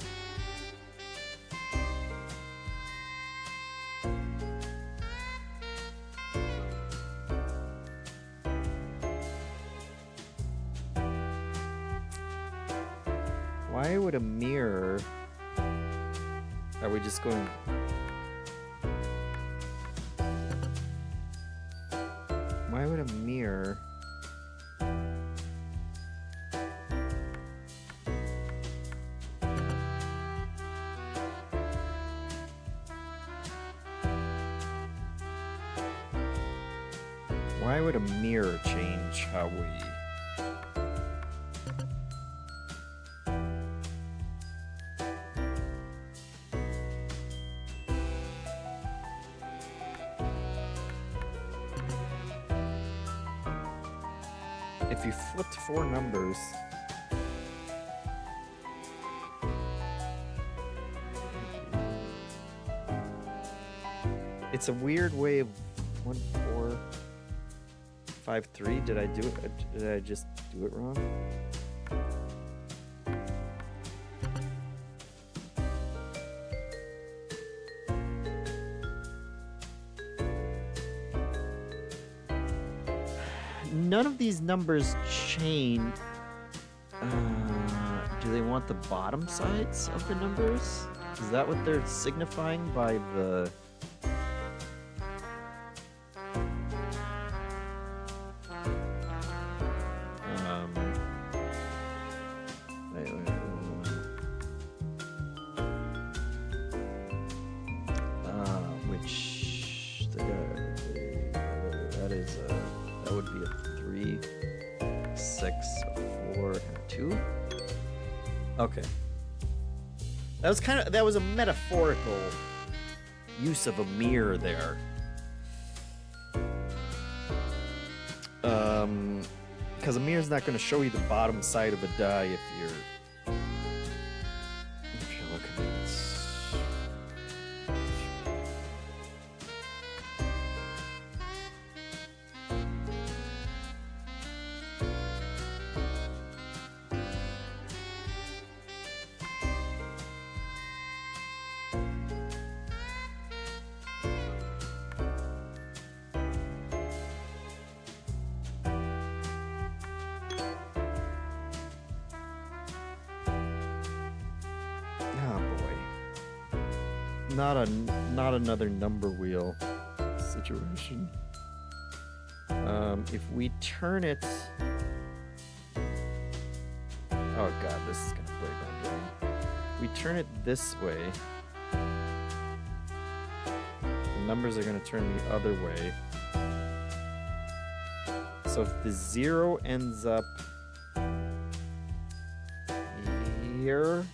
A: Why would a mirror... Are we just going... Why would a mirror... Why would a mirror change how we... if you flipped 4 numbers, it's a weird way of 1, 4, 5, 3. Did I do it? Did I just do it wrong? None of these numbers chain. Do they want the bottom sides of the numbers? Is that what they're signifying by the... which... that is a... That would be a 3, 6, 4, and 2. Okay. That was a metaphorical use of a mirror there. Because a mirror's not going to show you the bottom side of a die if you're looking at it. Not another number wheel situation. If we turn it... Oh god, this is gonna break my brain. If we turn it this way, the numbers are gonna turn the other way. So if the 0 ends up here...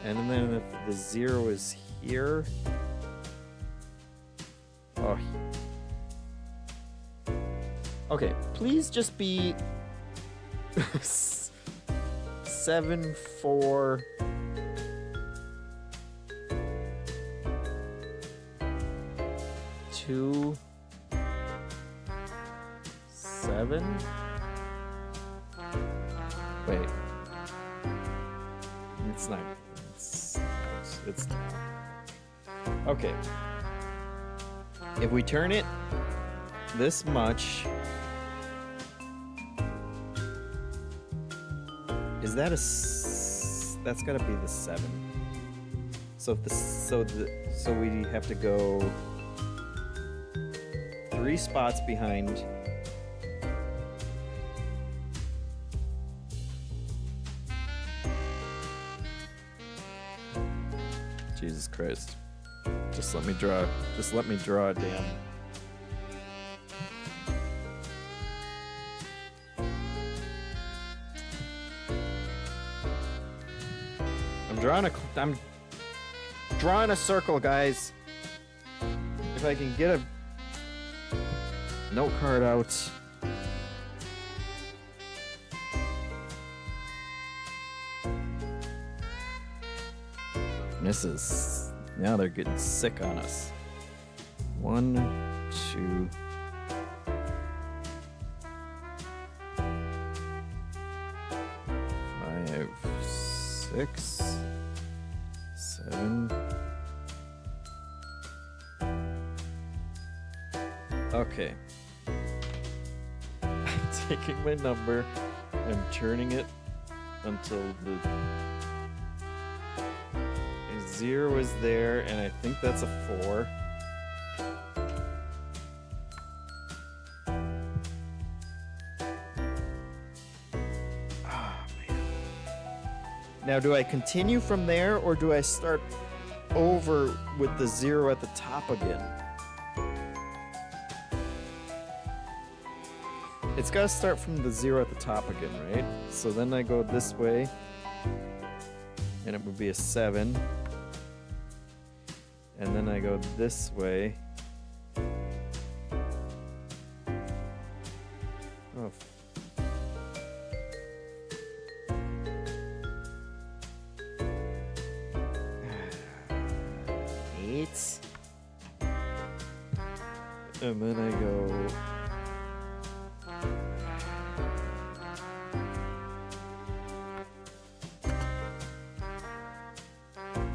A: And then if the 0 is here... Oh. Okay, please just be... 7, 4... 2... 7... Wait. It's not... It's not. Okay. If we turn it this much, is that a? That's gotta be the 7. So if so we have to go 3 spots behind. Jesus Christ. Just let me draw. Just let me draw a damn. I'm drawing a circle, guys. If I can get a note card out. Misses. Now they're getting sick on us. 1, 2. 5, 6, 7. Okay. I'm taking my number and turning it until the 0 is there, and I think that's a 4. Ah, man. Now, do I continue from there, or do I start over with the 0 at the top again? it's got to start from the 0 at the top again, right? So then I go this way, and it would be a 7. And then I go this way. Oh. 8. And then I go...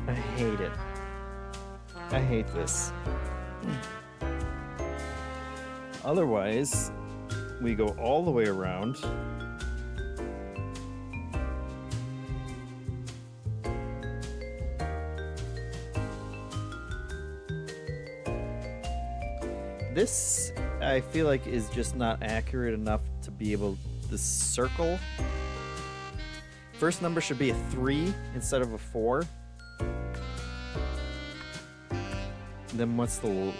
A: I hate it. I hate this. Otherwise, we go all the way around. This, I feel like, is just not accurate enough to be able to circle. First number should be a 3 instead of a 4. Then what's the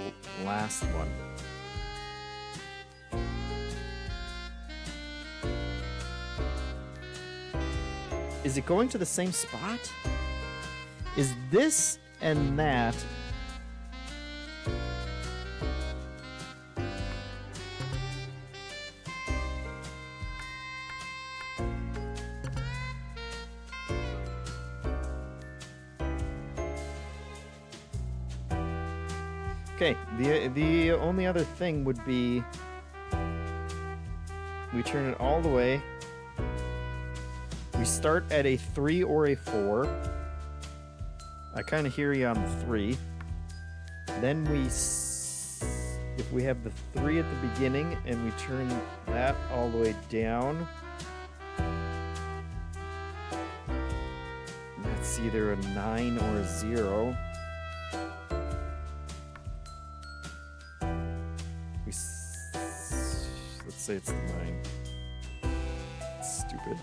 A: last one? Is it going to the same spot? Is this and that... Okay, the only other thing would be we turn it all the way. We start at a 3 or a 4. I kind of hear you on the 3. Then if we have the 3 at the beginning and we turn that all the way down, that's either a 9 or a 0. Let's say it's the 9. Stupid.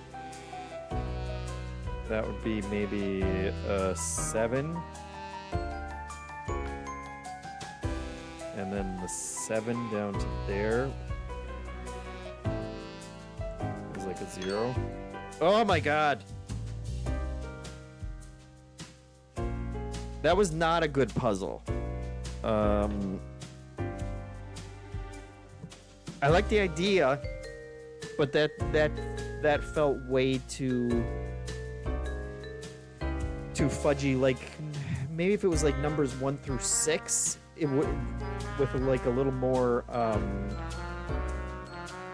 A: That would be maybe a 7. And then the 7 down to there is like a 0. Oh my god! That was not a good puzzle. I like the idea, but that felt way too fudgy. Like, maybe if it was like numbers 1 through 6, it would, with like a little more, a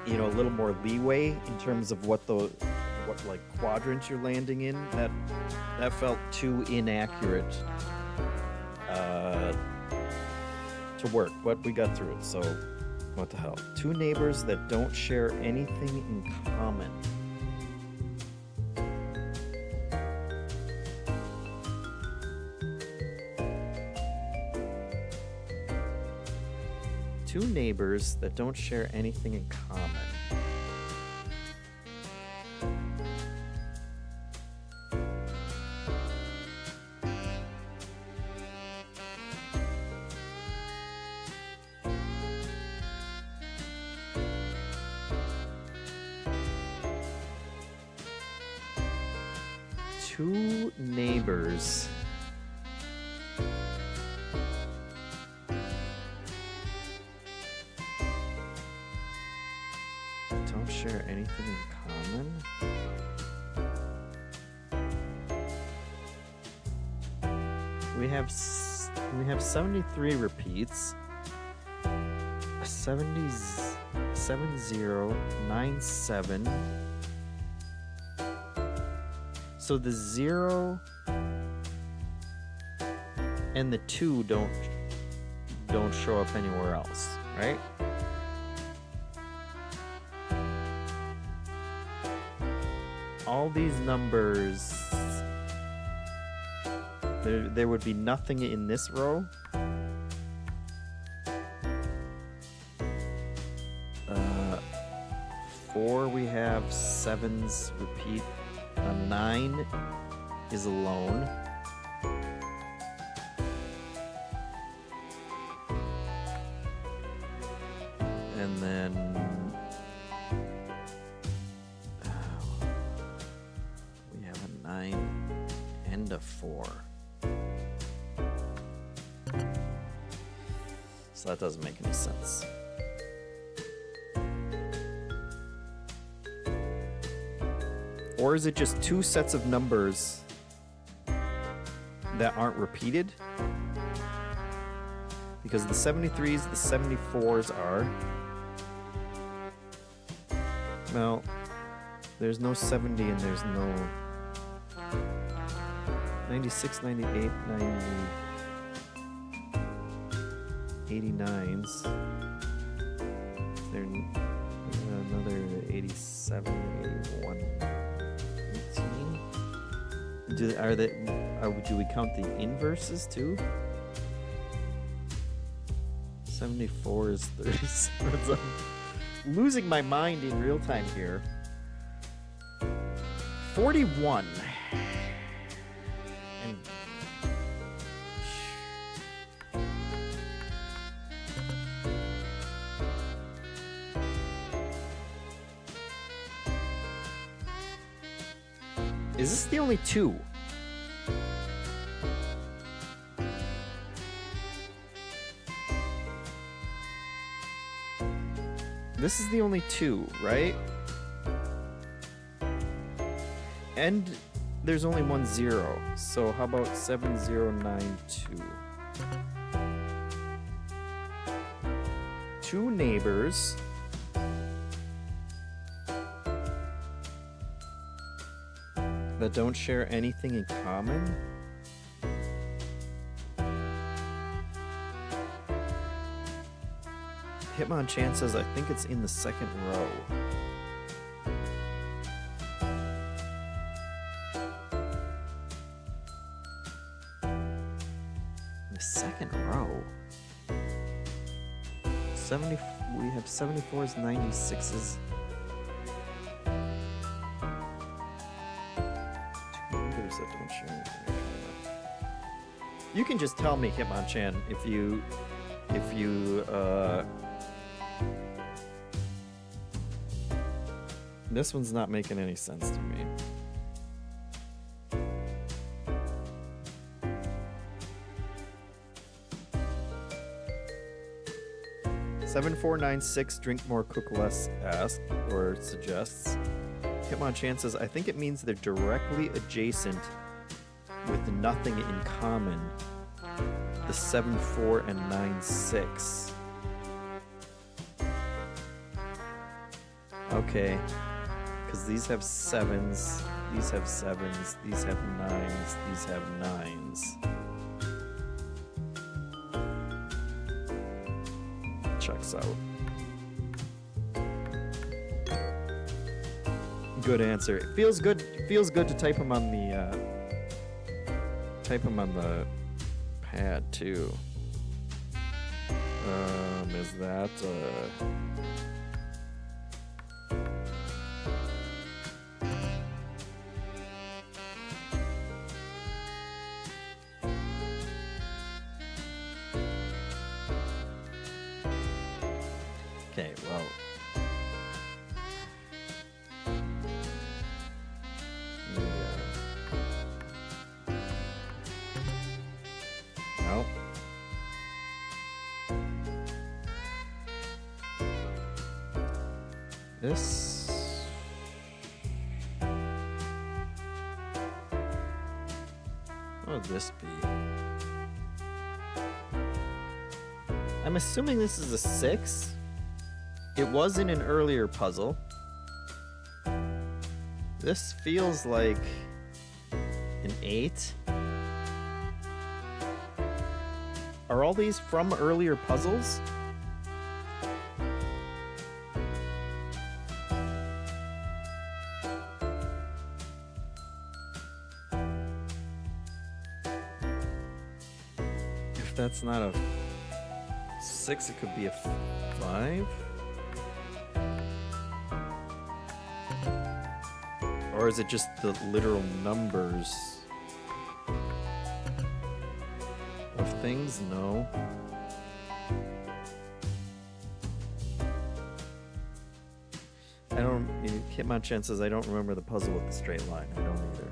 A: little more leeway in terms of what like quadrant you're landing in. That felt too inaccurate to work, but we got through it. So. What the hell? 2 neighbors that don't share anything in common. Two neighbors that don't share anything in common. Two neighbors don't share anything in common. We have 73 repeats. 7097. So the 0 and the 2 don't show up anywhere else, right? All these numbers, there would be nothing in this row. 4, we have 7s repeat. 9 is alone. And then and a 4. So that doesn't make any sense. Or is it just 2 sets of numbers that aren't repeated? Because the 73s, the 74s are... Well, there's no 70 and there's no... 96, 98, 90... 89s. There's another 87, 81, 18. Do we count the inverses too? 74 is 37. I'm losing my mind in real time here. 41. And is this the only 2? This is the only 2, right? And there's only 1 0. So how about 7092? 2 neighbors. That don't share anything in common? Hitmonchan says, I think it's in the second row. In the second row? 70, we have 74s, 96s. That don't share anything. You can just tell me, Hitmonchan, if you this one's not making any sense to me. $7496 drink more, cook less asks or suggests. Hitmonchan says, I think it means they're directly adjacent with nothing in common. The 74 and 96. Okay. Because these have 7s, these have 7s, these have 9s, these have 9s. Checks out. Good answer. It feels good. It feels good to type them on the pad too. Is that okay, well, no. This what would this be? I'm assuming this is a 6. It was in an earlier puzzle. This feels like an 8. Are all these from earlier puzzles? If that's not a 6, it could be a 5. Or is it just the literal numbers of things? No. I don't. Hitmonchan says, I don't remember the puzzle with the straight line. I don't either.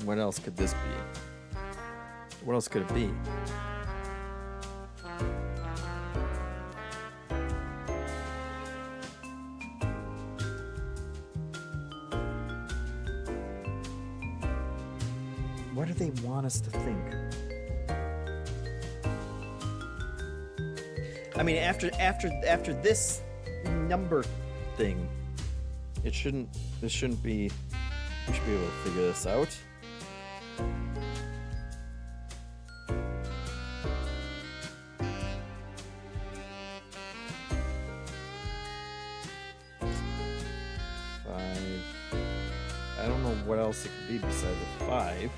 A: What else could this be? What else could it be? What do they want us to think? I mean, after this number thing, this shouldn't be. We should be able to figure this out. I don't know what else it could be besides a 5.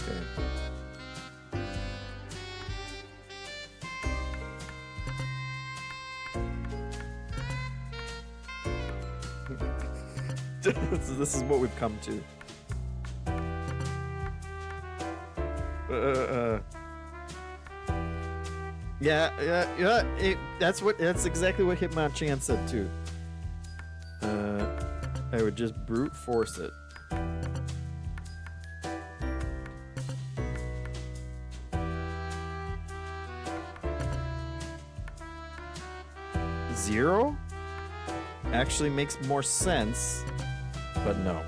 A: Okay. This is what we've come to. Yeah. That's exactly what Hitmonchan said too. I would just brute force it. Zero actually makes more sense, but no.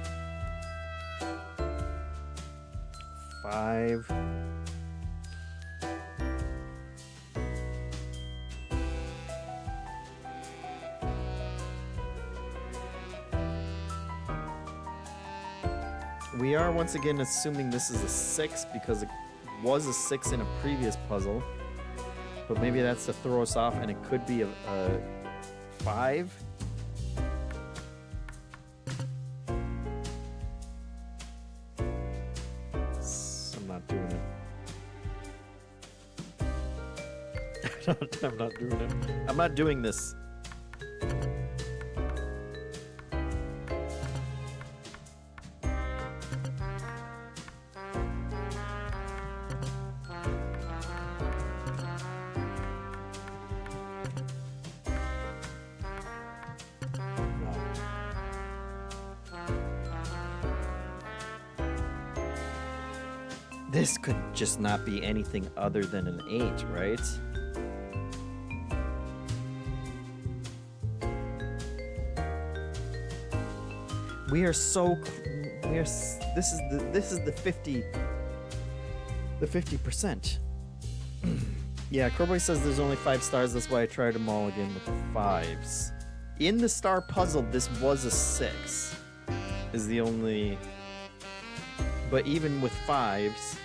A: 5. We are once again assuming this is a 6 because it was a 6 in a previous puzzle. But maybe that's to throw us off and it could be a 5. I'm not doing it. I'm not doing it. I'm not doing this. This could just not be anything other than an 8, right? We are so this is the 50%. Yeah, Crowboy says there's only 5 stars, that's why I tried them all again with the 5s. In the star puzzle, this was a 6. Is the only. But even with 5s.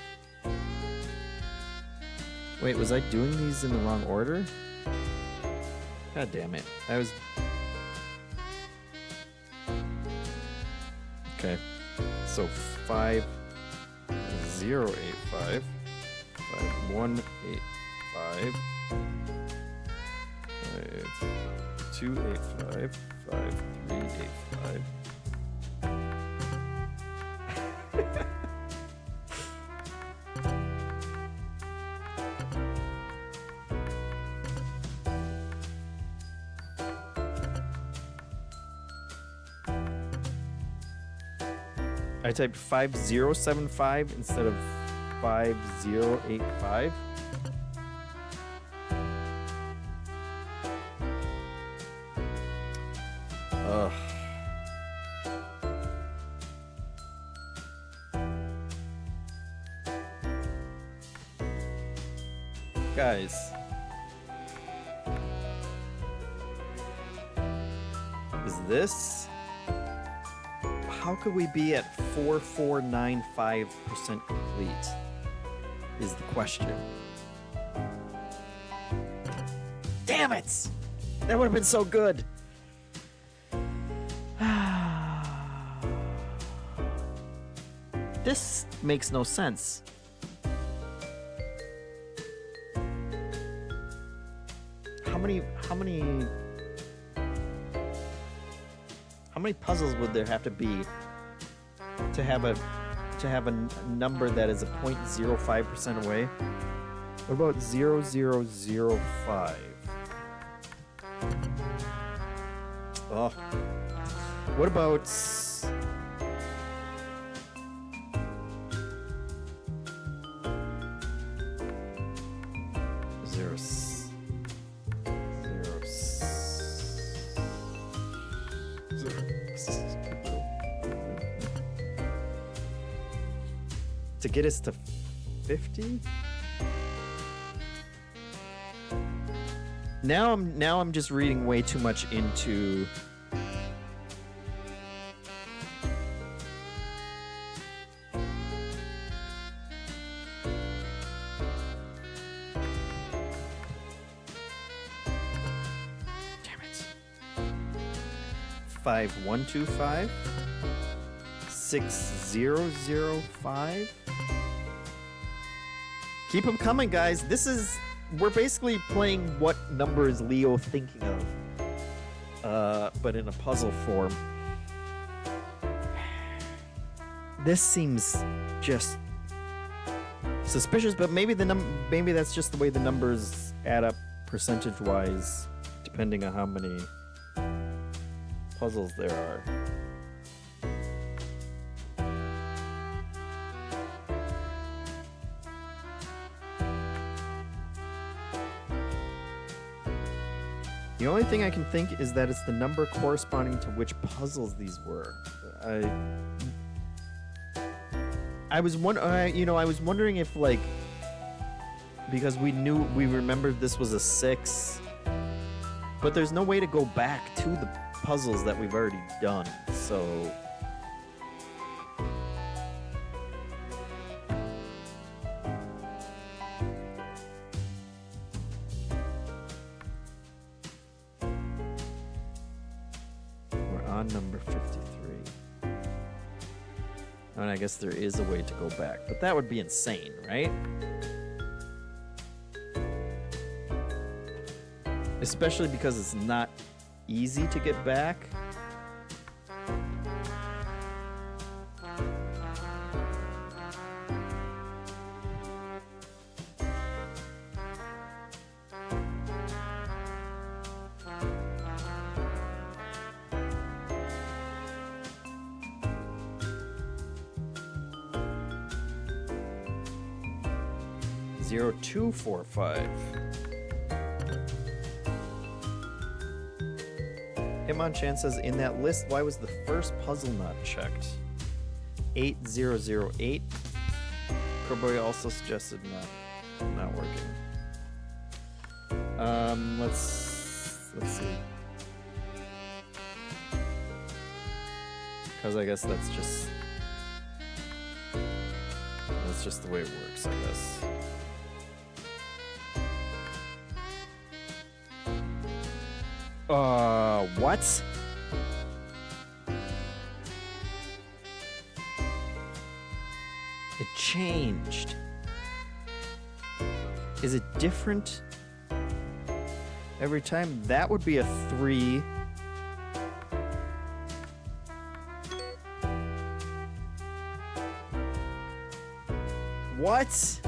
A: Wait, was I doing these in the wrong order? God damn it. I was. Okay. So 5 0 8 5 5 1 8 5 5 2 8 5 5 3 8 5. I typed 5075 instead of 5085. Ugh. Guys. Is this? How could we be at 4495% complete? Is the question. Damn it! That would have been so good. This makes no sense. many puzzles would there have to be to have a number that is a 0.05% away? What about 0005? Oh. What about 0 to get us to 50? Now I'm just reading way too much into damn it. 5125 6005. Keep them coming, guys. We're basically playing what number is Leo thinking of, but in a puzzle form. This seems just suspicious, but maybe that's just the way the numbers add up percentage-wise, depending on how many puzzles there are. The only thing I can think is that it's the number corresponding to which puzzles these were. I was wondering if, like, because we remembered this was a 6, but there's no way to go back to the puzzles that we've already done. So on number 53. And I guess there is a way to go back, but that would be insane, right? Especially because it's not easy to get back. Zero 245. Hitmonchan says, in that list, why was the first puzzle not checked? 8008. Crowboy also suggested not working. Let's see. Because I guess that's just the way it works, I guess. What? It changed. Is it different every time? That would be a 3. What?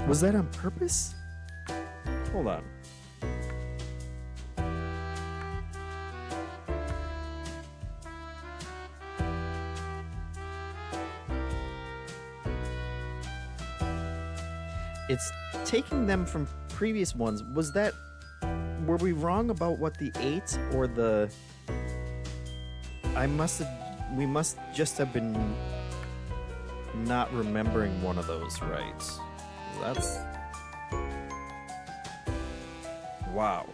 A: Was that on purpose? Hold on. It's taking them from previous ones. Were we wrong about what the 8 or the... we must just have been not remembering one of those right. That's... Wow.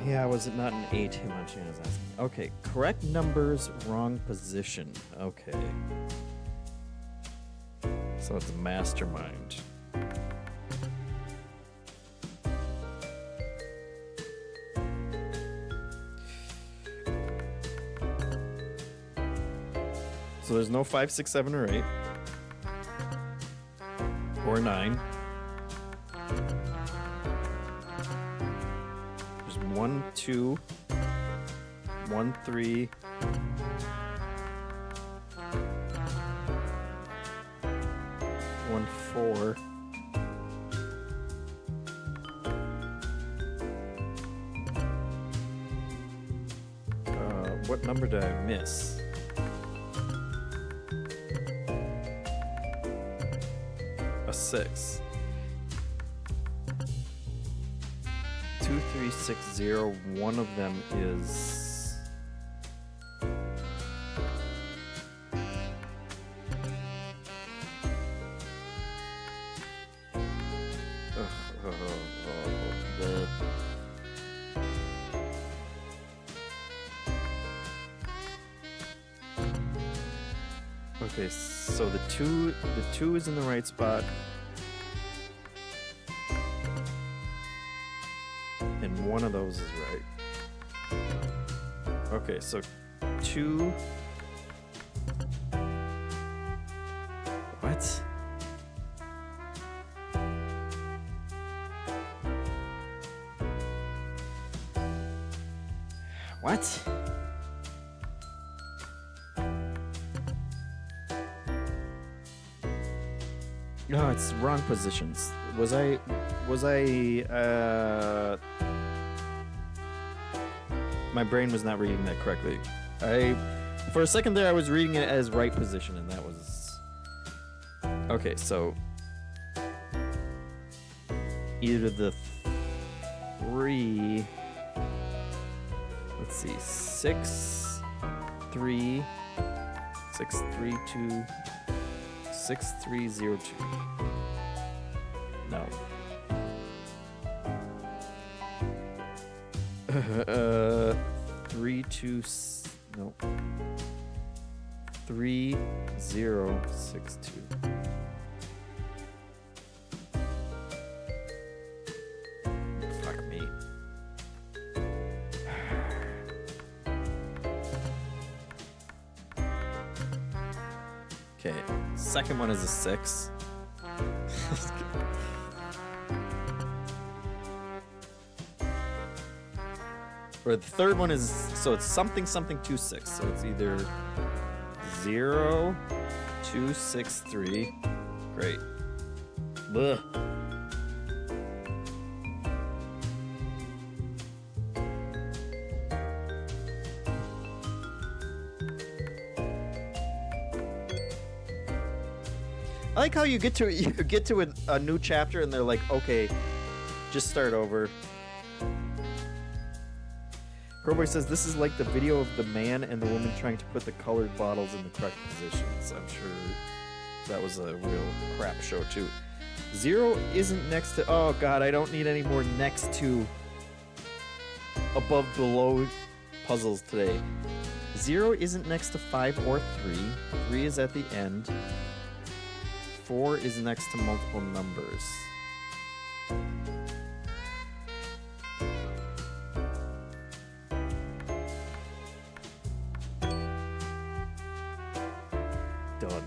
A: Yeah, was it not an 8? Hitmonchan is asking. Okay, correct numbers, wrong position. Okay. So it's mastermind. So there's no 5, 6, 7, or 8. Or 9. There's 1, 2, 1, 3. 1, 4. What number did I miss? A 6. 2, 3, 6, 0. One of them is... Okay, so the two is in the right spot. And one of those is right. Okay, so 2. What? What? No, it's wrong positions. Was I my brain was not reading that correctly. For a second there I was reading it as right position, and that was okay. So either the 3, let's see, 6, 3, 6, 3, 2, 6, 3, 0, 2. No. 3, 2, no. 3, 0, 6, 2. Fuck me. Okay, second one is a 6. Or the third one is, so it's something, 2, 6. So it's either 0, 2, 6, 3. Great. Blech. I like how you get to a new chapter and they're like, okay, just start over. Crowboy says this is like the video of the man and the woman trying to put the colored bottles in the correct positions. I'm sure that was a real crap show too. 0 isn't next to, oh god, I don't need any more next to, above, below puzzles today. 0 isn't next to 5 or 3. 3 is at the end. 4 is next to multiple numbers. Done.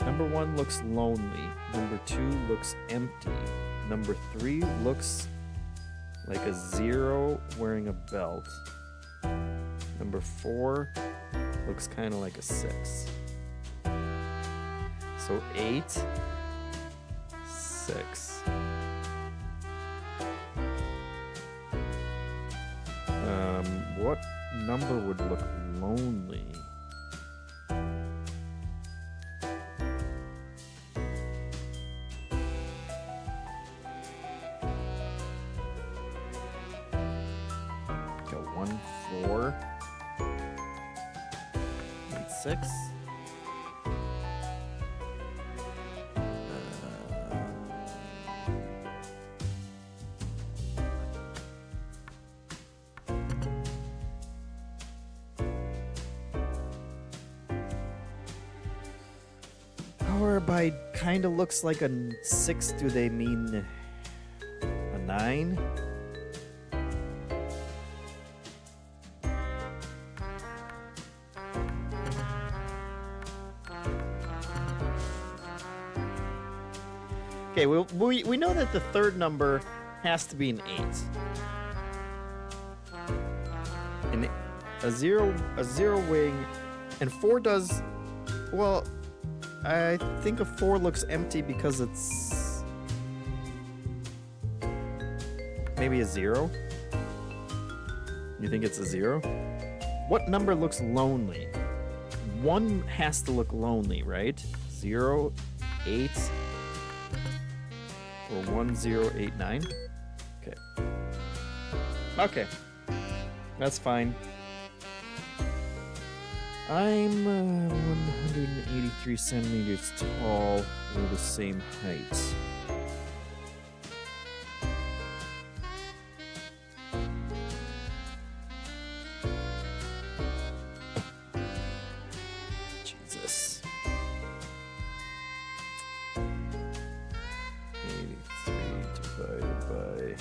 A: Number 1 looks lonely. Number 2 looks empty. Number 3 looks like a 0 wearing a belt. Number 4 looks kind of like a 6. So 8, 6. What number would look lonely? Go 1, 4, 1, 6. Or by kind of looks like a 6, do they mean a 9? Okay, we know that the third number has to be an 8. And a zero wing, and 4 does, well, I think a 4 looks empty because it's maybe a 0. You think it's a 0? What number looks lonely? 1 has to look lonely, right? 0, 8, or 1089. Okay. Okay. That's fine. I'm 183 centimeters tall. We're the same height. Jesus. 83 divided by...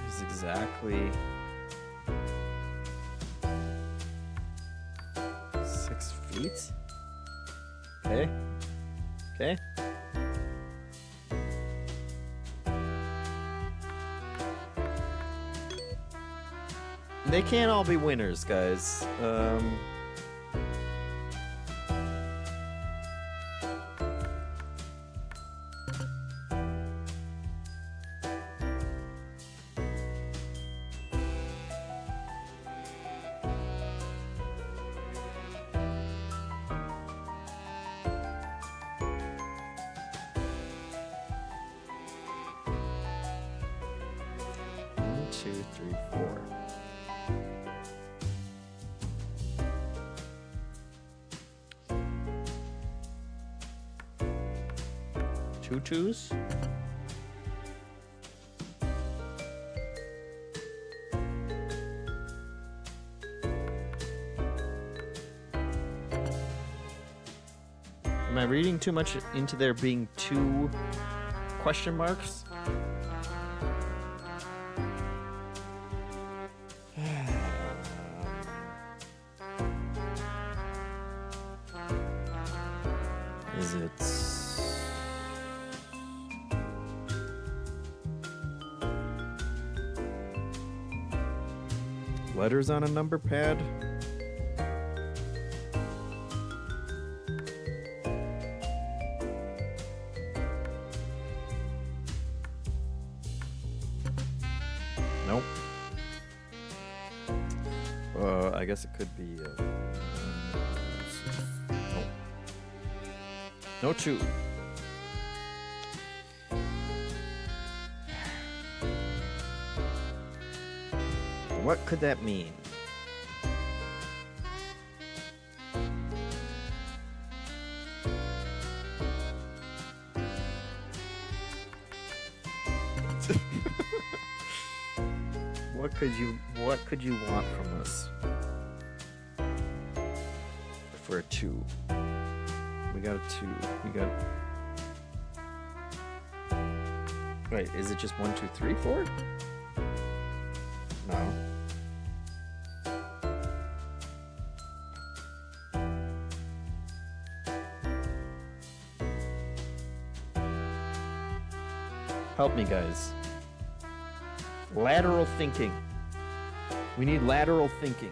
A: is exactly 6 feet. Okay. Okay. They can't all be winners, guys. 1, 2, 3, 4. Two twos? Am I reading too much into there being 2 question marks? Is it... letters on a number pad? Nope. I guess it could be... nope. No 2. What could that mean? What could you want from us? For a 2. We got a 2. We got... Wait, is it just 1, 2, 3, 4? No. Help me, guys. Lateral thinking. We need lateral thinking.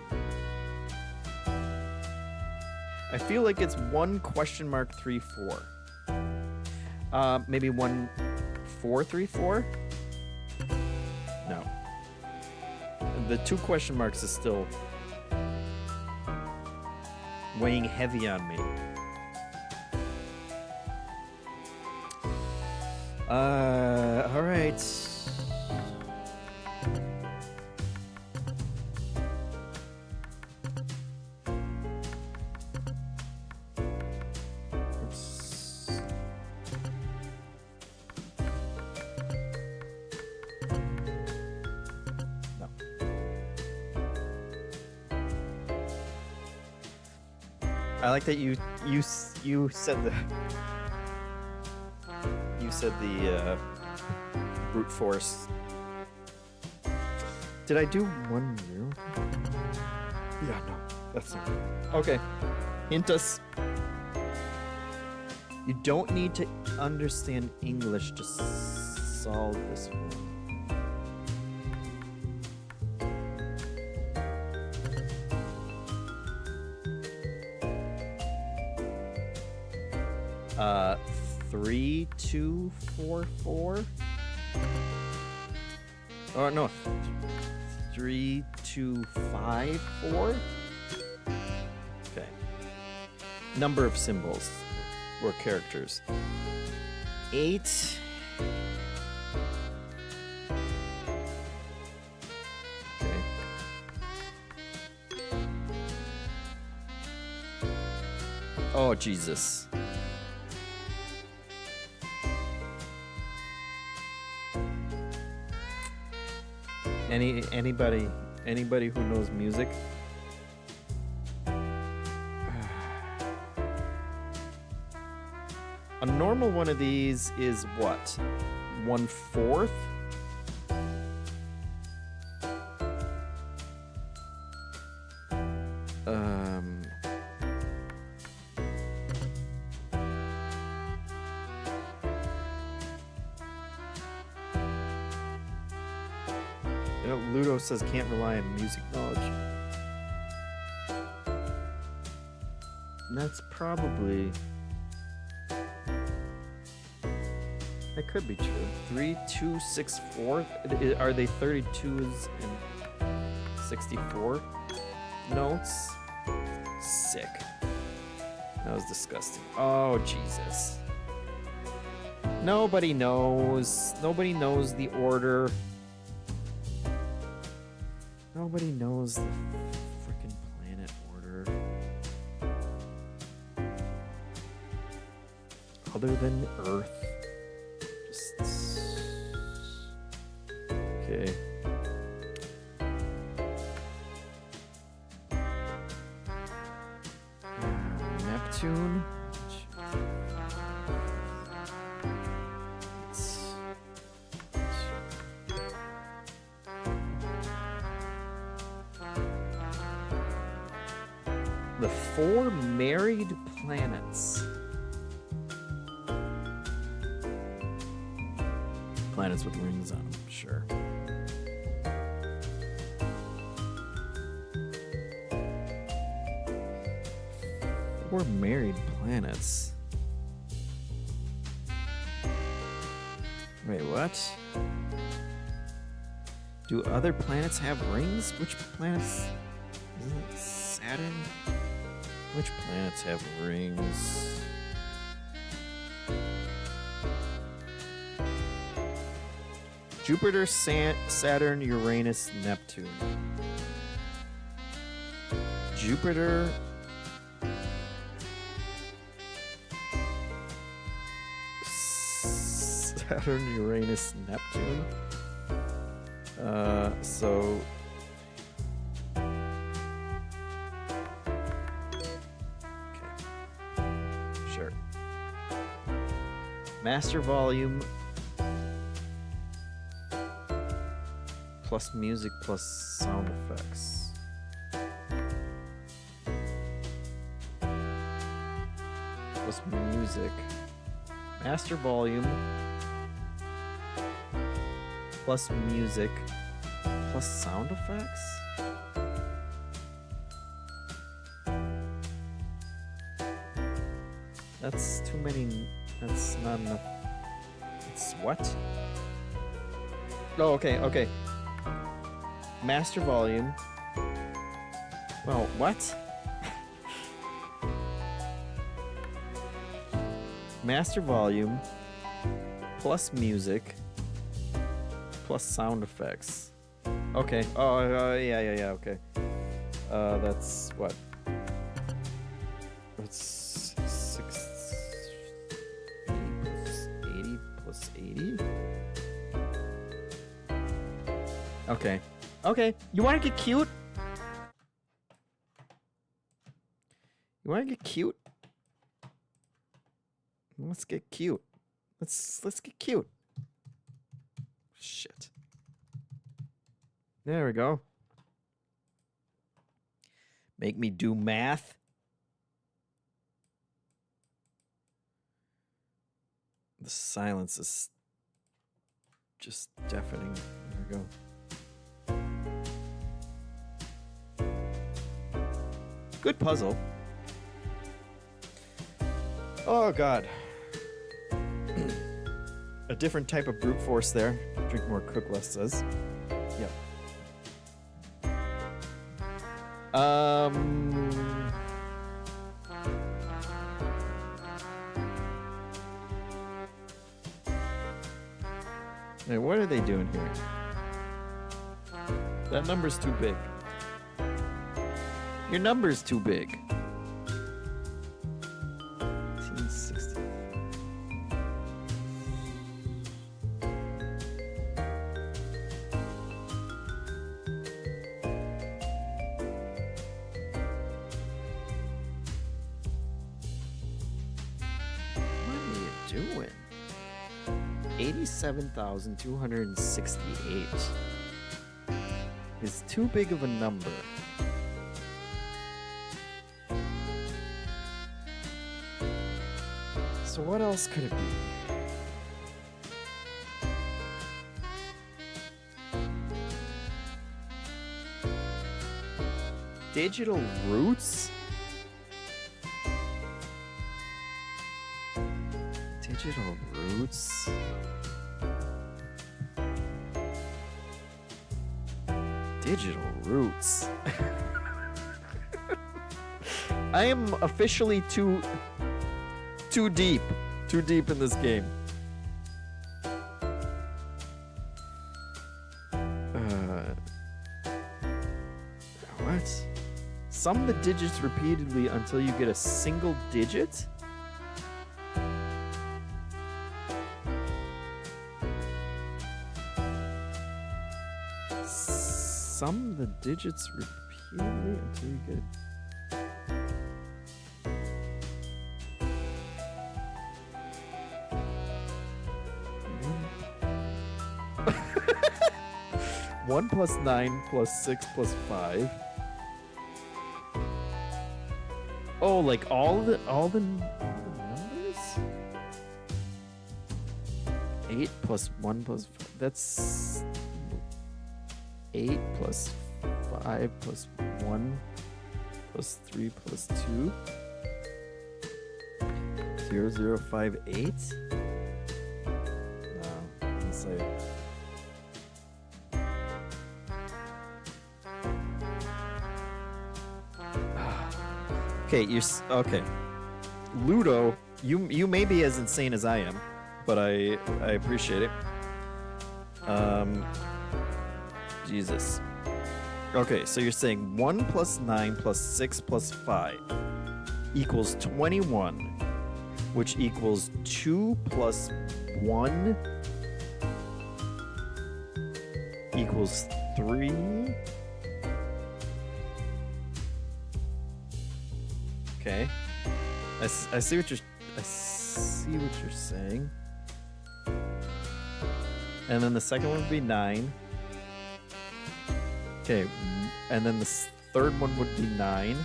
A: I feel like it's 1 question mark 3 4. Maybe 1 4 3 4? No. The 2 question marks is still weighing heavy on me. All right. I like that you said the brute force. Did I do 1 0? Yeah, no, that's not. Okay, hint us. You don't need to understand English to solve this one. Uh, 3, 2, 4, 4. Oh no, 3, 2, 5, 4. Okay. Number of symbols or characters. 8. Okay. Oh Jesus. Anybody who knows music? A normal one of these is what? 1/4? You know, Ludo says can't rely on music knowledge. And that's probably... That could be true. 3, 2, 6, 4. Are they 32s and 64 notes? Sick. That was disgusting. Oh, Jesus. Nobody knows. Nobody knows the order. Nobody knows the frickin' planet order. Other than Earth. Okay. Neptune. The 4 married planets. Planets with rings on them, sure. Four married planets. Wait, what? Do other planets have rings? Which planets? Isn't it Saturn? Which planets have rings? Jupiter, Saturn, Uranus, Neptune. Jupiter. Saturn, Uranus, Neptune. So. Okay. Sure. Master volume. Plus music plus sound effects. Plus music. Master volume. Plus music. Plus sound effects? That's too many. That's not enough. It's what? Oh, okay, okay. Master volume. Well, what? Master volume plus music plus sound effects. Okay. Oh, yeah, okay. That's what? That's 80 plus 80? Okay. Okay, you want to get cute? You want to get cute? Let's get cute. Let's get cute. Shit. There we go. Make me do math. The silence is just deafening. There we go. Good puzzle. Oh, God. A different type of brute force there. Drink more, cook less, says. Yep. Hey, what are they doing here? That number's too big. Your number's too big. 1860. What are you doing? 87,268 is too big of a number. So what else could it be? Digital roots? Digital roots? Digital roots. I am officially too deep in this game. What? Sum the digits repeatedly until you get a single digit? Sum the digits repeatedly until you get... One plus 9 plus 6 plus 5. Oh, like all the numbers? 8 plus 1 plus 5. That's 8 plus 5 plus 1 plus 3 plus 2. 0058? No, let's say... Okay, okay. Ludo, you may be as insane as I am, but I appreciate it. Jesus. Okay, so you're saying 1 plus 9 plus 6 plus 5 equals 21, which equals 2 plus 1 equals 3. Okay, I see what you're saying. And then the second one would be 9. Okay, and then the third one would be 9.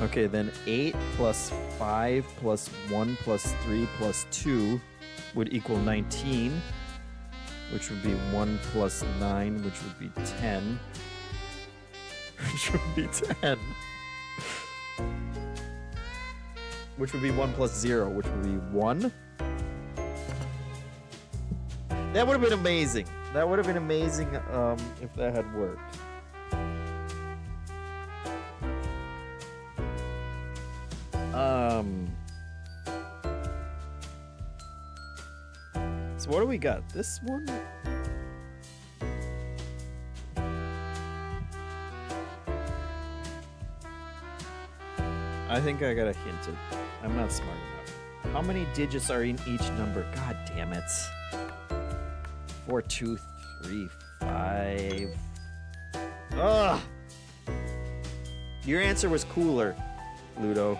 A: Okay, then 8 plus 5 plus 1 plus 3 plus 2 would equal 19, which would be 1 plus 9, which would be 10. Which would be 10. Which would be 1 plus 0, which would be 1. That would have been amazing. That would have been amazing if that had worked. So what do we got? This one? I think I got a hint. I'm not smart enough. How many digits are in each number? God damn it. 4, 2, 3, 5. Ugh! Your answer was cooler, Ludo.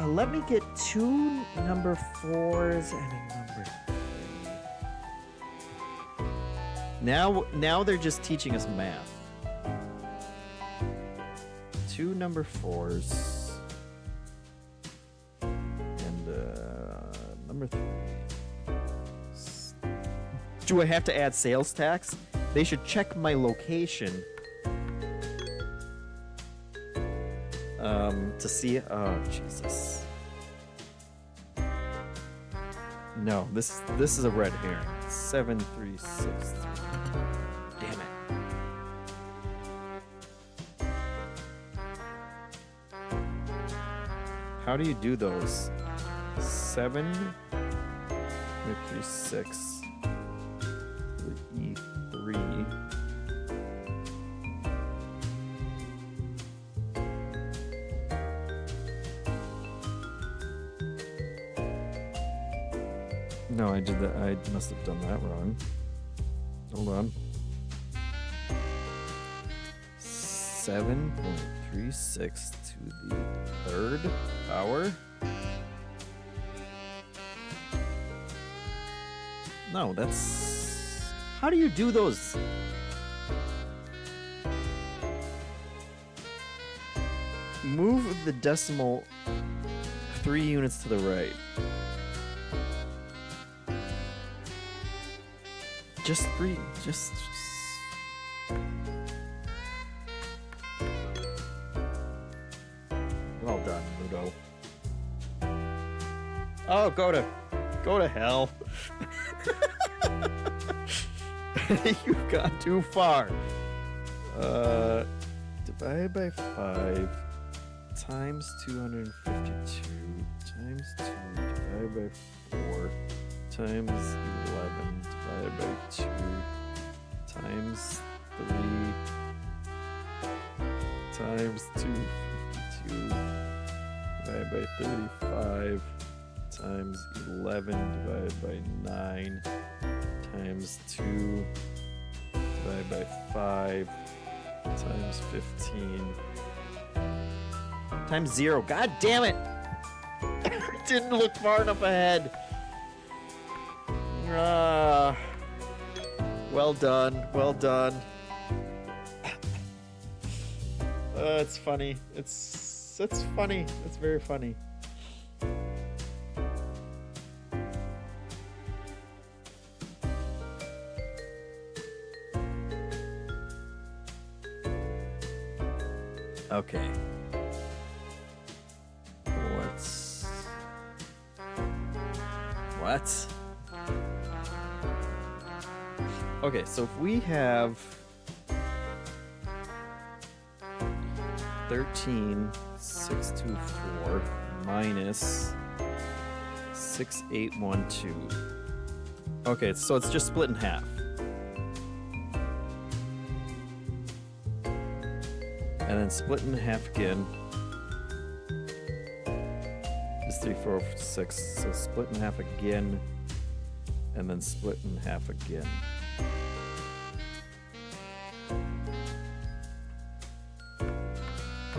A: Let me get 2 number 4s and a number 3. Now they're just teaching us math. 2 number 4s. And number 3. Do I have to add sales tax? They should check my location. To see. Oh Jesus. No, this is a red herring. 7363. Damn it. How do you do those? 736 E3. No, I did that. I must have done that wrong. Hold on. 7.36 to the 3rd power. No, that's... How do you do those? Move the decimal 3 units to the right. Just 3, just... Well done, Ludo. Oh, go to hell. You've gone too far. Divided by 5 times 252 times 2 divided by 4 times 11 divided by 2 times 3 times 252 divided by 35 times 11 divided by 9 times 2 divided by 5 times 15 times 0. God damn it! Didn't look far enough ahead. Well done. Well done. It's funny. It's funny. It's very funny. Okay. What? Okay, so if we have 13,624 minus 6,812. Okay, so it's just split in half. And then split in half again is 3, 4, 6. So split in half again, and then split in half again.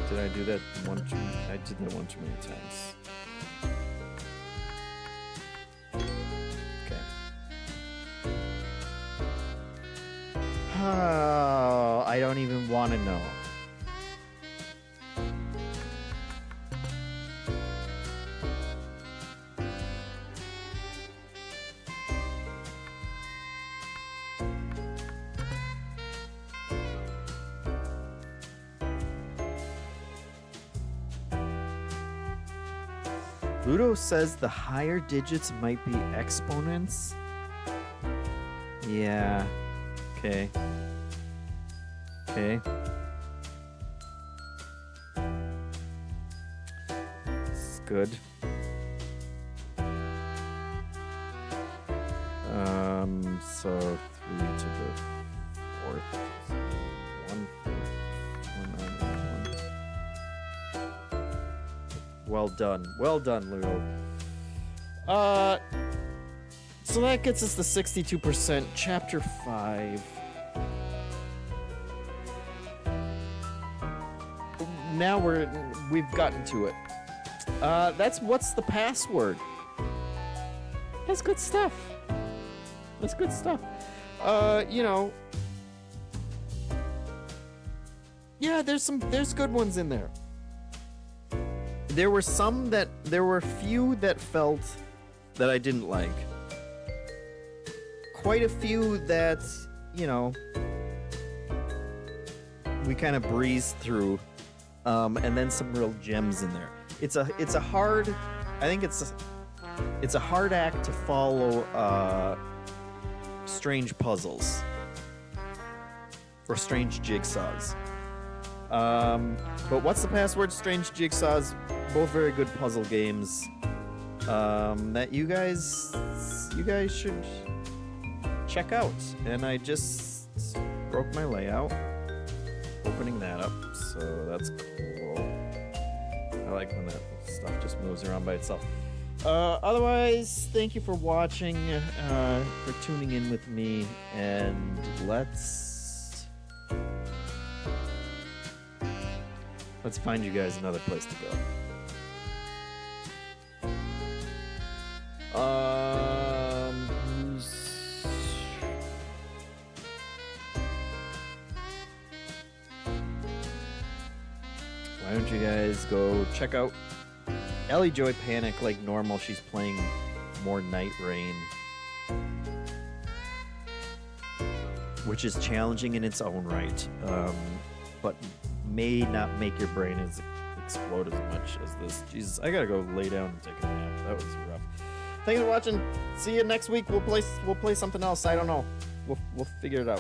A: Did I do that one too? I did that one too many times. Okay. Oh, I don't even want to know. Ludo says the higher digits might be exponents. Yeah. Okay. Okay. It's good. So 3 to the 4th. 1. Well done. Well done, Ludo. So that gets us to 62%. Chapter 5. Now we've gotten to it. What's the password? That's good stuff. That's good stuff. you know, yeah, there's good ones in there. There were a few that felt that I didn't like. Quite a few that, you know, we kind of breezed through, and then some real gems in there. It's a hard act to follow strange puzzles or strange jigsaws. But What's the Password? Strange Jigsaws, both very good puzzle games that you guys should check out. And I just broke my layout, opening that up, so that's cool. I like when that stuff just moves around by itself. Otherwise, thank you for watching, for tuning in with me, and let's find you guys another place to go. Why don't you guys go check out Ellie Joy Panic like normal? She's playing more Night Rain, which is challenging in its own right, but may not make your brain explode as much as this. Jesus, I gotta go lay down and take a nap. That was rough. Thanks for watching. See you next week. We'll play something else. I don't know. We'll figure it out.